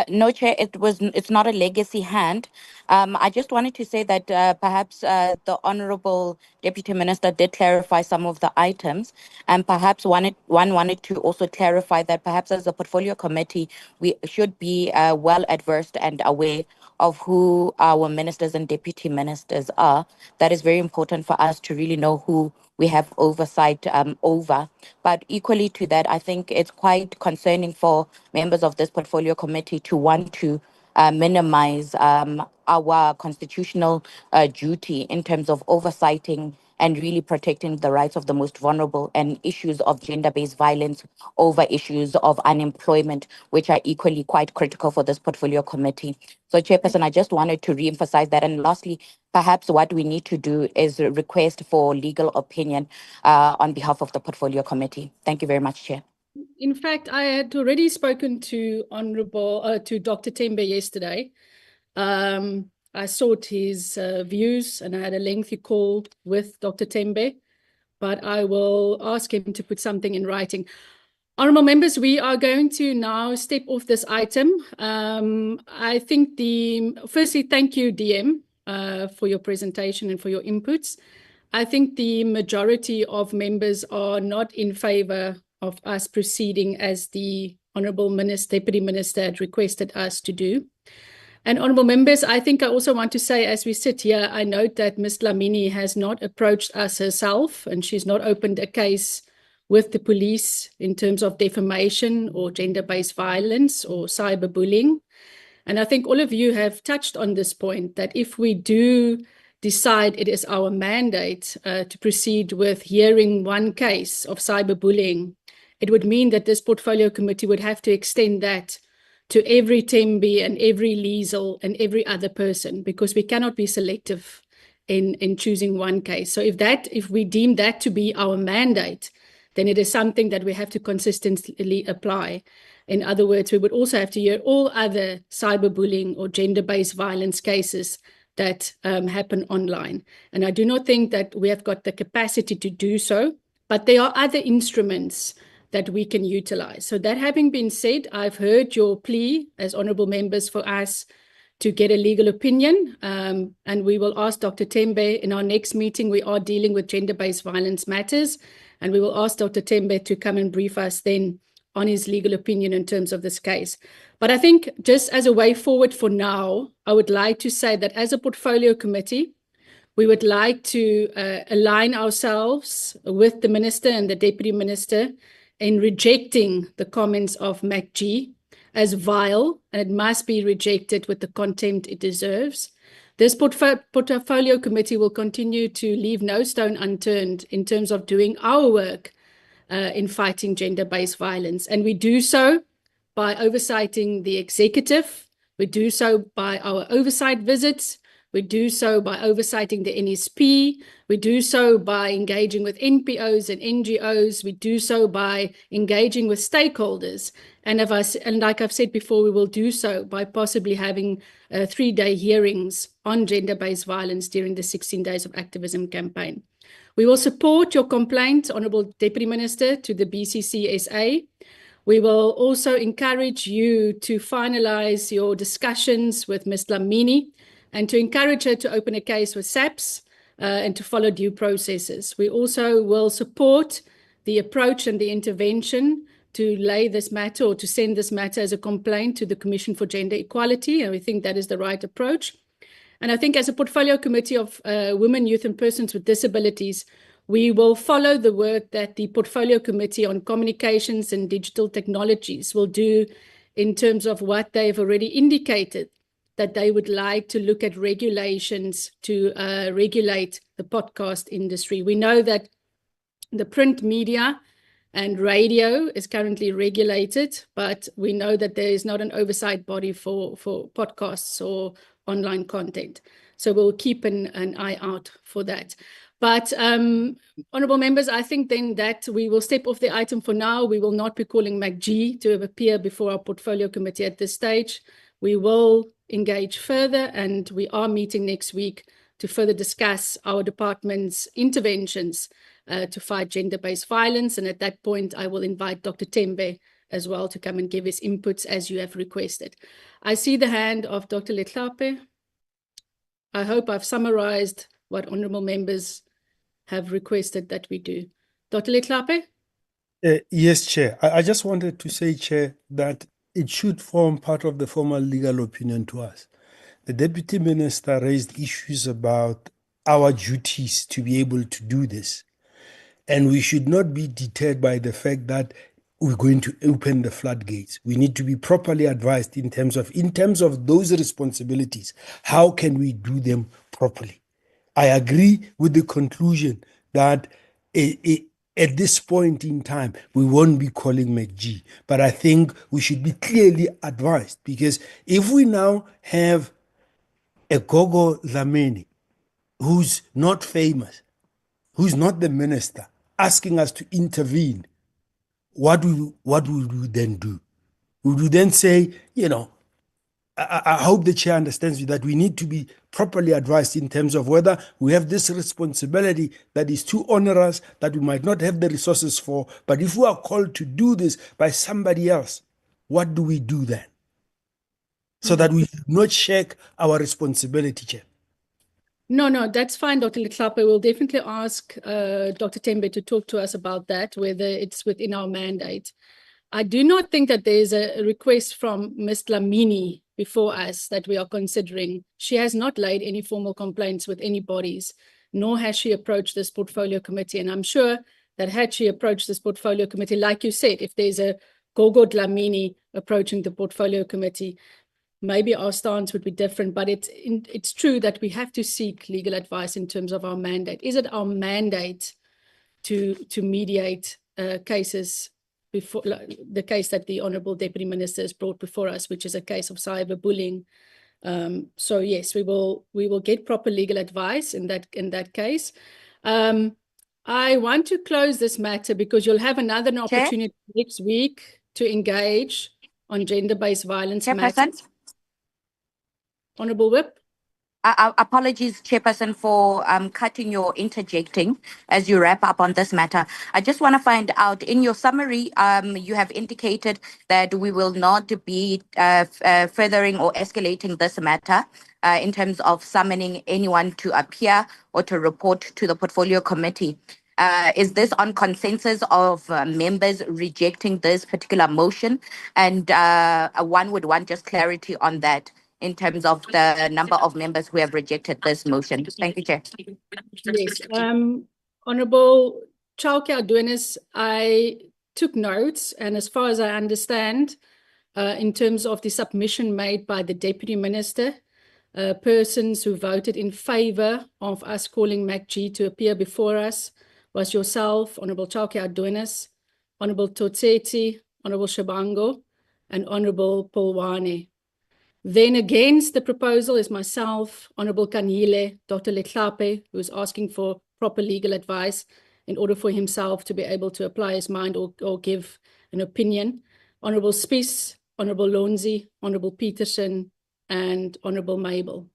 No, Chair, it's not a legacy hand. I just wanted to say that perhaps the Honourable Deputy Minister did clarify some of the items, and perhaps one wanted to also clarify that perhaps as a portfolio committee, we should be well adversed and aware of who our ministers and deputy ministers are. That is very important for us to really know who we have oversight over. But equally to that, I think it's quite concerning for members of this portfolio committee to want to minimize our constitutional duty in terms of oversighting and really protecting the rights of the most vulnerable and issues of gender-based violence over issues of unemployment, which are equally quite critical for this portfolio committee. So, Chairperson, I just wanted to re-emphasize that. And lastly, perhaps what we need to do is request for legal opinion on behalf of the portfolio committee. Thank you very much, Chair. In fact, I had already spoken to Dr. Tembe yesterday. I sought his views and I had a lengthy call with Dr. Tembe, but I will ask him to put something in writing. Honourable members, we are going to now step off this item. I think firstly, thank you, DM, for your presentation and for your inputs. I think the majority of members are not in favour of us proceeding as the Honourable Deputy Minister had requested us to do. And honourable members, I think I also want to say, as we sit here, I note that Ms. Dlamini has not approached us herself and she's not opened a case with the police in terms of defamation or gender-based violence or cyberbullying. And I think all of you have touched on this point, that if we do decide it is our mandate to proceed with hearing one case of cyberbullying, it would mean that this portfolio committee would have to extend that to every Tembe and every Liesel and every other person, because we cannot be selective in choosing one case. So if we deem that to be our mandate, then it is something that we have to consistently apply. In other words, we would also have to hear all other cyberbullying or gender-based violence cases that happen online. And I do not think that we have got the capacity to do so, but there are other instruments that we can utilize. So that having been said, I've heard your plea as honourable members for us to get a legal opinion, and we will ask Dr. Tembe in our next meeting. We are dealing with gender-based violence matters, and we will ask Dr. Tembe to come and brief us then on his legal opinion in terms of this case. But I think just as a way forward for now, I would like to say that as a portfolio committee, we would like to align ourselves with the Minister and the Deputy Minister in rejecting the comments of MacG as vile, and it must be rejected with the contempt it deserves. This portfolio committee will continue to leave no stone unturned in terms of doing our work in fighting gender-based violence. And we do so by oversighting the executive. We do so by our oversight visits. We do so by oversighting the NSP. We do so by engaging with NPOs and NGOs. We do so by engaging with stakeholders. And like I've said before, we will do so by possibly having 3-day hearings on gender-based violence during the 16 Days of Activism campaign. We will support your complaint, Honourable Deputy Minister, to the BCCSA. We will also encourage you to finalise your discussions with Ms. Dlamini and to encourage her to open a case with SAPS and to follow due processes. We also will support the approach and the intervention to lay this matter or to send this matter as a complaint to the Commission for Gender Equality, and we think that is the right approach. And I think as a portfolio committee of women, youth and persons with disabilities, we will follow the work that the Portfolio Committee on Communications and Digital Technologies will do in terms of what they've already indicated, that they would like to look at regulations to regulate the podcast industry. We know that the print media and radio is currently regulated, but we know that there is not an oversight body for podcasts or online content. So we'll keep an eye out for that. But honourable members, I think then that we will step off the item for now. We will not be calling MacG to appear before our portfolio committee at this stage. We will engage further, and we are meeting next week to further discuss our department's interventions to fight gender-based violence. And at that point, I will invite Dr. Tembe as well to come and give his inputs as you have requested. I see the hand of Dr. Letlape. I hope I've summarized what honourable members have requested that we do. Dr. Letlape? Yes, Chair. I just wanted to say, Chair, that it should form part of the formal legal opinion to us. The Deputy Minister raised issues about our duties to be able to do this. And we should not be deterred by the fact that we're going to open the floodgates. We need to be properly advised in terms of those responsibilities. How can we do them properly? I agree with the conclusion that at this point in time, we won't be calling MacG, but I think we should be clearly advised, because if we now have a Gogo Dlamini who's not famous, who's not the minister, asking us to intervene, what would we then do? Would we then say, I hope the chair understands that we need to be properly advised in terms of whether we have this responsibility that is too onerous, that we might not have the resources for, but if we are called to do this by somebody else, what do we do then? So that we do not shirk our responsibility, Chair. No, that's fine, Dr. Letlape. We'll definitely ask Dr. Tembe to talk to us about that, whether it's within our mandate. I do not think that there's a request from Ms. Dlamini before us that we are considering. She has not laid any formal complaints with any bodies, nor has she approached this portfolio committee. And I'm sure that had she approached this portfolio committee, like you said, if there's a Gogo Dlamini approaching the portfolio committee, maybe our stance would be different, but it's true that we have to seek legal advice in terms of our mandate. Is it our mandate to mediate cases before the case that the Honourable Deputy Minister has brought before us, which is a case of cyberbullying? So yes, we will get proper legal advice in that case. I want to close this matter because you'll have another opportunity next week to engage on gender-based violence matters. Honourable Whip. Apologies, Chairperson, for cutting your interjecting as you wrap up on this matter. I just want to find out, in your summary, you have indicated that we will not be furthering or escalating this matter in terms of summoning anyone to appear or to report to the portfolio committee. Is this on consensus of members rejecting this particular motion? And one would want just clarity on that, in terms of the number of members who have rejected this motion. Thank you, Chair. Yes. Honourable Chauke Adonis, I took notes, and as far as I understand, in terms of the submission made by the Deputy Minister, persons who voted in favour of us calling MacG to appear before us was yourself, Honourable Chauke Adonis, Honourable Totseti, Honourable Shabango, and Honourable Polwane. Then against the proposal is myself, Honourable Kanile, Dr. Letlape, who is asking for proper legal advice in order for himself to be able to apply his mind or give an opinion. Honourable Spies, Honourable Lonzi, Honourable Peterson, and Honourable Mabel.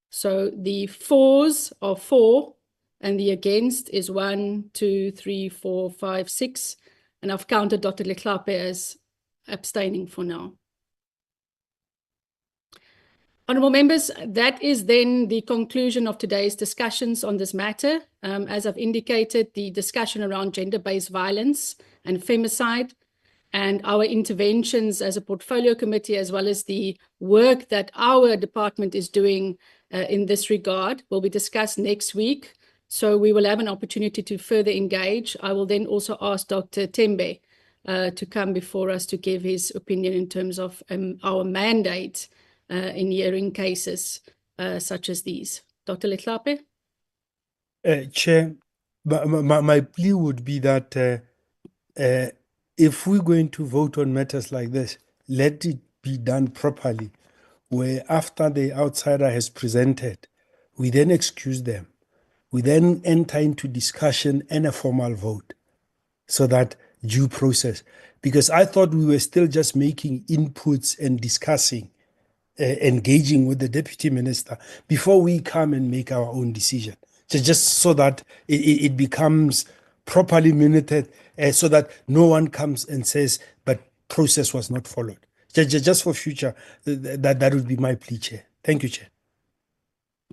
So the fours are 4, and the against is 1, 2, 3, 4, 5, 6. And I've counted Dr. Letlape as abstaining for now. Honourable members, that is then the conclusion of today's discussions on this matter. As I've indicated, the discussion around gender-based violence and femicide and our interventions as a portfolio committee, as well as the work that our department is doing in this regard, will be discussed next week. So we will have an opportunity to further engage. I will then also ask Dr. Tembe to come before us to give his opinion in terms of our mandate in hearing cases such as these. Dr. Letlape? Chair, my plea would be that if we're going to vote on matters like this, let it be done properly, where after the outsider has presented, we then excuse them. We then enter into discussion and a formal vote, so that due process. Because I thought we were still just making inputs and discussing, engaging with the Deputy Minister before we come and make our own decision. Just so that it becomes properly minuted, so that no one comes and says, but process was not followed. Just for future, that would be my plea, Chair. Thank you, Chair.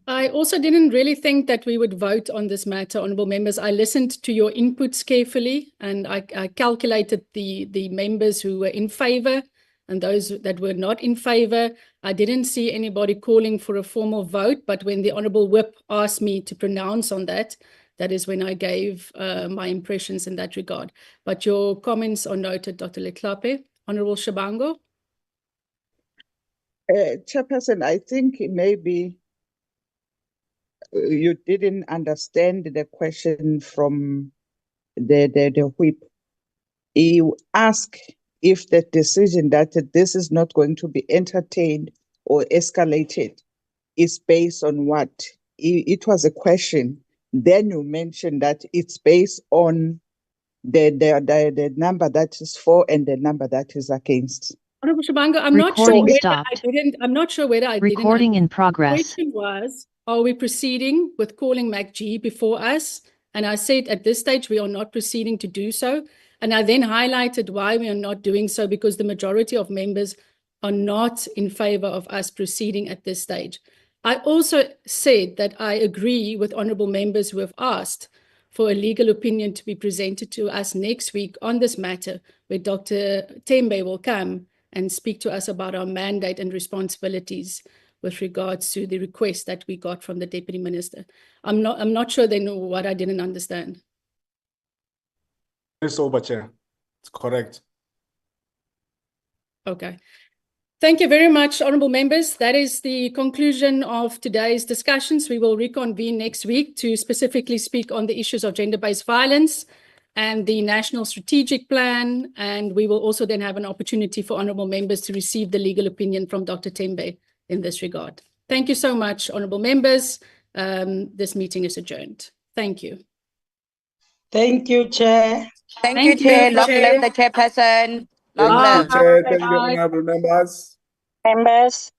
I also didn't really think that we would vote on this matter, honourable members. I listened to your inputs carefully, and I calculated the members who were in favour and those that were not in favour. I didn't see anybody calling for a formal vote, but when the Honourable Whip asked me to pronounce on that, that is when I gave my impressions in that regard. But your comments are noted, Dr. Letlape. Honourable Shabango? Chairperson, I think maybe you didn't understand the question from the whip. You ask if the decision that this is not going to be entertained or escalated is based on what? It was a question. Then you mentioned that it's based on the number that is for and the number that is against. Honourable Shabango, I'm not sure whether I didn't. Recording in progress. The question was, are we proceeding with calling MacG before us? And I said at this stage we are not proceeding to do so. And I then highlighted why we are not doing so, because the majority of members are not in favour of us proceeding at this stage. I also said that I agree with honourable members who have asked for a legal opinion to be presented to us next week on this matter, where Dr. Tembe will come and speak to us about our mandate and responsibilities with regards to the request that we got from the Deputy Minister. I'm not sure they know what I didn't understand. It's over, Chair. It's correct. Okay. Thank you very much, honourable members. That is the conclusion of today's discussions. We will reconvene next week to specifically speak on the issues of gender-based violence and the National Strategic Plan. And we will also then have an opportunity for honourable members to receive the legal opinion from Dr. Tembe in this regard. Thank you so much, honourable members. This meeting is adjourned. Thank you. Thank you, Chair. Thank you, Chair. Long live the chairperson. Long live. Chair. Thank you, honourable members. Members.